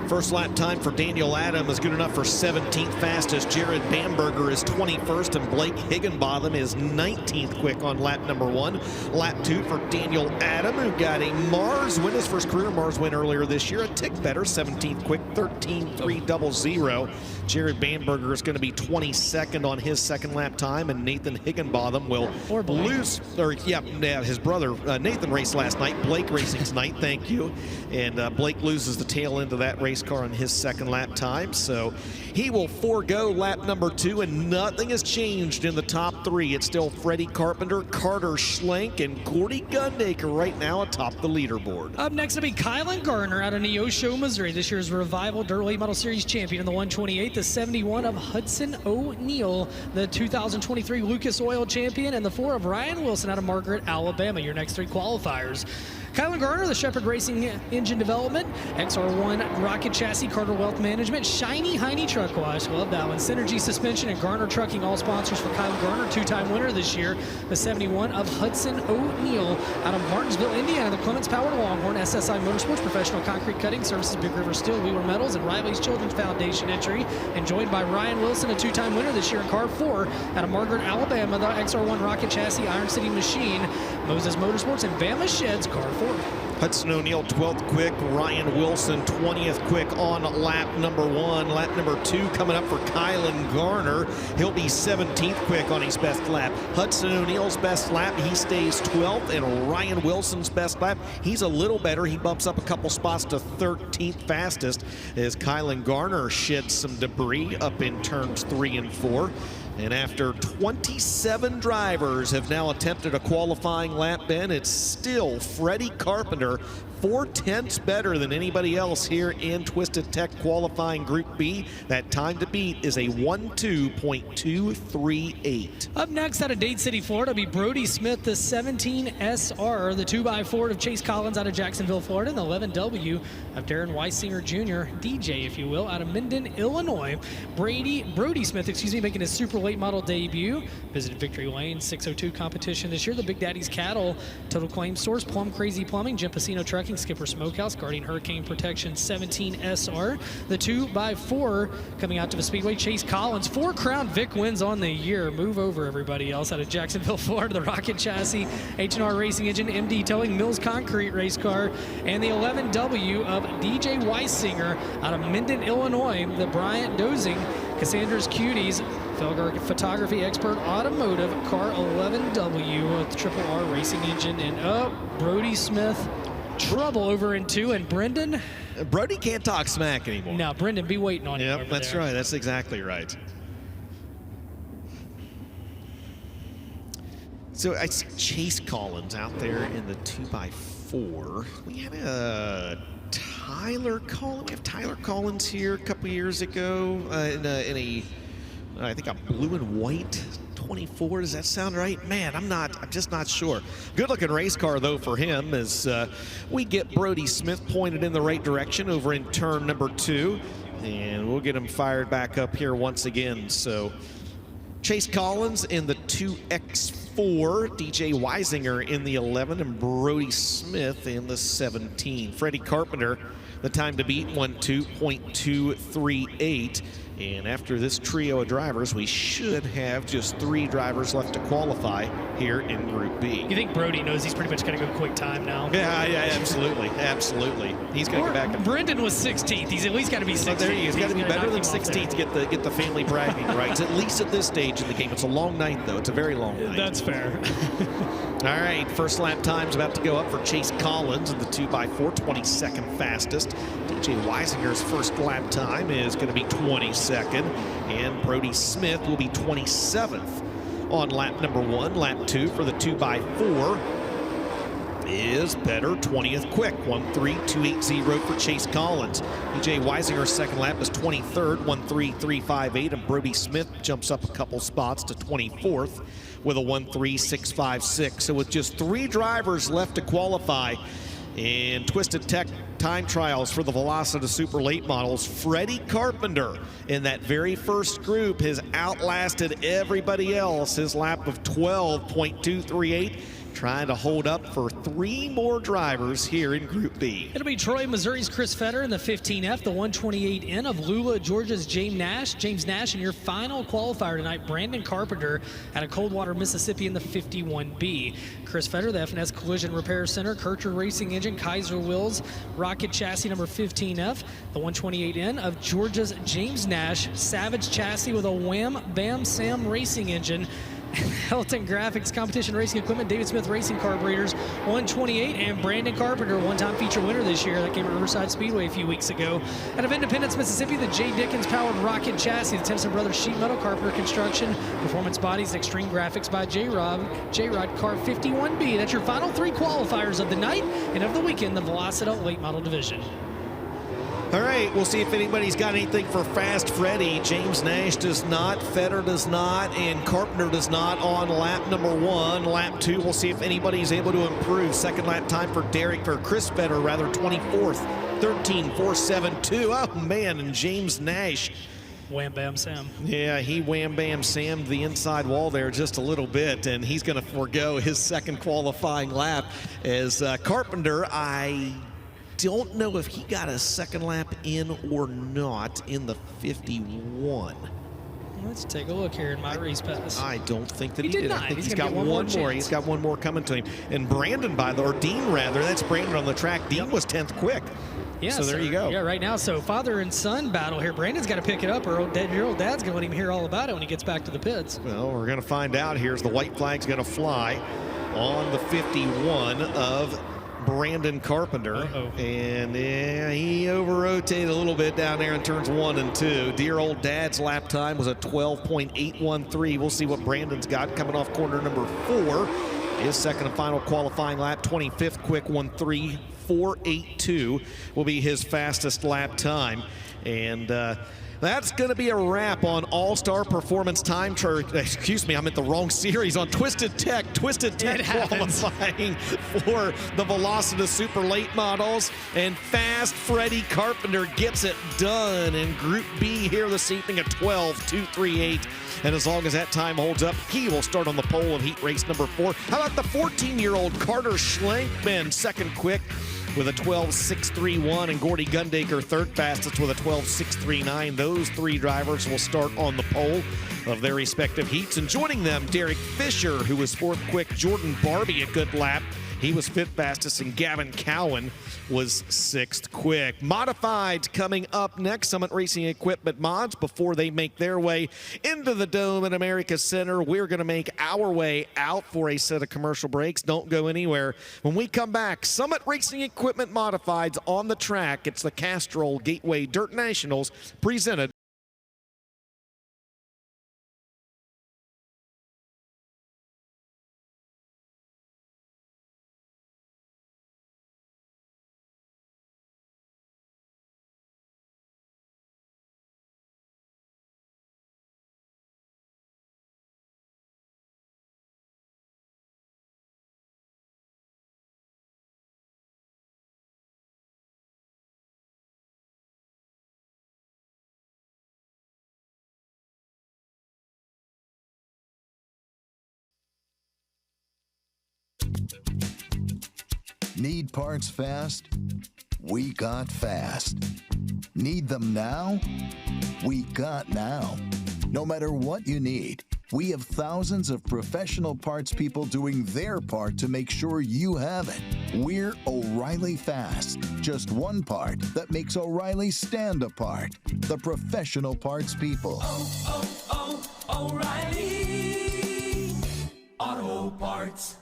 First lap time for Daniel Adam is good enough for 17th fastest. Jared Bamberger is 21st, and Blake Higginbotham is 19th quick on lap number 1. Lap 2 for Daniel Adam, who got a Mars win, his first career Mars win earlier this year. A tick better, 17th quick, 13.300. Jared Bamberger is going to be 22nd on his second lap time, and Nathan Higginbotham will lose. His brother Nathan raced last night. Blake racing tonight, thank you. And Blake loses the tail end of that race car on his second lap time, so he will forego lap number 2, and nothing has changed in the top 3. It's still Freddie Carpenter, Carter Schlenk, and Gordy Gundaker right now atop the leaderboard. Up next will be Kylan Garner out of Neosho, Missouri, this year's Revival Dirt Late Model Series champion in the 128, the 71 of Hudson O'Neill, the 2023 Lucas Oil champion, and the 4 of Ryan Wilson out of Margaret, Alabama. Your next 3 qualifiers. Kylan Garner, the Shepherd Racing Engine Development, XR1 Rocket Chassis, Carter Wealth Management, Shiny Heine Truck Wash, love that one, Synergy Suspension, and Garner Trucking, all sponsors for Kylan Garner, 2-time winner this year, the 71 of Hudson O'Neill out of Martinsville, Indiana, the Clements Powered Longhorn, SSI Motorsports, Professional Concrete Cutting Services, Big River Steel, Wheeler Metals, and Rivalries Children's Foundation entry, and joined by Ryan Wilson, a 2-time winner this year in Car 4 out of Margaret, Alabama, the XR1 Rocket Chassis, Iron City Machine, Moses Motorsports, and Bama Sheds, Car 4. Hudson O'Neill 12th quick, Ryan Wilson 20th quick on lap number 1. Lap number 2 coming up for Kylan Garner. He'll be 17th quick on his best lap. Hudson O'Neill's best lap, he stays 12th, and Ryan Wilson's best lap, he's a little better. He bumps up a couple spots to 13th fastest as Kylan Garner sheds some debris up in turns 3 and 4. And after 27 drivers have now attempted a qualifying lap, Ben, it's still Freddie Carpenter 4/10 better than anybody else here in Twisted Tech qualifying Group B. That time to beat is a 1:2.238. Up next out of Dade City, Florida, will be Brody Smith, the 17 SR, the 2x4 of Chase Collins out of Jacksonville, Florida, and the 11W of Darren Weisinger Jr., DJ, if you will, out of Minden, Illinois. Brody Smith, making his super late model debut. Visited Victory Lane 602 competition this year. The Big Daddy's Cattle, Total Claim Source, Plum Crazy Plumbing, Jim Pacino Trucking, Skipper Smokehouse, Guardian Hurricane Protection 17 SR. The 2x4 coming out to the Speedway, Chase Collins. 4 Crown Vic wins on the year. Move over, everybody else, out of Jacksonville, Florida. The Rocket Chassis, H&R Racing Engine, MD Towing, Mills Concrete Race Car, and the 11W of DJ Weisinger out of Minden, Illinois. The Bryant Dozing, Cassandra's Cuties, Felger Photography Expert Automotive, car 11W with Triple R Racing Engine, and Brody Smith, trouble over in 2, and Brendan. Brody can't talk smack anymore. No, Brendan, be waiting on you. Yep, that's right. That's exactly right. So I see Chase Collins out there in the 2x4. We had a Tyler Collins. We have Tyler Collins here a couple years ago in a I think a blue and white 24. Does that sound right? Man, I'm just not sure. Good looking race car though for him as we get Brody Smith pointed in the right direction over in turn number 2, and we'll get him fired back up here once again. So Chase Collins in the 2X4, DJ Weisinger in the 11, and Brody Smith in the 17. Freddie Carpenter, the time to beat 1:2.238. And after this trio of drivers, we should have just 3 drivers left to qualify here in Group B. You think Brody knows he's pretty much going to go quick time now? Yeah, absolutely. Absolutely. He's going to get back. Brendan was 16th. He's at least got to be 16th. There he is. He's got to be better than 16th to get the family bragging rights, at least at this stage in the game. It's a long night, though. It's a very long night. That's fair. All right, first lap time's about to go up for Chase Collins in the 2x4, 22nd fastest. DJ Weisinger's first lap time is going to be 22nd, and Brody Smith will be 27th on lap number 1. Lap 2 for the 2x4 is better, 20th quick, 1:3.280 for Chase Collins. DJ Weisinger's second lap is 23rd, 1:3.358, and Brody Smith jumps up a couple spots to 24th with a 1:3.656. So with just 3 drivers left to qualify in Twisted Tech time trials for the Velocita Super Late Models, Freddie Carpenter in that very first group has outlasted everybody else. His lap of 12.238, trying to hold up for 3 more drivers here in Group B. It'll be Troy, Missouri's Chris Fetter in the 15F, the 128N of Lula, Georgia's James Nash, and your final qualifier tonight, Brandon Carpenter out of Coldwater, Mississippi in the 51B. Chris Fetter, the F&S Collision Repair Center, Kircher Racing Engine, Kaiser Wheels, Rocket Chassis number 15F, the 128N of Georgia's James Nash, Savage Chassis with a Wham Bam Sam Racing Engine, Helton Graphics Competition Racing Equipment, David Smith Racing Carburetors, 128, and Brandon Carpenter, one-time feature winner this year. That came at Riverside Speedway a few weeks ago. Out of Independence, Mississippi, the J. Dickens powered Rocket Chassis, the Timpson Brothers Sheet Metal Carpenter Construction, Performance Bodies, Extreme Graphics by J-Rod Car 51B. That's your final 3 qualifiers of the night and of the weekend, the Velocita Late Model Division. All right, we'll see if anybody's got anything for Fast Freddy. James Nash does not, Fetter does not, and Carpenter does not on lap number 1. Lap 2, we'll see if anybody's able to improve. Second lap time for Chris Fetter, 24th, 13.472. Oh, man, and James Nash. Wham Bam Sam. Yeah, he wham bam Sam'd the inside wall there just a little bit, and he's going to forego his second qualifying lap as Carpenter, I don't know if he got a second lap in or not in the 51. Let's take a look here in my race pass. I don't think that he did. Not. I think he's got one more. He's got one more coming to him. And Brandon, Dean rather, that's Brandon on the track. Dean was 10th quick. Yeah, so there you go. Yeah, right now, so father and son battle here. Brandon's got to pick it up, or your old dad's going to let him hear all about it when he gets back to the pits. Well, we're going to find out here as the white flag's going to fly on the 51 of Brandon Carpenter. And he over-rotated a little bit down there in turns 1 and 2. Dear old dad's lap time was a 12.813. We'll see what Brandon's got coming off corner number 4. His second and final qualifying lap, 25th quick, 1:3.482 will be his fastest lap time. And that's going to be a wrap on All-Star Performance Time. Excuse me, I'm at the wrong series on Twisted Tech. Twisted Tech qualifying for the Velocity Super Late Models. And Fast Freddie Carpenter gets it done in Group B here this evening at 12.238. And as long as that time holds up, he will start on the pole in heat race number 4. How about the 14-year-old Carter Schlankman, second quick with a 12.631, and Gordy Gundaker third fastest with a 12.639. Those three drivers will start on the pole of their respective heats. And joining them, Derek Fisher, who was fourth quick, Jordan Barbie a good lap. He was fifth fastest, and Gavin Cowan was sixth quick. Modifieds coming up next. Summit Racing Equipment mods, before they make their way into the Dome at America Center, we're going to make our way out for a set of commercial breaks. Don't go anywhere. When we come back, Summit Racing Equipment Modifieds on the track. It's the Castrol Gateway Dirt Nationals presented. Need parts fast? We got fast. Need them now? We got now. No matter what you need, we have thousands of professional parts people doing their part to make sure you have it. We're O'Reilly Fast. Just one part that makes O'Reilly stand apart. The professional parts people. O'Reilly Auto Parts.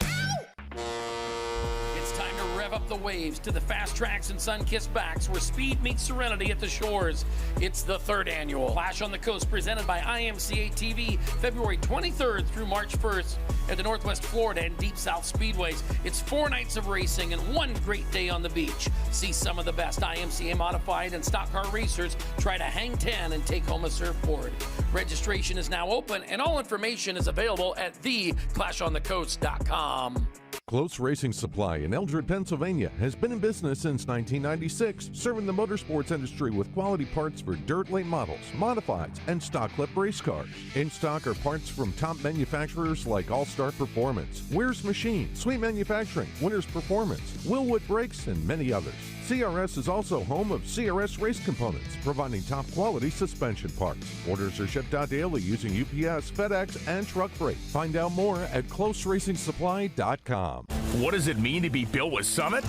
It's time to rev up the waves to the fast tracks and sun-kissed backs where speed meets serenity at the shores. It's the third annual Clash on the Coast presented by IMCA TV, February 23rd through March 1st at the Northwest Florida and Deep South Speedways. It's 4 nights of racing and one great day on the beach. See some of the best IMCA modified and stock car racers try to hang 10 and take home a surfboard. Registration is now open and all information is available at theclashonthecoast.com. Close Racing Supply in Eldred, Pennsylvania has been in business since 1996, serving the motorsports industry with quality parts for dirt late models, modifieds, and stock clip race cars. In stock are parts from top manufacturers like All-Star Performance, Weir's Machine, Sweet Manufacturing, Winners Performance, Willwood Brakes, and many others. CRS is also home of CRS Race Components, providing top quality suspension parts. Orders are shipped out daily using UPS, FedEx, and truck freight. Find out more at closeracingsupply.com. What does it mean to be built with Summit?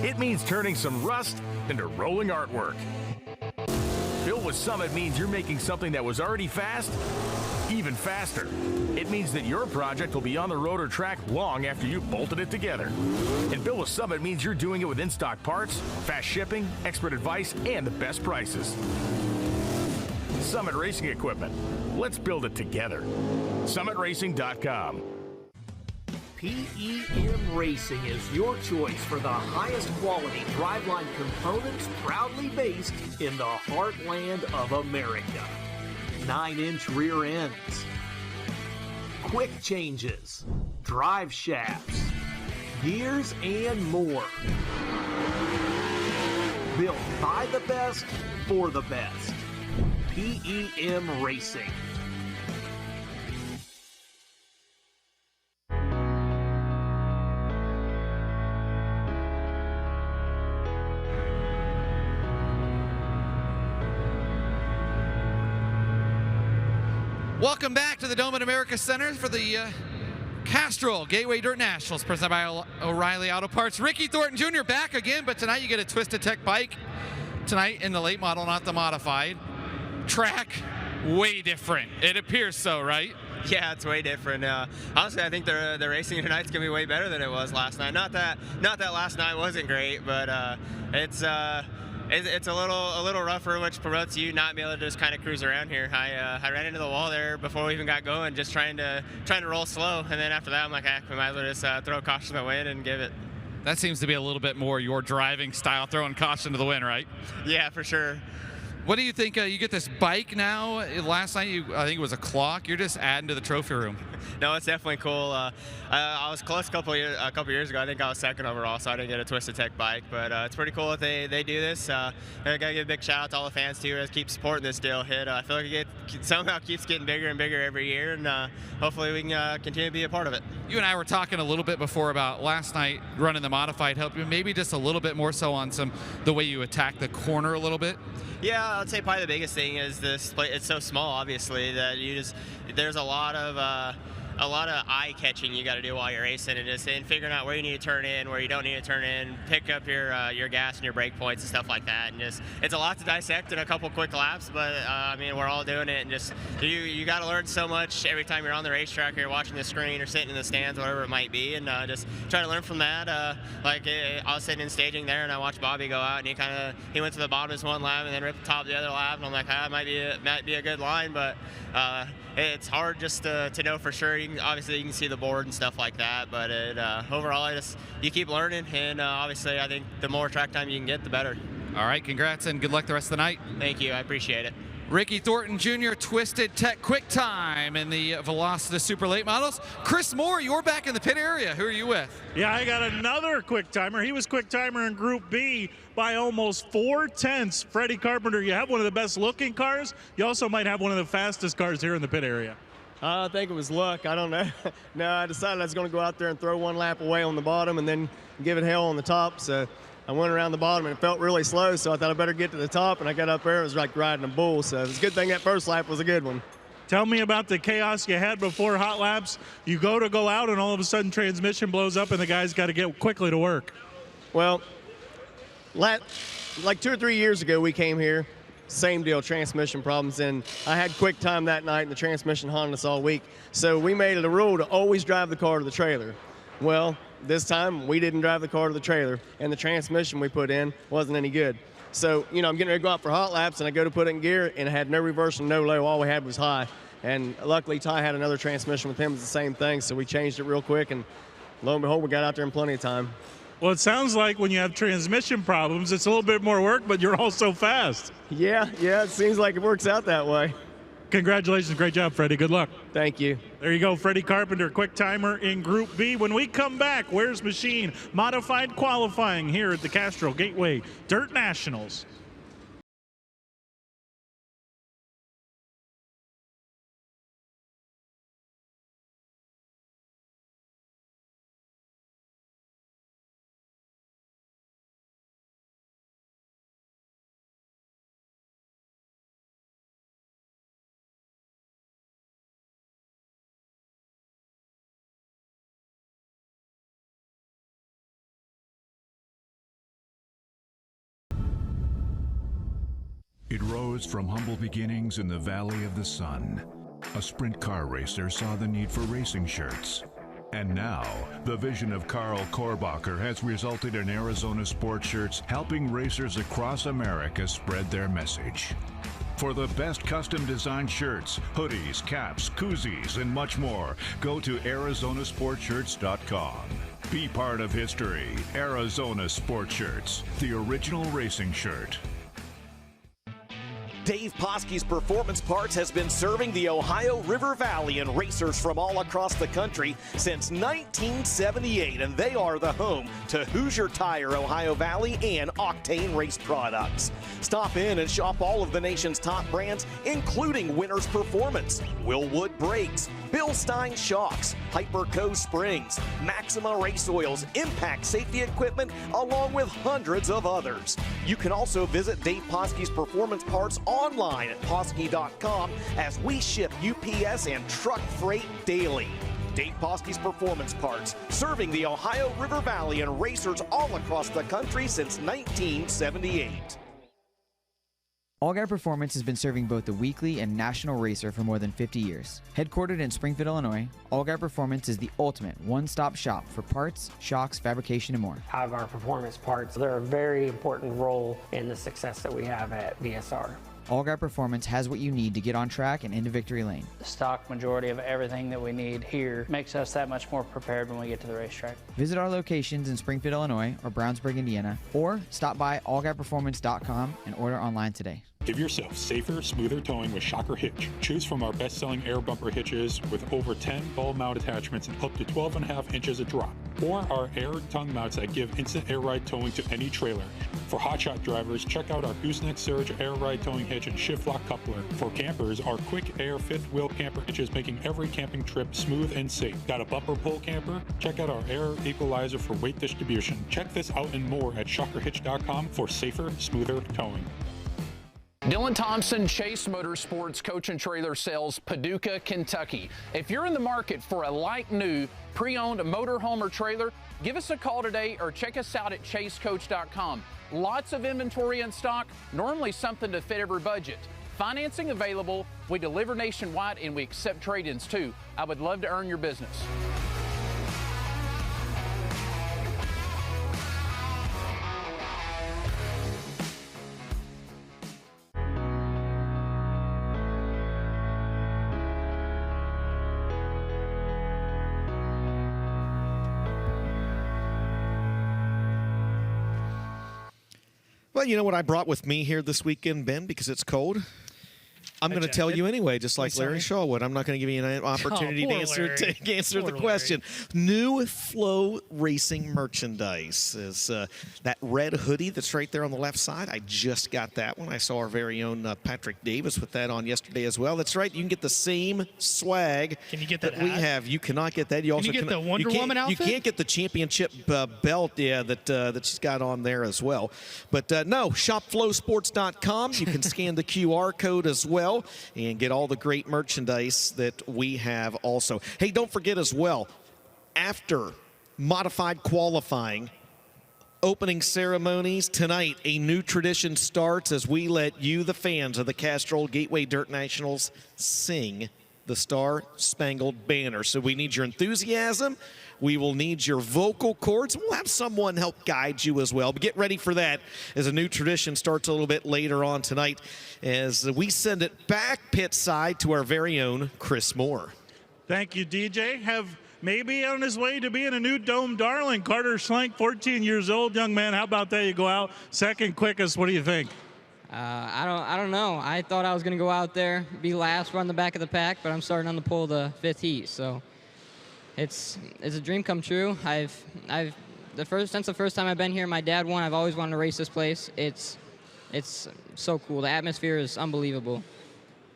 It means turning some rust into rolling artwork. Built with Summit means you're making something that was already fast even faster. It means that your project will be on the road or track long after you've bolted it together. And Built with Summit means you're doing it with in-stock parts, fast shipping, expert advice, and the best prices. Summit Racing Equipment. Let's build it together. SummitRacing.com. PEM Racing is your choice for the highest quality driveline components, proudly based in the heartland of America. 9-inch rear ends, quick changes, drive shafts, gears, and more. Built by the best for the best. PEM Racing. Welcome back to the Dome at America Center for the Castrol Gateway Dirt Nationals presented by O'Reilly Auto Parts. Ricky Thornton Jr. back again, but tonight you get a Twisted Tech bike. Tonight in the late model, not the modified. Track, way different. It appears so, right? Yeah, it's way different. Honestly, I think the racing tonight's gonna be way better than it was last night. Not that last night wasn't great, but it's It's a little rougher, which promotes you not being able to just kind of cruise around here. I ran into the wall there before we even got going, just trying to roll slow, and then after that I'm like, we might as well just throw caution to the wind and give it. That seems to be a little bit more your driving style, throwing caution to the wind, right? Yeah, for sure. What do you think? You get this bike now. Last night, I think it was a clock. You're just adding to the trophy room. No, it's definitely cool. I was close a couple years ago. I think I was second overall, so I didn't get a Twisted Tech bike. But it's pretty cool that they do this. I gotta give a big shout out to all the fans too that keep supporting this deal. I feel like it somehow keeps getting bigger and bigger every year, and hopefully we can continue to be a part of it. You and I were talking a little bit before about last night running the modified. Help you maybe just a little bit more so on the way you attack the corner a little bit. Yeah, I'd say probably the biggest thing is this. It's so small, obviously, that there's a lot of eye catching you got to do while you're racing, and figuring out where you need to turn in, where you don't need to turn in, pick up your gas and your brake points and stuff like that. And it's a lot to dissect in a couple quick laps, but I mean, we're all doing it, and you got to learn so much every time you're on the racetrack or you're watching the screen or sitting in the stands, whatever it might be, and just try to learn from that. I was sitting in staging there, and I watched Bobby go out, and he went to the bottom of his one lap and then ripped the top of the other lap, and I'm like, that might be a good line, but it's hard just to know for sure. Obviously you can see the board and stuff like that, but overall you keep learning, and obviously I think the more track time you can get, the better. All right, congrats and good luck the rest of the night. Thank you, I appreciate it. Ricky Thornton Jr., Twisted Tech Quick Time in the Velocity Super Late Models. Chris Moore, you're back in the pit area. Who are you with? Yeah, I got another quick timer. He was quick timer in Group B by almost 4/10. Freddie Carpenter, you have one of the best looking cars. You also might have one of the fastest cars here in the pit area. I think it was luck. I don't know. No, I decided I was going to go out there and throw one lap away on the bottom and then give it hell on the top. So I went around the bottom and it felt really slow, so I thought I better get to the top, and I got up there. It was like riding a bull, so it was a good thing that first lap was a good one. Tell me about the chaos you had before hot laps. You go out, and all of a sudden transmission blows up, and the guys got to get quickly to work. Well, like 2 or 3 years ago, we came here. Same deal, transmission problems, and I had quick time that night, and the transmission haunted us all week. So we made it a rule to always drive the car to the trailer. Well, this time we didn't drive the car to the trailer, and the transmission we put in wasn't any good. So, I'm getting ready to go out for hot laps, and I go to put it in gear, and it had no reverse and no low. All we had was high. And luckily, Ty had another transmission with him. It was the same thing, so we changed it real quick, and lo and behold, we got out there in plenty of time. Well, it sounds like when you have transmission problems, it's a little bit more work, but you're also fast. Yeah, it seems like it works out that way. Congratulations. Great job, Freddie. Good luck. Thank you. There you go, Freddie Carpenter, quick timer in Group B. When we come back, where's Machine? Modified qualifying here at the Castrol Gateway Dirt Nationals. It rose from humble beginnings in the Valley of the Sun. A sprint car racer saw the need for racing shirts. And now, the vision of Carl Korbacher has resulted in Arizona Sport Shirts helping racers across America spread their message. For the best custom designed shirts, hoodies, caps, koozies, and much more, go to ArizonaSportShirts.com. Be part of history. Arizona Sport Shirts, the original racing shirt. Dave Poske's Performance Parts has been serving the Ohio River Valley and racers from all across the country since 1978, and they are the home to Hoosier Tire, Ohio Valley, and Octane Race Products. Stop in and shop all of the nation's top brands, including Winners Performance, Willwood Brakes, Bill Stein Shocks, Hyperco Springs, Maxima Race Oils, Impact Safety Equipment, along with hundreds of others. You can also visit Dave Poske's Performance Parts online at Poske.com as we ship UPS and truck freight daily. Dave Poske's Performance Parts, serving the Ohio River Valley and racers all across the country since 1978. Allgaier Performance has been serving both the weekly and national racer for more than 50 years. Headquartered in Springfield, Illinois, Allgaier Performance is the ultimate one-stop shop for parts, shocks, fabrication, and more. Allgaier Performance parts, they're a very important role in the success that we have at VSR. Allgaier Performance has what you need to get on track and into victory lane. The stock majority of everything that we need here makes us that much more prepared when we get to the racetrack. Visit our locations in Springfield, Illinois, or Brownsburg, Indiana, or stop by allgaierperformance.com and order online today. Give yourself safer, smoother towing with Shocker Hitch. Choose from our best-selling air bumper hitches with over 10 ball mount attachments and up to 12.5 inches of drop, or our air tongue mounts that give instant air ride towing to any trailer. For hotshot drivers, check out our Gooseneck Surge air ride towing hitch and shift lock coupler. For campers, our quick air fifth wheel camper hitches, making every camping trip smooth and safe. Got a bumper pull camper? Check out our air equalizer for weight distribution. Check this out and more at shockerhitch.com for safer, smoother towing. Dylan Thompson, Chase Motorsports Coach and Trailer Sales, Paducah, Kentucky. If you're in the market for a like-new, pre-owned motorhome or trailer, give us a call today or check us out at chasecoach.com. Lots of inventory in stock, normally something to fit every budget. Financing available, we deliver nationwide, and we accept trade-ins too. I would love to earn your business. Well, you know what I brought with me here this weekend, Ben, because it's cold? I'm going to tell you anyway, just like Larry Shaw would. I'm not going to give you an opportunity to answer the question. New FloRacing merchandise is that red hoodie that's right there on the left side. I just got that one. I saw our very own Patrick Davis with that on yesterday as well. That's right. You can get the same swag that we have. You cannot get that. You also can you get the Wonder Woman outfit? You can't get the championship belt, that she's got on there as well. But no, shopflowsports.com. You can scan the QR code as well and get all the great merchandise that we have also. Hey, don't forget as well, after modified qualifying, opening ceremonies tonight, a new tradition starts as we let you, the fans of the Castrol Gateway Dirt Nationals, sing the Star-Spangled Banner. So we need your enthusiasm. We will need your vocal cords. We'll have someone help guide you as well. But get ready for that as a new tradition starts a little bit later on tonight as we send it back pit side to our very own Chris Moore. Thank you, DJ. Have maybe on his way to being a new Dome darling. Carter Schlenk, 14 years old, young man. How about that? You go out second quickest. What do you think? I don't know. I thought I was going to go out there, be last, run the back of the pack, but I'm starting on the pole the fifth heat. So it's a dream come true. Since the first time I've been here, my dad won. I've always wanted to race this place. It's so cool. The atmosphere is unbelievable.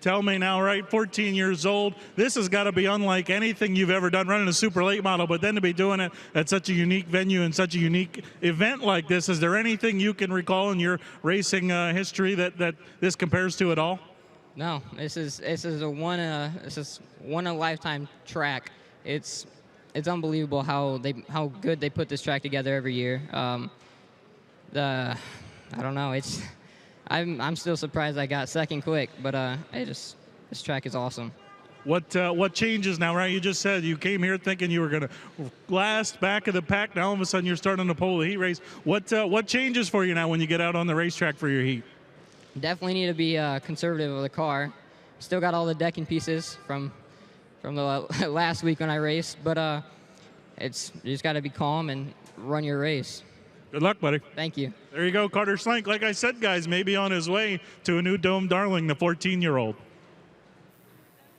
Tell me now, right, 14 years old, this has got to be unlike anything you've ever done running a super late model, but then to be doing it at such a unique venue and such a unique event like this, is there anything you can recall in your racing history that this compares to at all? No, this is a one in a lifetime track. It's unbelievable how good they put this track together every year. I don't know. I'm still surprised I got second quick, but this track is awesome. What changes now, right? You just said you came here thinking you were going to last, back of the pack. Now all of a sudden you're starting to pole the heat race. What changes for you now when you get out on the racetrack for your heat? Definitely need to be conservative with the car. Still got all the decking pieces from the last week when I raced, but you just got to be calm and run your race. Good luck, buddy. Thank you. There you go, Carter Schlenk. Like I said, guys, maybe on his way to a new Dome darling, the 14-year-old.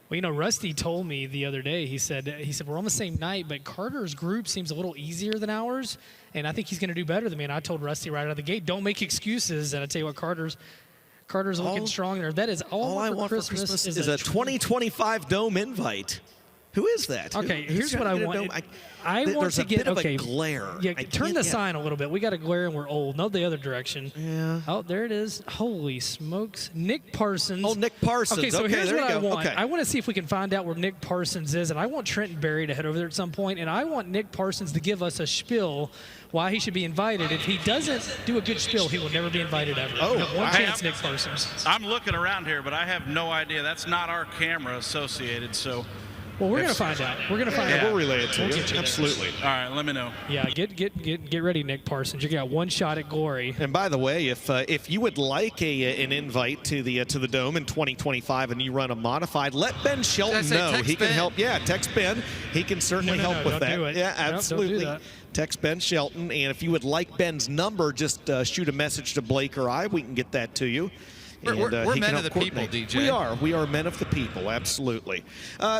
Well, Rusty told me the other day, he said we're on the same night, but Carter's group seems a little easier than ours, and I think he's going to do better than me. And I told Rusty right out of the gate, don't make excuses. And I tell you what, Carter's looking strong there. That is all I want for Christmas is a 2025 Dome invite. Who is that? Okay, Who's here's trying what to I get a want. dome? I want there's to a get bit of okay. a glare. Yeah, I turn can't the get- sign a little bit. We got a glare and we're old. No, the other direction. Yeah. Oh, there it is. Holy smokes, Nick Parsons. Oh, Nick Parsons. Okay, so Okay, here's there what you I go. want. Okay. I want to see if we can find out where Nick Parsons is, and I want Trenton Berry to head over there at some point, and I want Nick Parsons to give us a spiel why he should be invited. If he doesn't do a good spiel, he will never be invited ever. Oh, You have one wow. chance, Nick Parsons. I'm looking around here, but I have no idea. That's not our camera associated, so. Well, we're going to find out. We're going to find out. We'll relay it to We'll you. get you there. Absolutely. All right, let me know. Yeah, get ready, Nick Parsons. You got one shot at glory. And by the way, if you would like an invite to the Dome in 2025 and you run a modified, let Ben Shelton know. Text He can Ben. help. Yeah, text Ben. He can certainly help with don't that. do it. Yeah, Nope, don't do absolutely. that. Text Ben Shelton, and if you would like Ben's number, just shoot a message to Blake or I. We can get that to you. We're And, men he can of help the people, coordinate. DJ. We are men of the people, absolutely.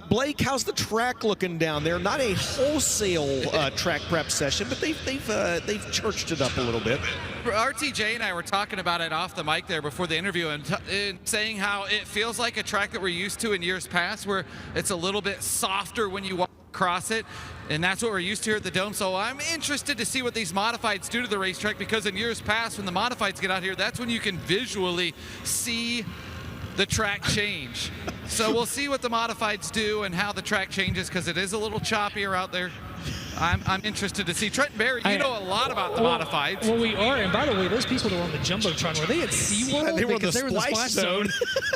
Blake, how's the track looking down there? Not a wholesale track prep session, but they've churched it up a little bit. RTJ and I were talking about it off the mic there before the interview and saying how it feels like a track that we're used to in years past, where it's a little bit softer when you walk across it, and that's what we're used to here at the Dome. So I'm interested to see what these modifieds do to the racetrack, because in years past when the modifieds get out here, that's when you can visually see the track change. So we'll see what the modifieds do and how the track changes, because it is a little choppier out there. I'm interested to see. Trenton Berry, you know a lot about the modifieds. Well, we are. And by the way, those people that were on the Jumbotron, were they at SeaWorld? They were in the Because they were in the splash splash zone.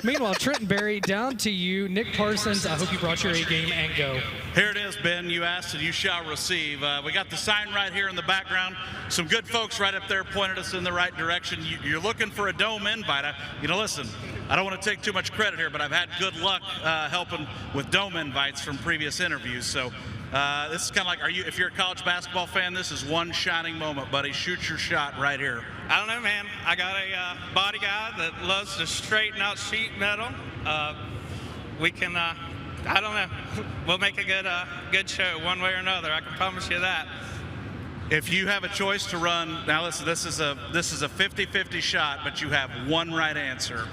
Meanwhile, Trenton Berry, down to you. Nick Parsons, I hope you brought your A game and go. Here it is, Ben. You asked and you shall receive. We got the sign right here in the background. Some good folks right up there pointed us in the right direction. You're looking for a Dome invite. Listen, I don't want to take too much credit here, but I've had good luck helping with Dome invites from previous interviews. So this is kind of like, if you're a college basketball fan, this is one shining moment, buddy. Shoot your shot right here. I don't know, man. I got a body guy that loves to straighten out sheet metal. We can, I don't know. We'll make a good show one way or another. I can promise you that. If you have a choice to run, now listen, this is a 50-50 shot, but you have one right answer.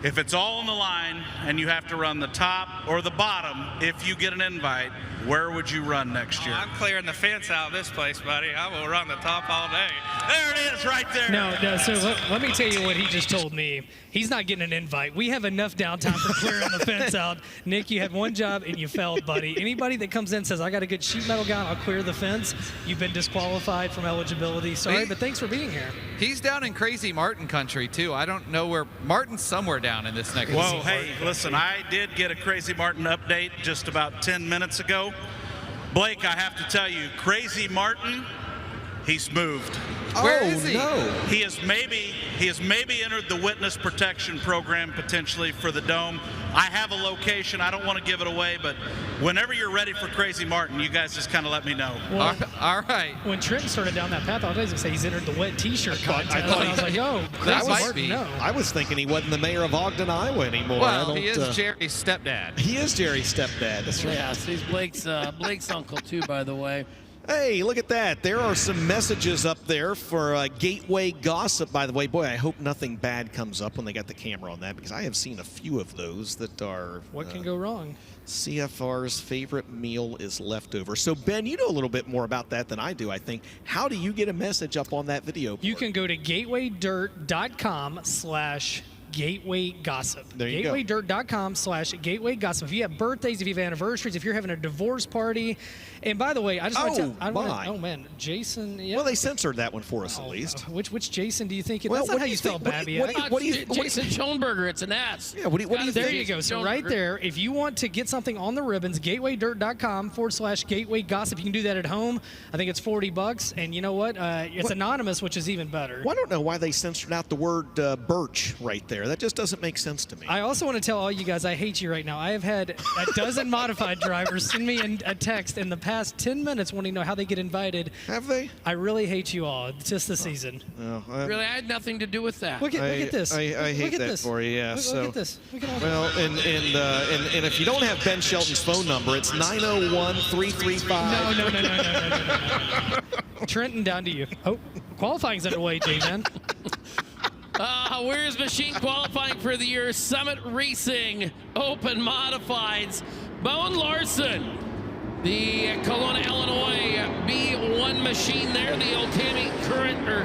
If it's all on the line and you have to run the top or the bottom, if you get an invite, where would you run next year? I'm clearing the fence out of this place, buddy. I will run the top all day. There it is, right there. No, so let me tell you what he just told me. He's not getting an invite. We have enough downtime for clearing the fence out. Nick, you had one job and you failed, buddy. Anybody that comes in and says, I got a good sheet metal guy, I'll clear the fence, you've been disqualified from eligibility. Sorry, but thanks for being here. He's down in crazy Martin country, too. I don't know where. Martin's somewhere down in this neck of the Whoa, sea. hey, listen, I did get a Crazy Martin update just about 10 minutes ago. Blake, I have to tell you, Crazy Martin, he's moved. Where is he? No. He has maybe entered the witness protection program potentially for the Dome. I have a location. I don't want to give it away, but whenever you're ready for Crazy Martin, you guys just kind of let me know. Well, all right. When Trenton started down that path, I was going to say he's entered the wet T-shirt contest. I thought and I was like, yo, Crazy Martin, no. I was thinking he wasn't the mayor of Ogden, Iowa anymore. Well, he is Jerry's stepdad. He is Jerry's stepdad. That's right. Yeah, so he's Blake's uncle too, by the way. Hey, look at that. There are some messages up there for Gateway Gossip, by the way. Boy, I hope nothing bad comes up when they got the camera on that, because I have seen a few of those that are... What can go wrong? CFR's favorite meal is leftover. So, Ben, you know a little bit more about that than I do, I think. How do you get a message up on that video board? You can go to gatewaydirt.com/Gateway Gossip. There you go. Gatewaydirt.com/Gateway Gossip. If you have birthdays, if you have anniversaries, if you're having a divorce party, and by the way, I just want to tell. Oh man, Jason. Yeah. Well, they censored that one for us at least. Which Jason do you think? Well, That's not how you spell Babby. Jason Schoenberger, it's an ass. Yeah. What do you There think? you go. So right there, if you want to get something on the ribbons, gatewaydirt.com/Gateway Gossip. You can do that at home. I think it's $40, and you know what? It's anonymous, which is even better. Well, I don't know why they censored out the word birch right there. That just doesn't make sense to me. I also want to tell all you guys I hate you right now. I have had a dozen modified drivers send me a text in the past 10 minutes wanting to know how they get invited. Have they? I really hate you all. It's just the season. Really, I had nothing to do with that. Look at this. I hate Look at that this. for you. Yeah. Look at this. Look at all Well, and if you don't have Ben Shelton's phone number, it's 901-335. No. Trenton, down to you. Oh, qualifying's underway, J-Man. Where's machine qualifying for the year? Summit Racing Open Modifieds. Bone Larson, the Kelowna, Illinois B1 machine there, the old Tammy Current, or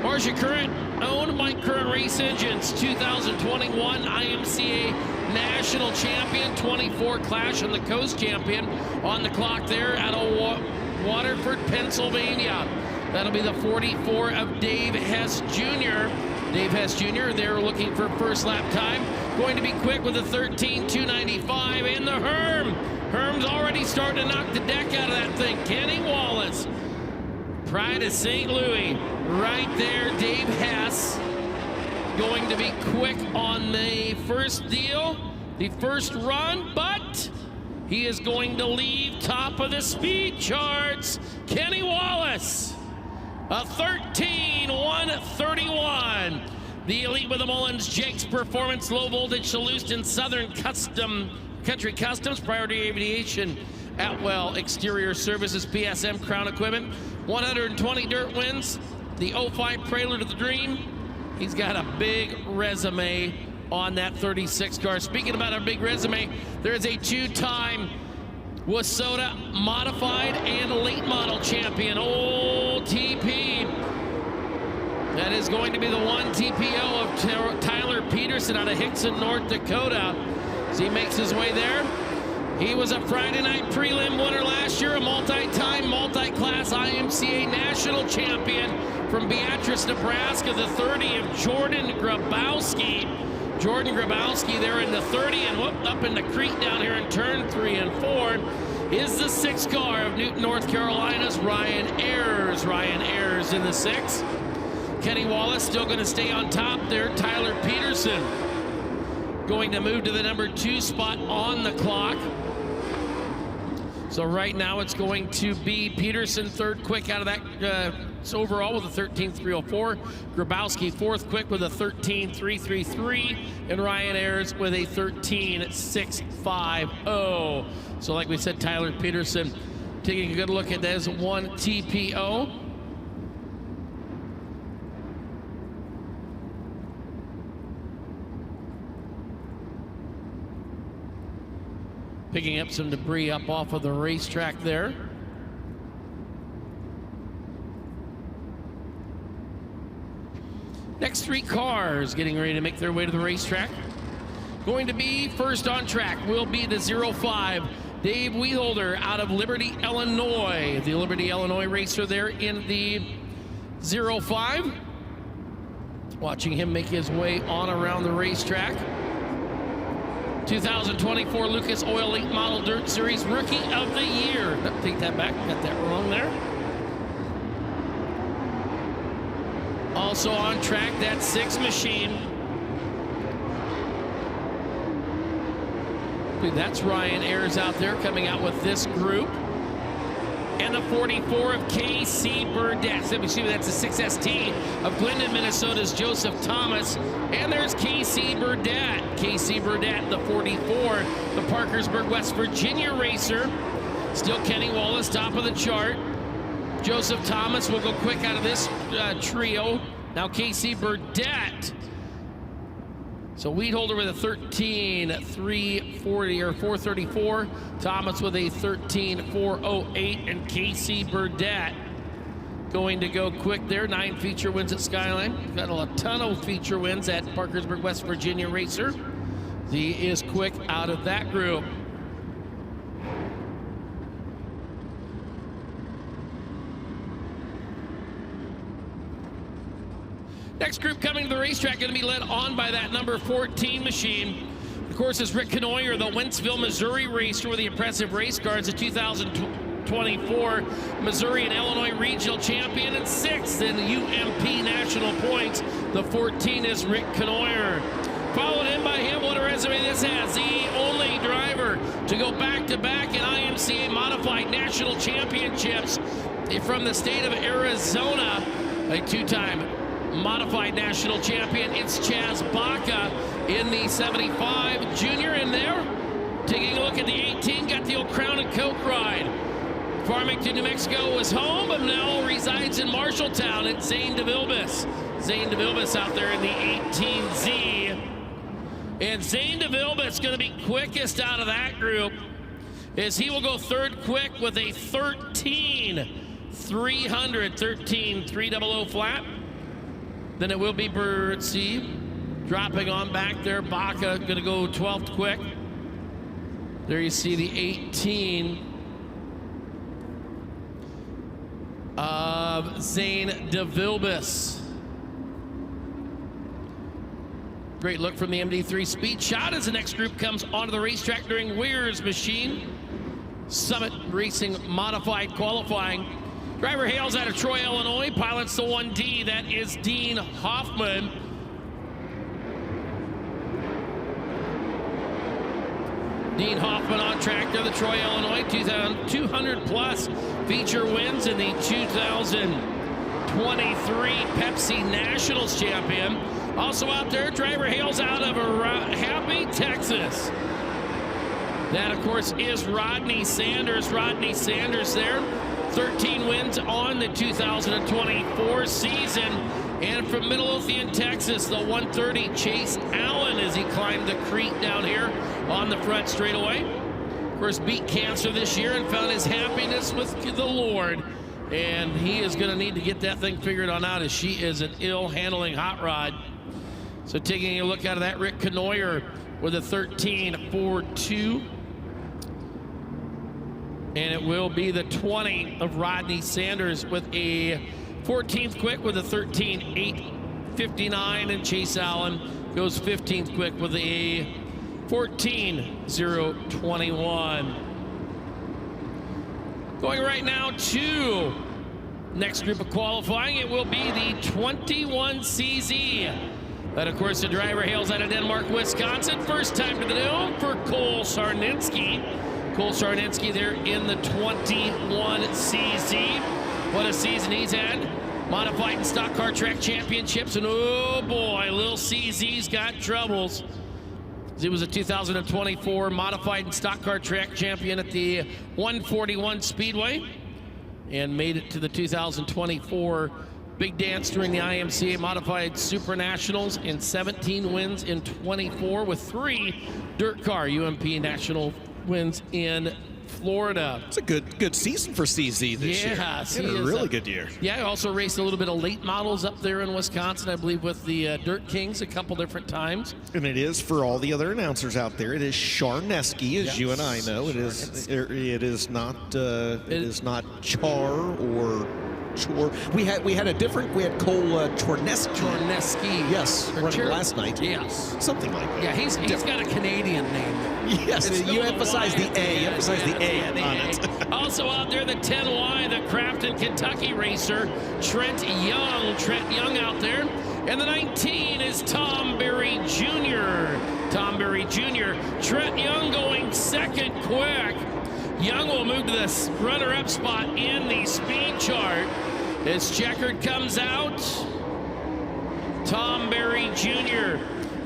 Marcia Current, owned by Current Race Engines, 2021 IMCA National Champion, 24 Clash on the Coast Champion on the clock there out of Waterford, Pennsylvania. That'll be the 44 of Dave Hess Jr. Dave Hess Jr., they're looking for first lap time. Going to be quick with a 13.295 and the Herm. Herm's already starting to knock the deck out of that thing. Kenny Wallace, Pride of St. Louis, right there. Dave Hess going to be quick on the first deal, the first run, but he is going to leave top of the speed charts. Kenny Wallace, a 13.131. The Elite with the Mullins, Jake's Performance, Low Voltage, Saloust, and Southern Country Customs, Priority Aviation, Atwell Exterior Services, PSM Crown Equipment, 120 dirt wins, the 05 Prelude to the Dream. He's got a big resume on that 36 car. Speaking about a big resume, there is a two-time Wasota modified and late model champion, old TP. That is going to be the one TPO of Tyler Peterson out of Hickson, North Dakota. As he makes his way there. He was a Friday night prelim winner last year, a multi-time, multi-class IMCA national champion from Beatrice, Nebraska, the 30 of Jordan Grabowski. Jordan Grabowski there in the 30 and whooped up in the creek down here in turn 3 and 4 is the 6 car of Newton, North Carolina's Ryan Ayers. Ryan Ayers in the 6. Kenny Wallace still going to stay on top there. Tyler Peterson going to move to the number 2 spot on the clock. So right now it's going to be Peterson third quick out of that overall with a 13.304. Grabowski fourth quick with a 13.333. And Ryan Ayers with a 13.650. So like we said, Tyler Peterson taking a good look at that as one TPO. Picking up some debris up off of the racetrack there. Next 3 cars getting ready to make their way to the racetrack. Going to be first on track will be the 05 Dave Wheelholder out of Liberty, Illinois. The Liberty, Illinois racer there in the 05. Watching him make his way on around the racetrack. 2024 Lucas Oil Late Model Dirt Series Rookie of the Year. No, take that back, got that wrong there. Also on track, that 6 machine. That's Ryan Ayers out there coming out with this group. And the 44 of KC Burdett. Let me see, that's a 6ST of Glendon, Minnesota's Joseph Thomas. And there's KC Burdett. KC Burdett, the 44, the Parkersburg, West Virginia racer. Still Kenny Wallace, top of the chart. Joseph Thomas will go quick out of this trio. Now KC Burdett. So Wheatholder with a 13.340 or 434. Thomas with a 13.408, and KC Burdett going to go quick there. 9 feature wins at Skyline. Got a ton of feature wins at Parkersburg, West Virginia racer. He is quick out of that group. Next group coming to the racetrack going to be led on by that number 14 machine. Of course, is Rick Canoyer, the Wentzville, Missouri racer with the impressive race cars, the 2024 Missouri and Illinois regional champion, and 6th in the UMP national points. The 14 is Rick Canoyer. Followed in by him, what a resume this has. The only driver to go back-to-back in IMCA modified national championships from the state of Arizona, a 2-time modified national champion. It's Chaz Baca in the 75 junior in there. Taking a look at the 18, got the old Crown and Coke ride. Farmington, New Mexico was home, but now resides in Marshalltown. It's Zane DeVilbiss. Zane DeVilbiss out there in the 18Z. And Zane DeVilbiss going to be quickest out of that group. as he will go third quick with a 13,300 flat. Then it will be Birdsey dropping on back there. Baca going to go 12th quick. There you see the 18 of Zane DeVilbiss. Great look from the MD3 Speed Shot as the next group comes onto the racetrack during Weir's Machine Summit Racing Modified Qualifying. Driver hails out of Troy, Illinois, pilots the 1D. That is Dean Hoffman. Dean Hoffman on track to the Troy, Illinois, 200 plus feature wins in the 2023 Pepsi Nationals champion. Also out there, driver hails out of Happy, Texas. That, of course, is Rodney Sanders. Rodney Sanders there, 13 wins on the 2024 season. And from Midlothian, Texas, the 130 Chase Allen as he climbed the creek down here on the front straightaway. Of course, beat cancer this year and found his happiness with the Lord. And he is going to need to get that thing figured on out, as she is an ill-handling hot rod. So taking a look out of that, Rick Canoyer with a 13.42. And it will be the 20 of Rodney Sanders with a 14th quick with a 13.859. And Chase Allen goes 15th quick with a 14.021. Going right now to next group of qualifying, it will be the 21CZ. That, of course, the driver hails out of Denmark, Wisconsin. First time to the dome for Cole Sarninski. Cole Sarninski there in the 21CZ. What a season he's had. Modified and stock car track championships. And oh boy, Lil CZ's got troubles. He was a 2024 modified and stock car track champion at the 141 Speedway and made it to the 2024 Big Dance during the IMCA Modified Super Nationals, and 17 wins in 24 with 3 dirt car UMP National wins in Florida. It's a good season for CZ this year. Yes, he had a really good year. Yeah, he also raced a little bit of late models up there in Wisconsin, I believe, with the Dirt Kings a couple different times. And it is, for all the other announcers out there, it is Charneski, as you and I know. It is not Char or Chor. We had Cole Chorneski. Yes, running last night. Yes, something like that. Yeah, he's got a Canadian name. Yes, you emphasize the A. Emphasize the A on it. Also out there, the 10Y, the Crafton, Kentucky racer, Trent Young. Trent Young out there. And the 19 is Tom Berry Jr. Tom Berry Jr. Trent Young going second quick. Young will move to the runner-up spot in the speed chart. As checkered comes out, Tom Berry Jr.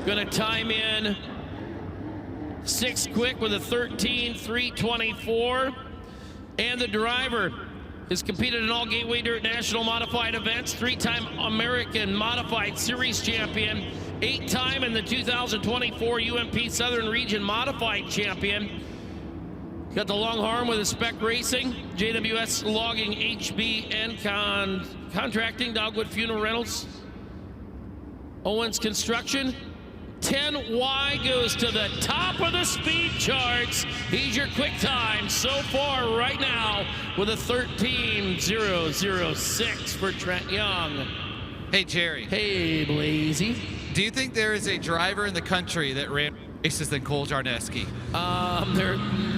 going to time in 6th quick with a 13.324. And the driver has competed in all Gateway Dirt National Modified events, 3-time American Modified Series champion, 8-time in the 2024 UMP Southern Region Modified champion. Got the long arm with a Spec Racing, JWS Logging, HB, and Contracting, Dogwood Funeral Rentals, Owens Construction. 10Y goes to the top of the speed charts. He's your quick time so far right now with a 13.006 for Trent Young. Hey, Jerry. Hey, Blazy. Do you think there is a driver in the country that ran races than Cole Jarneski?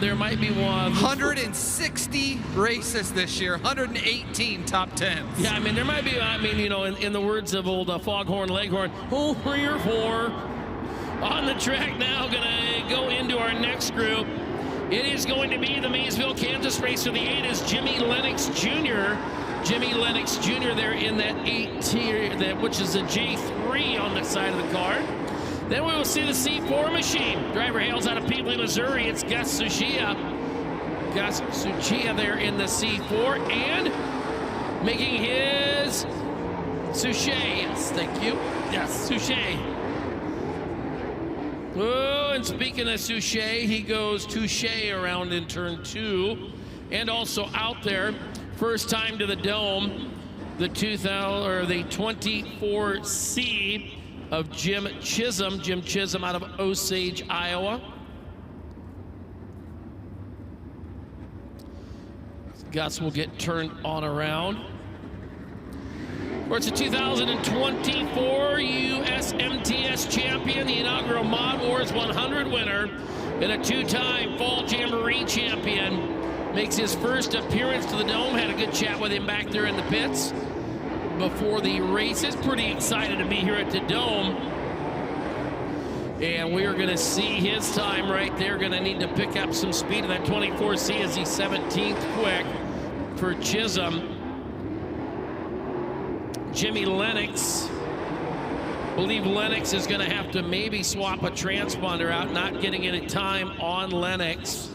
There might be one. 160 races this year, 118 top 10s. Yeah, I mean, there might be, you know, in the words of old Foghorn Leghorn, 3 or 4. On the track now, gonna go into our next group. It is going to be the Maysville, Kansas racer. The 8 is Jimmy Lennox Jr. Jimmy Lennox Jr. there in that 8 tier, which is a J3 on the side of the car. Then we will see the C4 machine. Driver hails out of Peebly, Missouri. It's Gus Suchia. Gus Suchia there in the C4 and making his Suchet. Yes, thank you. Yes, Suchet. Oh, and speaking of Touche, he goes Touche around in turn 2. And also out there, first time to the Dome, the 24C of Jim Chisholm. Jim Chisholm out of Osage, Iowa. Gus will get turned on around. Of course, the 2024 US MTS champion, the inaugural Mod Wars 100 winner, and a 2-time Fall Jamboree champion. Makes his first appearance to the Dome. Had a good chat with him back there in the pits before the races. Pretty excited to be here at the Dome. And we're going to see his time right there. Going to need to pick up some speed in that 24C as he's 17th quick for Chisholm. Jimmy Lennox. Believe Lennox is going to have to maybe swap a transponder out, not getting any time on Lennox.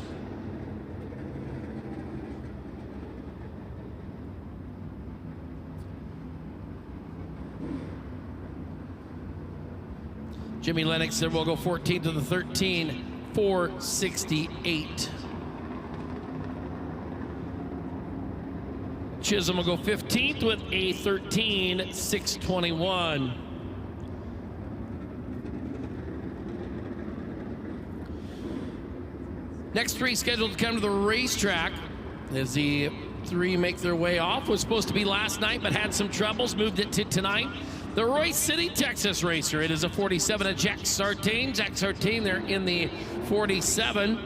Jimmy Lennox there will go 14 to the 13, 468. Chisholm will go 15th with a 13, 621. Next 3 scheduled to come to the racetrack as the 3 make their way off. Was supposed to be last night, but had some troubles, moved it to tonight. The Royce City, Texas racer. It is a 47 of Jack Sartain. Jack Sartain there in the 47.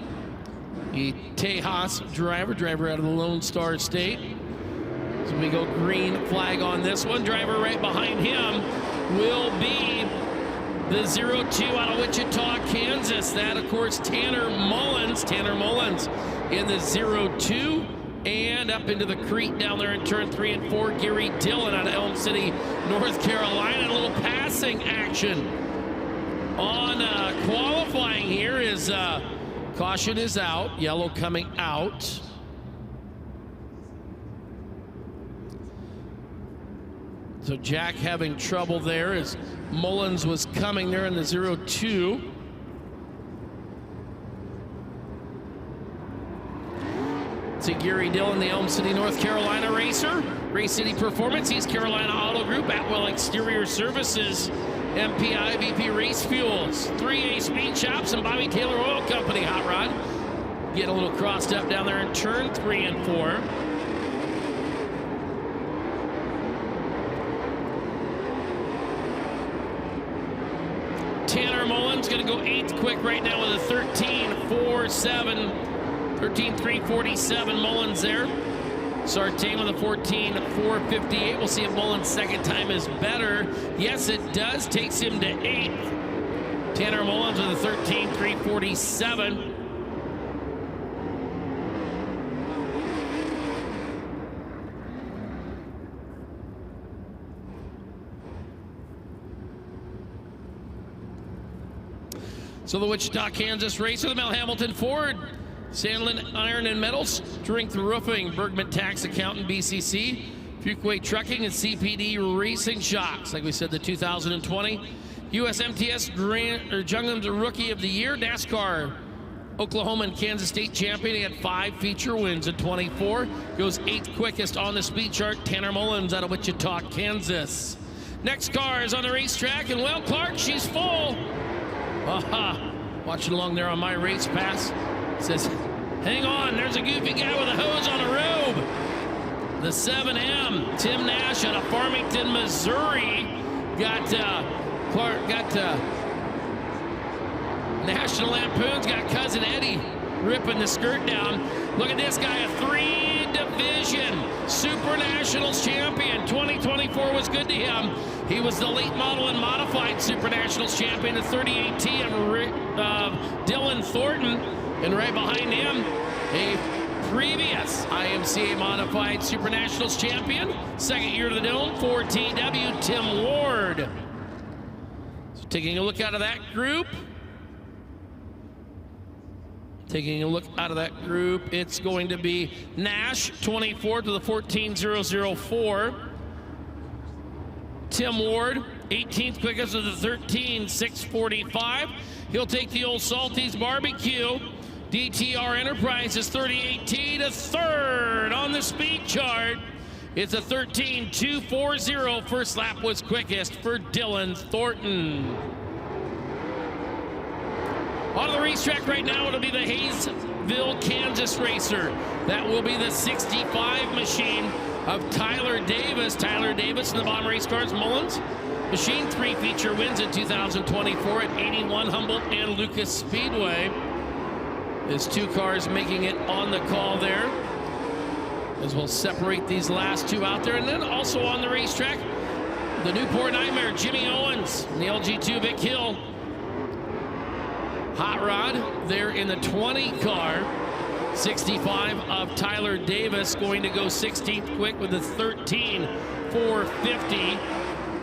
The Tejas driver out of the Lone Star State. So we go green flag on this one. Driver right behind him will be the 02 out of Wichita, Kansas. That, of course, Tanner Mullins. Tanner Mullins in the 02. And up into the Crete down there in turn 3 and 4, Gary Dillon out of Elm City, North Carolina. A little passing action on qualifying here is caution is out, yellow coming out. So Jack having trouble there as Mullins was coming there in the 02. See Gary Dillon, the Elm City, North Carolina racer. Race City Performance, East Carolina Auto Group, Atwell Exterior Services, MPI, VP Race Fuels, 3A Speed Shops, and Bobby Taylor Oil Company. Hot Rod getting a little crossed up down there in turn 3 and 4. Tanner Mullins going to go 8th quick right now with a 13.47. 13.347 Mullins there. Sartain with a 14.458. We'll see if Mullins' second time is better. Yes, it does. Takes him to 8th. Tanner Mullins with a 13.347. So the Wichita, Kansas racer, the Mel Hamilton Ford, Sandlin Iron and Metal, Strength Roofing, Bergman Tax Accountant, BCC, Fuquay Trucking, and CPD Racing Shocks. Like we said, the 2020 USMTS Jungham's Rookie of the Year, NASCAR, Oklahoma and Kansas State champion. He had 5 feature wins in 24. Goes 8th quickest on the speed chart. Tanner Mullins out of Wichita, Kansas. Next car is on the racetrack, and well, Clark, she's full. Aha, watching along there on my race pass. Says, hang on, there's a goofy guy with a hose on a robe. The 7M, Tim Nash out of Farmington, Missouri. Clark got National Lampoon's got Cousin Eddie ripping the skirt down. Look at this guy, a 3-division Super Nationals champion. 2024 was good to him. He was the late model and modified Super Nationals champion in 3018 of Dylan Thornton. And right behind him, a previous IMCA modified Super Nationals champion, second year to the Dome, 4TW, Tim Ward. So taking a look out of that group. Taking a look out of that group, it's going to be Nash, 24 to the 14004. Tim Ward, 18th quickest of the 13.645. He'll take the old Salty's Barbecue. DTR Enterprises 3018 to third on the speed chart. It's a 13.240. First lap was quickest for Dylan Thornton. On the racetrack right now, it'll be the Hayesville, Kansas racer. That will be the 65 machine of Tyler Davis. Tyler Davis in the bottom race cars, Mullins machine, 3 feature wins in 2024 at 81 Humboldt and Lucas Speedway. There's 2 cars making it on the call there, as we'll separate these last 2 out there. And then also on the racetrack, the Newport Nightmare, Jimmy Owens, and the LG2 Vic Hill. Hot Rod there in the 20 car. 65 of Tyler Davis going to go 16th quick with a 13.450.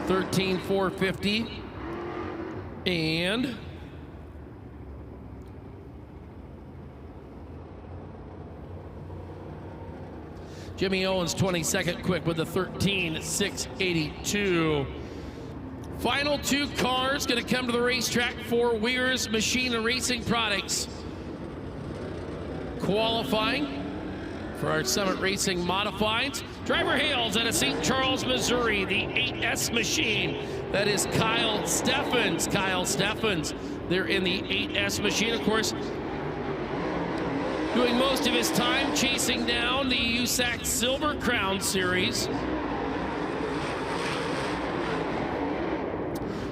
13.450. And Jimmy Owens 22nd quick with a 13.682. Final 2 cars going to come to the racetrack for Weir's Machine and Racing Products. Qualifying for our Summit Racing Modifieds. Driver hails out of St. Charles, Missouri, the 8S machine. That is Kyle Steffens. Kyle Steffens, they're in the 8S machine, of course, doing most of his time chasing down the USAC Silver Crown Series.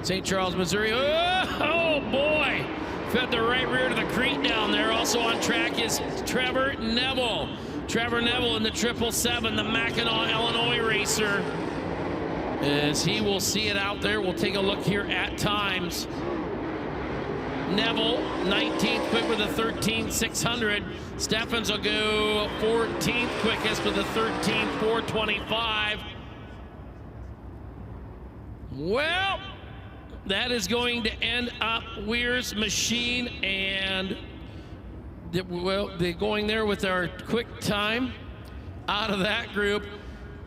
St. Charles, Missouri. Oh boy! Fed the right rear to the crete down there. Also on track is Trevor Neville. Trevor Neville in the 777, the Mackinac, Illinois racer. As he will see it out there, we'll take a look here at times. Neville, 19th quick with a 13.600. Steffens will go 14th quickest with a 13.425. Well, that is going to end up Weir's Machine, and they're going there with our quick time out of that group.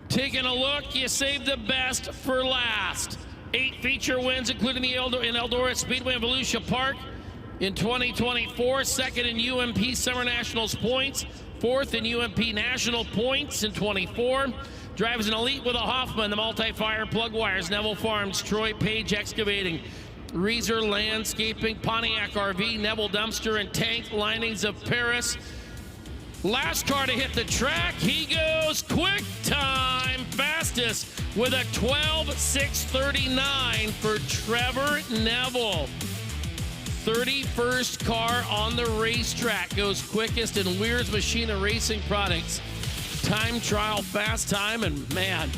Taking a look, you saved the best for last. 8 feature wins, including the Eldora Speedway in Volusia Park in 2024. Second in UMP Summer Nationals points. 4th in UMP National points in 24. Drives an elite with a Hoffman, the multi-fire plug wires, Neville Farms, Troy Page Excavating, Reeser Landscaping, Pontiac RV, Neville Dumpster and Tank Linings of Paris. Last car to hit the track, he goes quick time fastest with a 12.639 for Trevor Neville. 31st car on the racetrack goes quickest in Weir's Machine and Racing Products. Time trial, fast time, and man,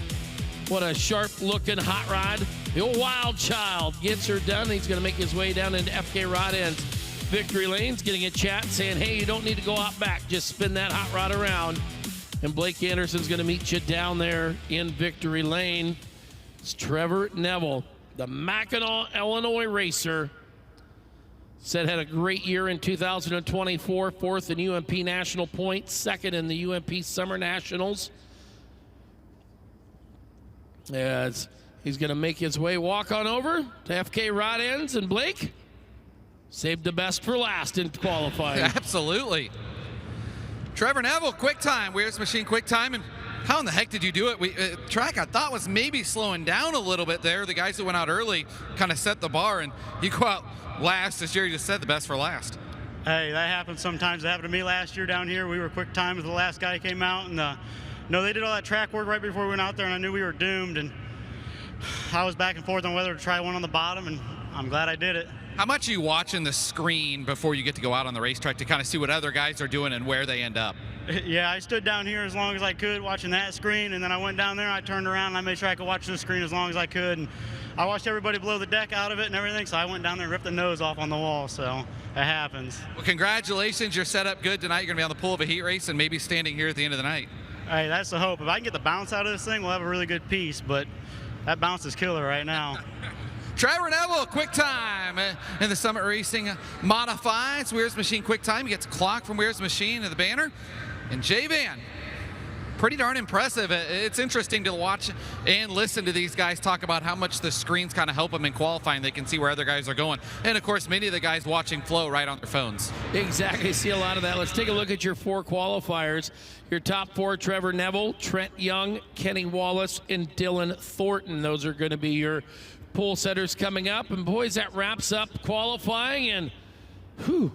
what a sharp-looking hot rod. The old Wild Child gets her done. He's going to make his way down into FK Rod Ends. Victory Lane's getting a chat saying, hey, you don't need to go out back. Just spin that hot rod around. And Blake Anderson's going to meet you down there in Victory Lane. It's Trevor Neville, the Mackinac, Illinois racer. Said had a great year in 2024, 4th in UMP National points, 2nd in the UMP Summer Nationals. As he's going to make his way, walk on over to FK Rod Ends, and Blake saved the best for last in qualifying. Absolutely. Trevor Neville, quick time, Weir's Machine quick time, and how in the heck did you do it? Track I thought was maybe slowing down a little bit there. The guys that went out early kind of set the bar, and you go out last, as Jerry just said, the best for last. Hey, that happens sometimes. It happened to me last year down here. We were quick time as the last guy came out, and no, they did all that track work right before we went out there, and I knew we were doomed, and I was back and forth on whether to try one on the bottom, and I'm glad I did it. How much are you watching the screen before you get to go out on the racetrack to kind of see what other guys are doing and where they end up? Yeah, I stood down here as long as I could watching that screen, and then I went down there and I turned around and I made sure I could watch the screen as long as I could. And I watched everybody blow the deck out of it and everything, so I went down there and ripped the nose off on the wall, so it happens. Well, congratulations. You're set up good tonight. You're going to be on the pool of a heat race and maybe standing here at the end of the night. Hey, that's the hope. If I can get the bounce out of this thing, we'll have a really good piece, but that bounce is killer right now. Trevor Neville, quick time in the Summit Racing Modifieds. Weir's Machine quick time. He gets a clock from Weir's Machine in the banner. And Jay Van pretty darn impressive. It's interesting to watch and listen to these guys talk about how much the screens kind of help them in qualifying. They can see where other guys are going. And of course, many of the guys watching Flo right on their phones. Exactly. See a lot of that. Let's take a look at your 4 qualifiers. Your top 4, Trevor Neville, Trent Young, Kenny Wallace, and Dylan Thornton. Those are going to be your pole setters coming up. And boys, that wraps up qualifying. And whew,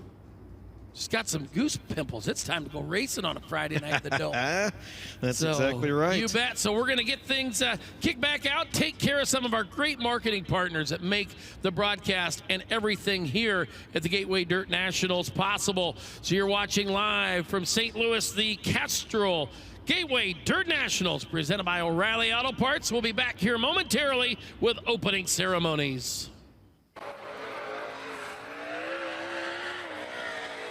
just got some goose pimples. It's time to go racing on a Friday night at the Dome. That's exactly right. You bet. So we're going to get things kicked back out, take care of some of our great marketing partners that make the broadcast and everything here at the Gateway Dirt Nationals possible. So you're watching live from St. Louis, the Castrol Gateway Dirt Nationals, presented by O'Reilly Auto Parts. We'll be back here momentarily with opening ceremonies.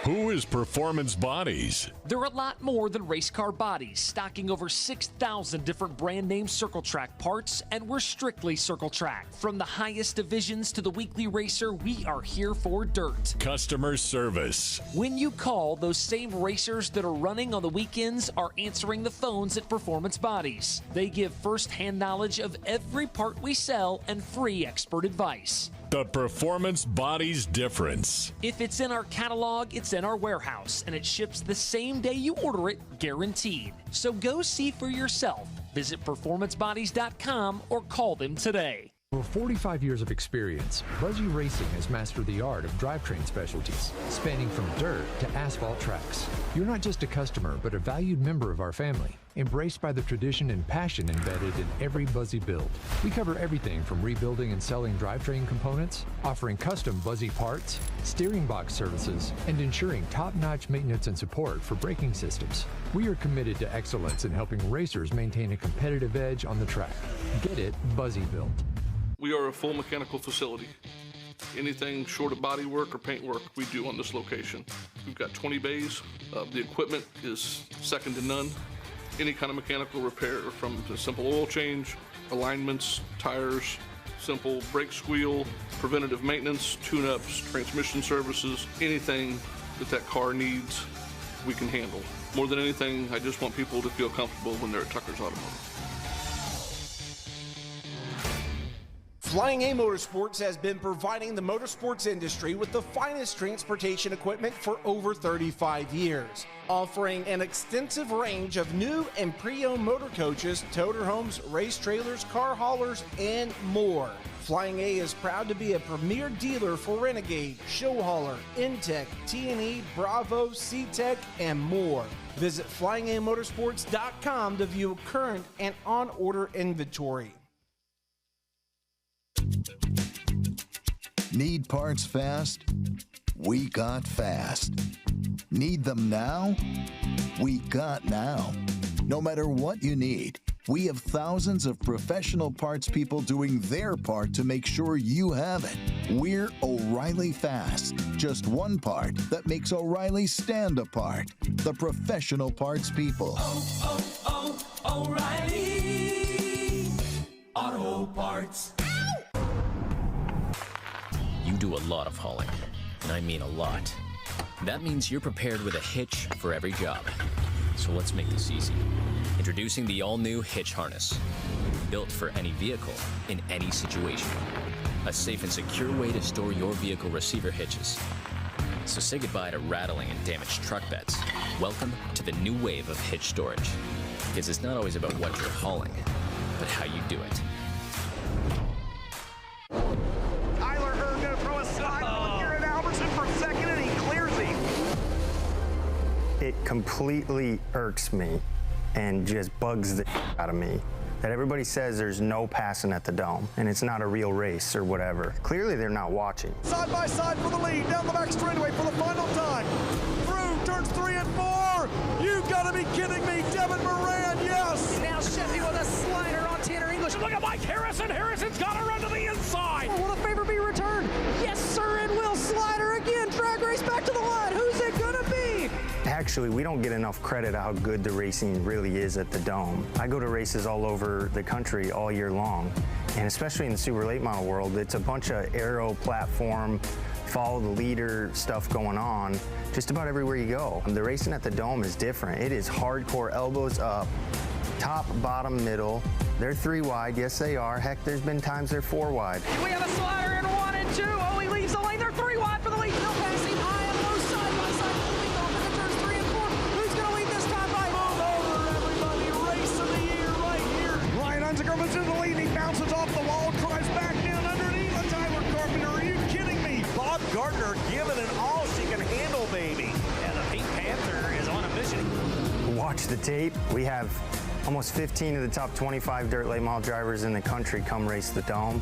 Who is Performance Bodies? They're a lot more than race car bodies, stocking over 6,000 different brand name Circle Track parts, and we're strictly Circle Track. From the highest divisions to the weekly racer, we are here for dirt. Customer service. When you call, those same racers that are running on the weekends are answering the phones at Performance Bodies. They give first-hand knowledge of every part we sell and free expert advice. The Performance Bodies difference. If it's in our catalog, it's in our warehouse, and it ships the same day you order it, guaranteed. So go see for yourself. Visit performancebodies.com or call them today. For 45 years of experience, Buzzy Racing has mastered the art of drivetrain specialties, spanning from dirt to asphalt tracks. You're not just a customer, but a valued member of our family, embraced by the tradition and passion embedded in every Buzzy build. We cover everything from rebuilding and selling drivetrain components, offering custom Buzzy parts, steering box services, and ensuring top-notch maintenance and support for braking systems. We are committed to excellence in helping racers maintain a competitive edge on the track. Get it Buzzy built. We are a full mechanical facility. Anything short of body work or paint work we do on this location. We've got 20 bays. The equipment is second to none. Any kind of mechanical repair, from a simple oil change, alignments, tires, simple brake squeal, preventative maintenance, tune-ups, transmission services, anything that car needs, we can handle. More than anything, I just want people to feel comfortable when they're at Tucker's Automotive. Flying A Motorsports has been providing the motorsports industry with the finest transportation equipment for over 35 years, offering an extensive range of new and pre-owned motor coaches, toter homes, race trailers, car haulers, and more. Flying A is proud to be a premier dealer for Renegade, Show Hauler, Intech, T&E, Bravo, C-Tech, and more. Visit FlyingAMotorsports.com to view current and on-order inventory. Need parts fast? We got fast. Need them now? We got now. No matter what you need, we have thousands of professional parts people doing their part to make sure you have it. We're O'Reilly Fast. Just one part that makes O'Reilly stand apart. The professional parts people. O'Reilly Auto Parts. You do a lot of hauling, and I mean a lot. That means you're prepared with a hitch for every job. So let's make this easy. Introducing the all-new hitch harness. Built for any vehicle, in any situation. A safe and secure way to store your vehicle receiver hitches. So say goodbye to rattling and damaged truck beds. Welcome to the new wave of hitch storage. Because it's not always about what you're hauling, but how you do it. It completely irks me and just bugs the out of me that everybody says there's no passing at the Dome and it's not a real race or whatever. Clearly they're not watching. Side by side for the lead, down the back straightaway for the final time. Through turns 3 and 4. You gotta be kidding me, Devin Moran, yes! Now Chevy with a slider on Tanner English. Look at Mike Harrison. Harrison's got to run to the inside. Oh, will a favor be returned? Yes, sir, and will slider again. Drag race back to the line. Who's it gonna be? Actually, we don't get enough credit how good the racing really is at the Dome. I go to races all over the country all year long, and especially in the super late model world, it's a bunch of aero platform follow the leader stuff going on just about everywhere you go. The racing at the Dome is different. It is hardcore elbows up, top, bottom, middle. They're 3 wide, yes they are. Heck, there's been times they're 4 wide. We have a slider in 1 and 2. Oh, he leaves the lane. They're 3 wide for the lead. Still passing high and low, side by side. Moving off into turns 3 and 4. Who's going to lead this time by? Move over, everybody. Race of the year right here. Ryan Unziger moves into the lead. He bounces off the wall, drives back down underneath. Tyler Carpenter, are you kidding me? Bob Gardner giving it all she can handle, baby. And the Pink Panther is on a mission. Watch the tape. We have almost 15 of the top 25 dirt late model drivers in the country come race the Dome.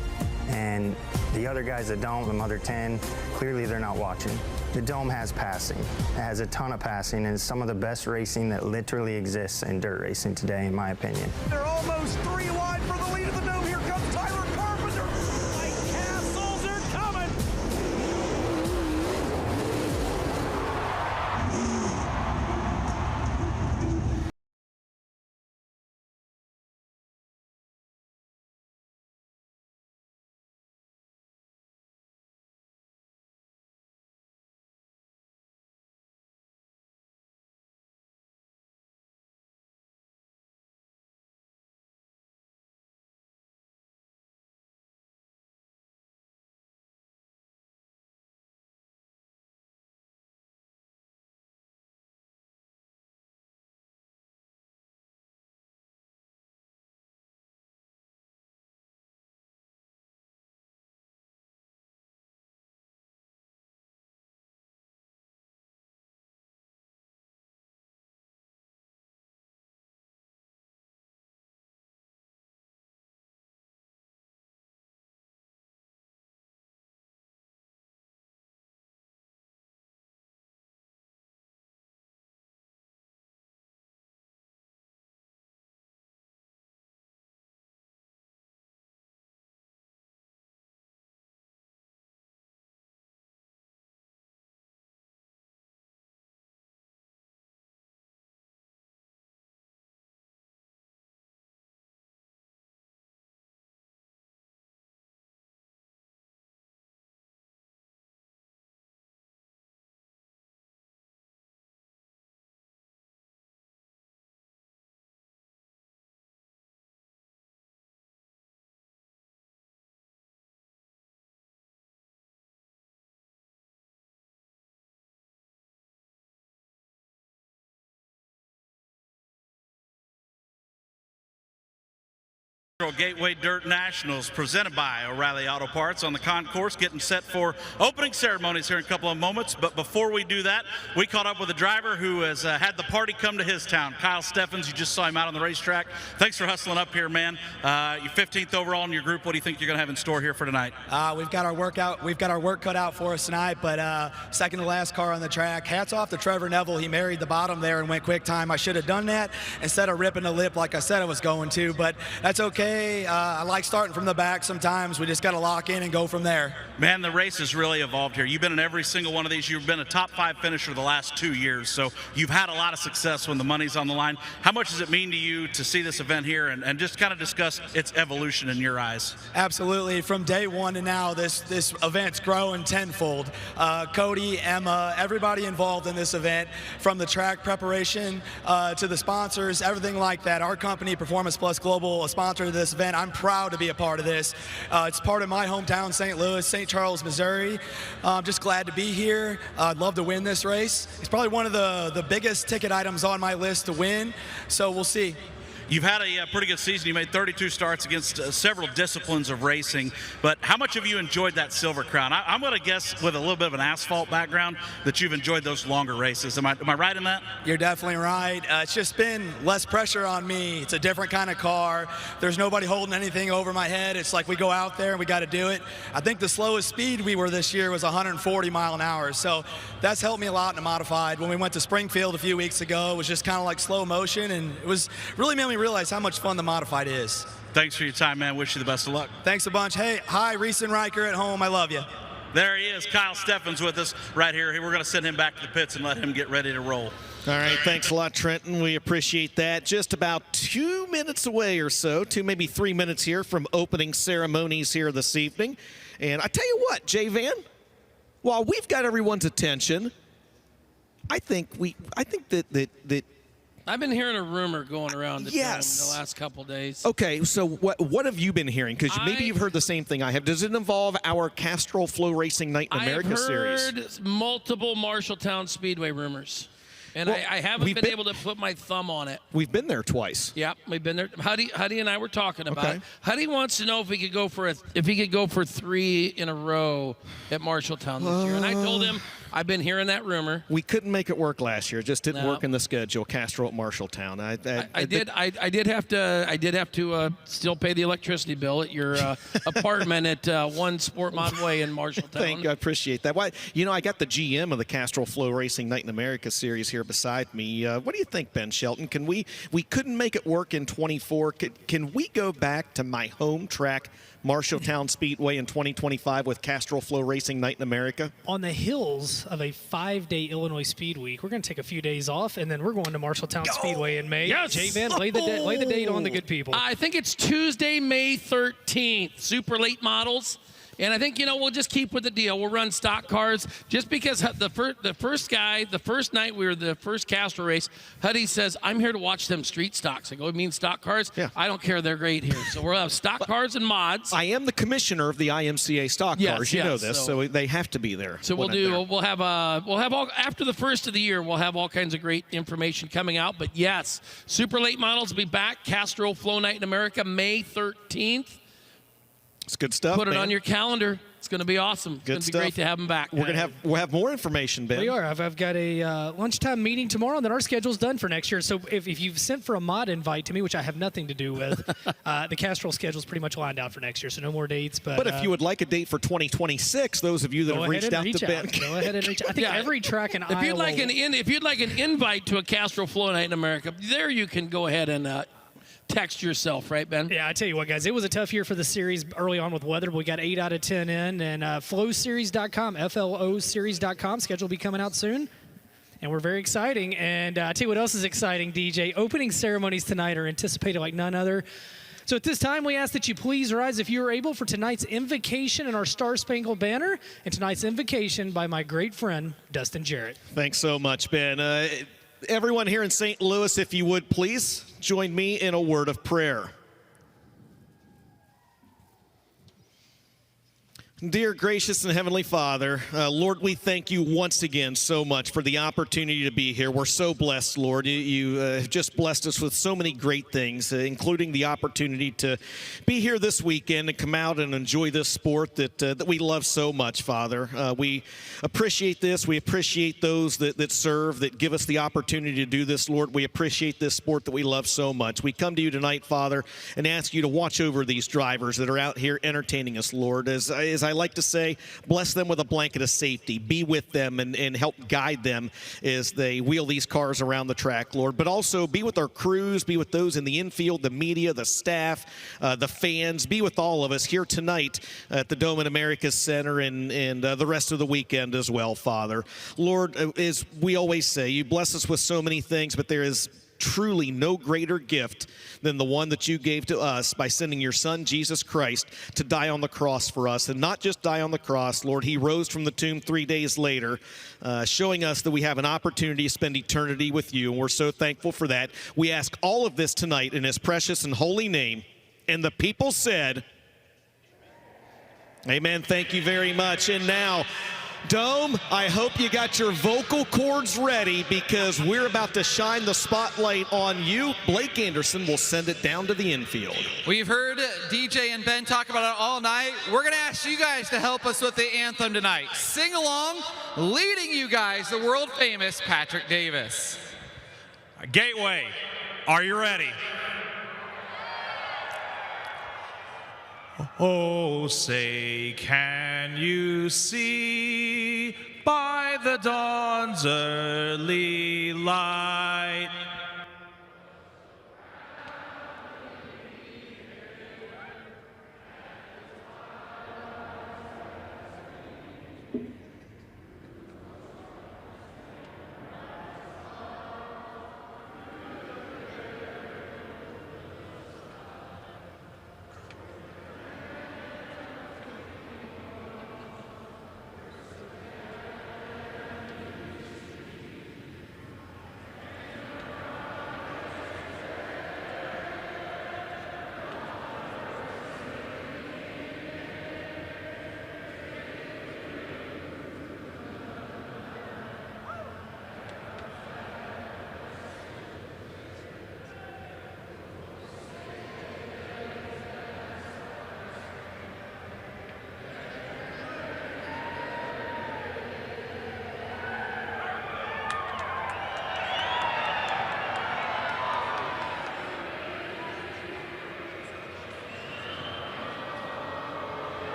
And the other guys that don't, the other 10, clearly they're not watching. The Dome has passing. It has a ton of passing, and it's some of the best racing that literally exists in dirt racing today, in my opinion. They're almost 3 wide for the lead of the Dome. Here comes Tyler Carpenter. White Castles are coming. Gateway Dirt Nationals presented by O'Reilly Auto Parts on the concourse, getting set for opening ceremonies here in a couple of moments. But before we do that, we caught up with a driver who has had the party come to his town. Kyle Steffens, you just saw him out on the racetrack. Thanks for hustling up here, man. You're 15th overall in your group. What do you think you're going to have in store here for tonight? We've got our work cut out for us tonight, but second to last car on the track. Hats off to Trevor Neville. He married the bottom there and went quick time. I should have done that instead of ripping the lip like I said I was going to, but that's okay. I like starting from the back sometimes. We just got to lock in and go from there. Man, the race has really evolved here. You've been in every single one of these. You've been a top 5 finisher the last 2 years, so you've had a lot of success when the money's on the line. How much does it mean to you to see this event here and just kind of discuss its evolution in your eyes? Absolutely. From day one to now, this event's growing tenfold. Cody, Emma, everybody involved in this event, from the track preparation to the sponsors, everything like that. Our company, Performance Plus Global, a sponsor of this event. I'm proud to be a part of this. It's part of my hometown, St. Louis, St. Charles, Missouri. I'm just glad to be here. I'd love to win this race. It's probably one of the biggest ticket items on my list to win, so we'll see. You've had a pretty good season. You made 32 starts against several disciplines of racing, but how much have you enjoyed that Silver Crown? I'm going to guess, with a little bit of an asphalt background, that you've enjoyed those longer races. Am I right in that? You're definitely right. It's just been less pressure on me. It's a different kind of car. There's nobody holding anything over my head. It's like we go out there and we got to do it. I think the slowest speed we were this year was 140 mile an hour, so that's helped me a lot in the modified. When we went to Springfield a few weeks ago, it was just kind of like slow motion, and it was really made me realize how much fun the modified is. Thanks for your time, man. Wish you the best of luck. Thanks a bunch. Hey, hi, Reese and Riker at home. I love you. There he is, Kyle Steffens with us right here. We're going to send him back to the pits and let him get ready to roll. All right, thanks a lot, Trenton. We appreciate that. Just about 2 minutes away or so, maybe 3 minutes here from opening ceremonies here this evening. And I tell you what, Jay Van, while we've got everyone's attention, I think that I've been hearing a rumor going around the Yes. dome the last couple days. Okay, so what have you been hearing? Because maybe you've heard the same thing I have. Does it involve our Castrol FloRacing Night in America series? I've heard multiple Marshalltown Speedway rumors, and I haven't been able to put my thumb on it. We've been there twice. Yep, we've been there. Huddy and I were talking about Okay. it. Huddy wants to know if he could go for 3 in a row at Marshalltown this year, and I told him I've been hearing that rumor. We couldn't make it work last year. It just didn't work in the schedule. Castrol at Marshalltown. I did have to still pay the electricity bill at your apartment at 1 Sport Mod Way in Marshalltown. I appreciate that. Why, I got the GM of the Castrol FloRacing Night in America series here beside me. What do you think, Ben Shelton? Can we couldn't make it work in 24. Can we go back to my home track, Marshalltown Speedway, in 2025 with Castrol FloRacing Night in America? On the hills of a 5-day Illinois Speed Week, we're going to take a few days off, and then we're going to Marshalltown Speedway in May. Yes! Jay Van, lay the date on the good people. I think it's Tuesday, May 13th. Super late models. And I think, we'll just keep with the deal. We'll run stock cars just because the first night we were the first Castrol race, Huddy says, I'm here to watch them street stocks. I go, you mean stock cars? Yeah. I don't care. They're great here. So we'll have stock cars and mods. I am the commissioner of the IMCA stock cars. You know this, so they have to be there. So we'll have all, after the first of the year, we'll have all kinds of great information coming out. But yes, super late models will be back. Castrol Flow Night in America, May 13th. It's good stuff. Put it on your calendar. It's going to be awesome. It's going to be great to have them back. We'll have more information, Ben. We are. I've got a lunchtime meeting tomorrow, and then our schedule's done for next year. So if you've sent for a mod invite to me, which I have nothing to do with, the Castrol schedule's pretty much lined out for next year, so no more dates. But if you would like a date for 2026, those of you that have reached out to Ben, go ahead and reach out. I think every track in Iowa. If you'd like an invite to a Castrol Flow Night in America, there you can go ahead and text yourself, right, Ben? Yeah, I tell you what, guys, it was a tough year for the series early on with weather. We got 8 out of 10 in, and FloSeries.com, FLOSeries.com, schedule will be coming out soon. And we're very exciting. And I tell you what else is exciting, DJ. Opening ceremonies tonight are anticipated like none other. So at this time, we ask that you please rise if you are able for tonight's invocation in our Star Spangled Banner, and tonight's invocation by my great friend, Dustin Jarrett. Thanks so much, Ben. Everyone here in St. Louis, if you would please join me in a word of prayer. Dear gracious and heavenly Father, Lord, we thank you once again so much for the opportunity to be here. We're so blessed, Lord. You have just blessed us with so many great things, including the opportunity to be here this weekend and come out and enjoy this sport that we love so much, Father. We appreciate this. We appreciate those that serve, that give us the opportunity to do this, Lord. We appreciate this sport that we love so much. We come to you tonight, Father, and ask you to watch over these drivers that are out here entertaining us, Lord. As I like to say, bless them with a blanket of safety. Be with them and help guide them as they wheel these cars around the track, Lord. But also be with our crews, be with those in the infield, the media, the staff, the fans. Be with all of us here tonight at the Dome in America Center and the rest of the weekend as well, Father. Lord, as we always say, you bless us with so many things, but there is truly no greater gift than the one that you gave to us by sending your son, Jesus Christ, to die on the cross for us. And not just die on the cross, Lord, he rose from the tomb 3 days later, showing us that we have an opportunity to spend eternity with you, and we're so thankful for that. We ask all of this tonight in his precious and holy name, and the people said, amen. Thank you very much. And now, Dome, I hope you got your vocal cords ready because we're about to shine the spotlight on you. Blake Anderson will send it down to the infield. We've heard DJ and Ben talk about it all night. We're going to ask you guys to help us with the anthem tonight. Sing along, leading you guys, the world-famous Patrick Davis. Gateway, are you ready? Oh, say, can you see by the dawn's early light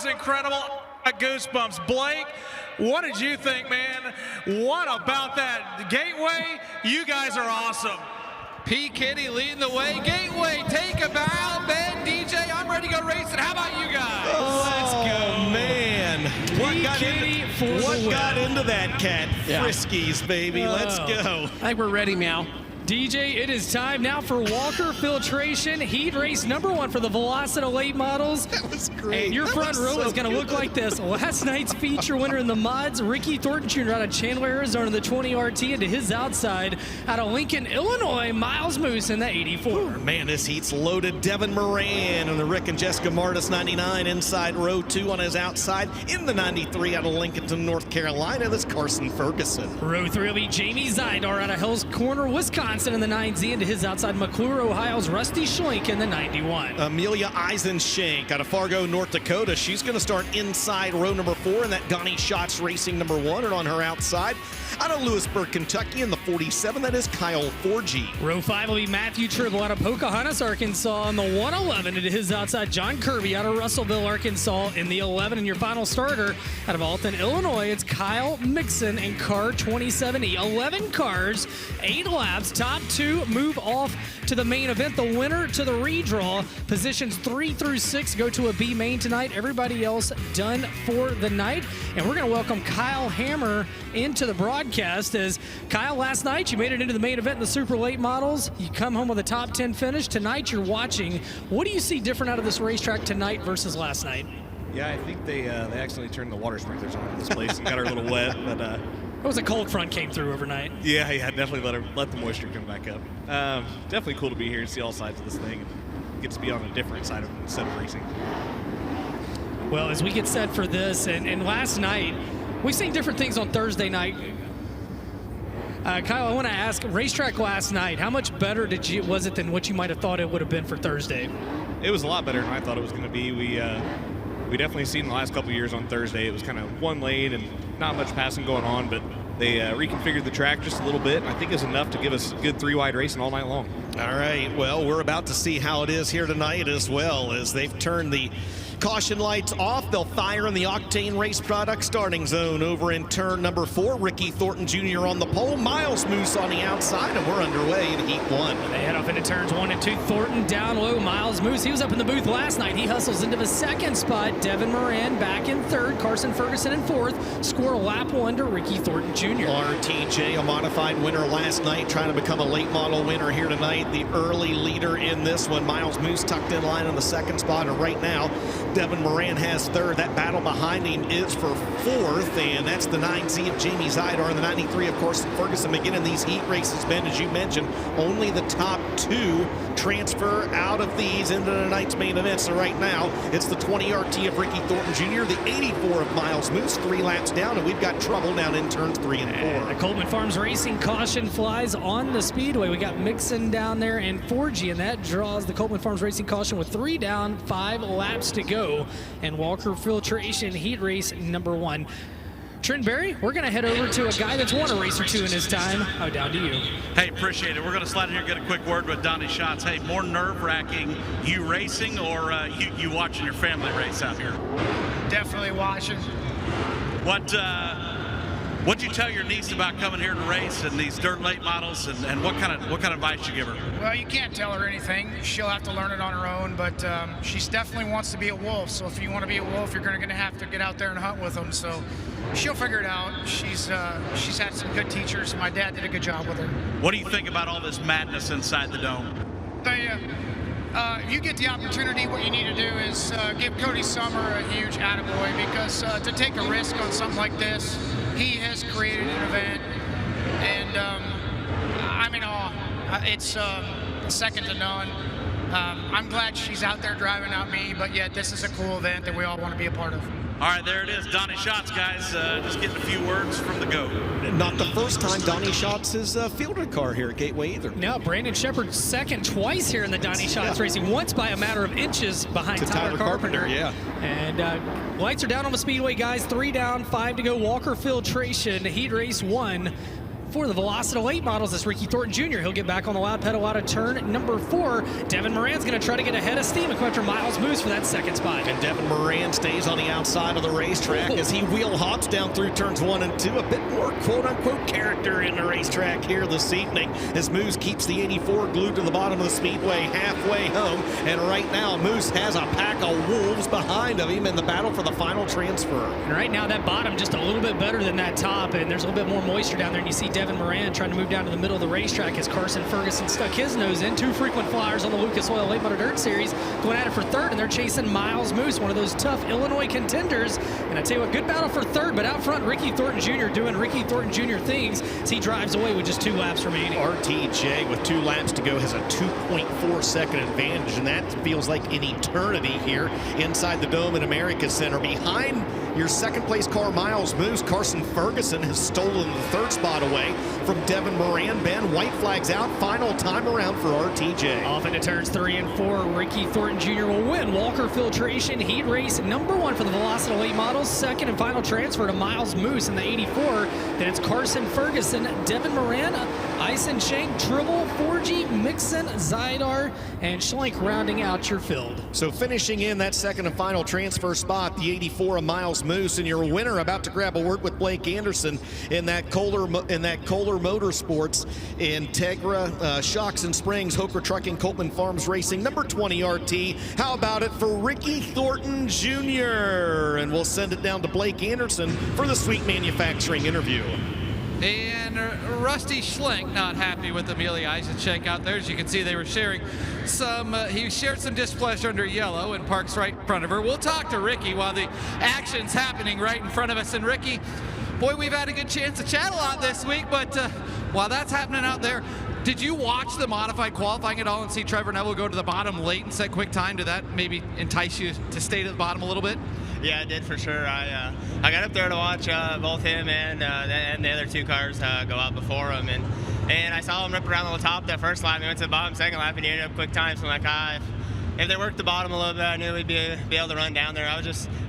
was incredible. Goosebumps. Blake, what did you think, man? What about that Gateway? You guys are awesome. P. Kitty leading the way. Gateway, take a bow. Ben, DJ, I'm ready to go racing. How about you guys? Let's go, man. What got into that cat? Yeah. Friskies, baby. Let's go. I think we're ready, Meow. DJ, it is time now for Walker Filtration Heat Race #1 for the Velocita late models. That was great. And your front row is going to look like this. Last night's feature winner in the mods, Ricky Thornton Jr. out of Chandler, Arizona, the 20 RT, and to his outside, out of Lincoln, Illinois, Miles Moose in the 84. Man, this heat's loaded. Devin Moran on the Rick and Jessica Martis 99 inside row 2 on his outside. In the 93 out of Lincolnton, North Carolina, that's Carson Ferguson. Row 3 will be Jamie Zidar out of Hell's Corner, Wisconsin in the 9Z, and to his outside, McClure, Ohio's Rusty Schlink in the 91. Amelia Eisenshank out of Fargo, North Dakota. She's going to start inside row number 4 in that Donnie Schatz Racing #1, and on her outside, out of Lewisburg, Kentucky in the 47, that is Kyle Forgy. Row 5 will be Matthew Tribble out of Pocahontas, Arkansas in the 111, and to his outside, John Kirby out of Russellville, Arkansas in the 11. And your final starter out of Alton, Illinois, it's Kyle Mixon in car 2070. 11 cars, 8 laps, top 2 move off to the main event. The winner to the redraw. Positions 3 through 6 go to a B main tonight. Everybody else done for the night. And we're going to welcome Kyle Hammer into the broadcast. As Kyle, last night you made it into the main event in the super late models. You come home with a top 10 finish. Tonight you're watching. What do you see different out of this racetrack tonight versus last night? Yeah, I think they accidentally turned the water sprinklers on in this place and got her a little wet, but it was a cold front came through overnight. Yeah, definitely let the moisture come back up. Definitely cool to be here and see all sides of this thing and get to be on a different side of instead of racing. Well, as we get set for this, and last night, we've seen different things on Thursday night. Kyle, I want to ask, racetrack last night, how much better was it than what you might have thought it would have been for Thursday? It was a lot better than I thought it was going to be. We definitely seen the last couple of years on Thursday, it was kind of one lane and not much passing going on, but they reconfigured the track just a little bit. I think it's enough to give us good 3-wide racing all night long. All right, well, we're about to see how it is here tonight as well, as they've turned the caution lights off. They'll fire in the Octane Race Product starting zone over in turn number 4. Ricky Thornton Jr. on the pole, Miles Moose on the outside, and we're underway in Heat 1. They head off into turns 1 and 2. Thornton down low. Miles Moose, he was up in the booth last night. He hustles into the second spot. Devin Moran back in third. Carson Ferguson in fourth. Score lap 1 to Ricky Thornton Jr. RTJ, a modified winner last night, trying to become a late model winner here tonight. The early leader in this one. Miles Moose tucked in line on the second spot, and right now, Devin Moran has third. That battle behind him is for fourth, and that's the 9Z of Jamie Zidar and the 93 of course Ferguson. Again, in these heat races, Ben, as you mentioned, only the top 2 transfer out of these into tonight's main event. So right now, it's the 20 RT of Ricky Thornton Jr., the 84 of Miles Moose, 3 laps down, and we've got trouble down in turns 3 and 4. The Coleman Farms Racing caution flies on the speedway. We got Mixon down there and Forgy, and that draws the Coleman Farms Racing caution with 3 down, 5 laps to go. And Walker Filtration Heat Race #1. Trent Berry, we're going to head over to a guy that's won a race or 2 in his time. Oh, down to you. Hey, appreciate it. We're going to slide in here and get a quick word with Donnie Schatz. Hey, more nerve-wracking, you racing or you watching your family race out here? Definitely watching. What'd you tell your niece about coming here to race and these dirt late models, and what kind of advice you give her? Well, you can't tell her anything. She'll have to learn it on her own, but she definitely wants to be a wolf. So if you want to be a wolf, you're going to have to get out there and hunt with them. So she'll figure it out. She's had some good teachers. My dad did a good job with her. What do you think about all this madness inside the dome? If you get the opportunity, what you need to do is give Cody Summer a huge attaboy, because to take a risk on something like this, he has created an event, and I'm in awe. It's second to none. I'm glad she's out there driving out me, but yet this is a cool event that we all want to be a part of. All right, there it is. Donnie Schatz, guys. Just getting a few words from the GOAT. Not the first time Donnie Schatz has fielded a car here at Gateway either. No, Brandon Shepard second twice here in the Donnie Schatz Racing, once by a matter of inches behind Tyler Carpenter. Yeah. And lights are down on the speedway, guys. 3 down, 5 to go. Walker Filtration, Heat Race 1. for the Velocity late models is Ricky Thornton Jr. He'll get back on the loud pedal out of turn number 4. Devin Moran's going to try to get ahead of steam equipment Miles Moose for that second spot. And Devin Moran stays on the outside of the racetrack as he wheel hops down through turns 1 and 2. A bit more quote-unquote character in the racetrack here this evening as Moose keeps the 84 glued to the bottom of the speedway halfway home. And right now, Moose has a pack of wolves behind of him in the battle for the final transfer. And right now, that bottom just a little bit better than that top, and there's a little bit more moisture down there. And you see Devin Moran trying to move down to the middle of the racetrack as Carson Ferguson stuck his nose in. 2 frequent flyers on the Lucas Oil Late Model Dirt Series going at it for third, and they're chasing Miles Moose, one of those tough Illinois contenders. And I tell you what, good battle for third, but out front, Ricky Thornton Jr. doing Ricky Thornton Jr. things as he drives away with just 2 laps remaining. RTJ with 2 laps to go has a 2.4 second advantage, and that feels like an eternity here inside the Dome at America Center. Behind your second place car, Miles Moose, Carson Ferguson has stolen the 3rd spot away from Devin Moran. Ben, white flags out, final time around for RTJ. Off into turns 3 and 4, Ricky Thornton Jr. will win Walker Filtration Heat Race number 1 for the Velocity Late Models. Second and final transfer to Miles Moose in the 84. Then it's Carson Ferguson, Devin Moran, Ison Shank, Tribble, Forgy, Mixon, Zidar, and Schlenk rounding out your field. So finishing in that second and final transfer spot, the 84 of Miles Moose, and your winner about to grab a word with Blake Anderson in that Kohler Motorsports, Integra, Shocks and Springs, Hoker Trucking, Coltman Farms Racing, number 20 RT. How about it for Ricky Thornton Jr.? And we'll send it down to Blake Anderson for the Sweet Manufacturing interview. And Rusty Schlenk not happy with Amelia Eisenschenk out there. As you can see, they were sharing some, he shared some displeasure under yellow and parks right in front of her. We'll talk to Ricky while the action's happening right in front of us. And Ricky, boy, we've had a good chance to chat a lot this week, but while that's happening out there, did you watch the modified qualifying at all and see Trevor Neville go to the bottom late and set quick time? Did that maybe entice you to stay to the bottom a little bit? Yeah, I did for sure. I got up there to watch both him and the other 2 cars go out before him, and I saw him rip around the top that first lap. He went to the bottom second lap, and he ended up quick time. So I'm like, if they worked the bottom a little bit, I knew we'd be able to run down there. I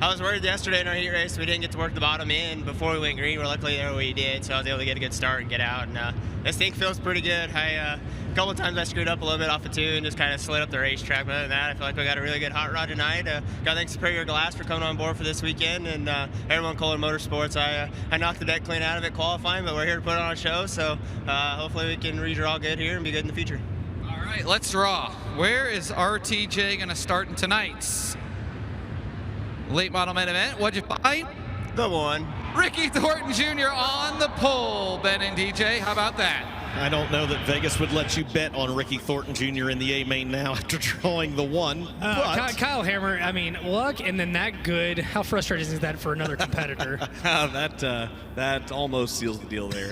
was worried yesterday in our heat race we didn't get to work the bottom in before we went green. We're luckily there we did, so I was able to get a good start and get out. And this thing feels pretty good. A couple of times I screwed up a little bit off of 2 and just kind of slid up the racetrack. But other than that, I feel like we got a really good hot rod tonight. Got thanks to Superior Glass for coming on board for this weekend, and everyone Kohler Motorsports. I knocked the deck clean out of it qualifying, but we're here to put on a show. So hopefully we can redraw good here and be good in the future. All right, let's draw. Where is RTJ going to start in tonight's late model main event? What'd you find? The 1. Ricky Thornton Jr. on the pole, Ben and DJ. How about that? I don't know that Vegas would let you bet on Ricky Thornton Jr. in the A main now after drawing the 1. But Kyle Hammer, I mean, luck and then that good. How frustrating is that for another competitor? That almost seals the deal there.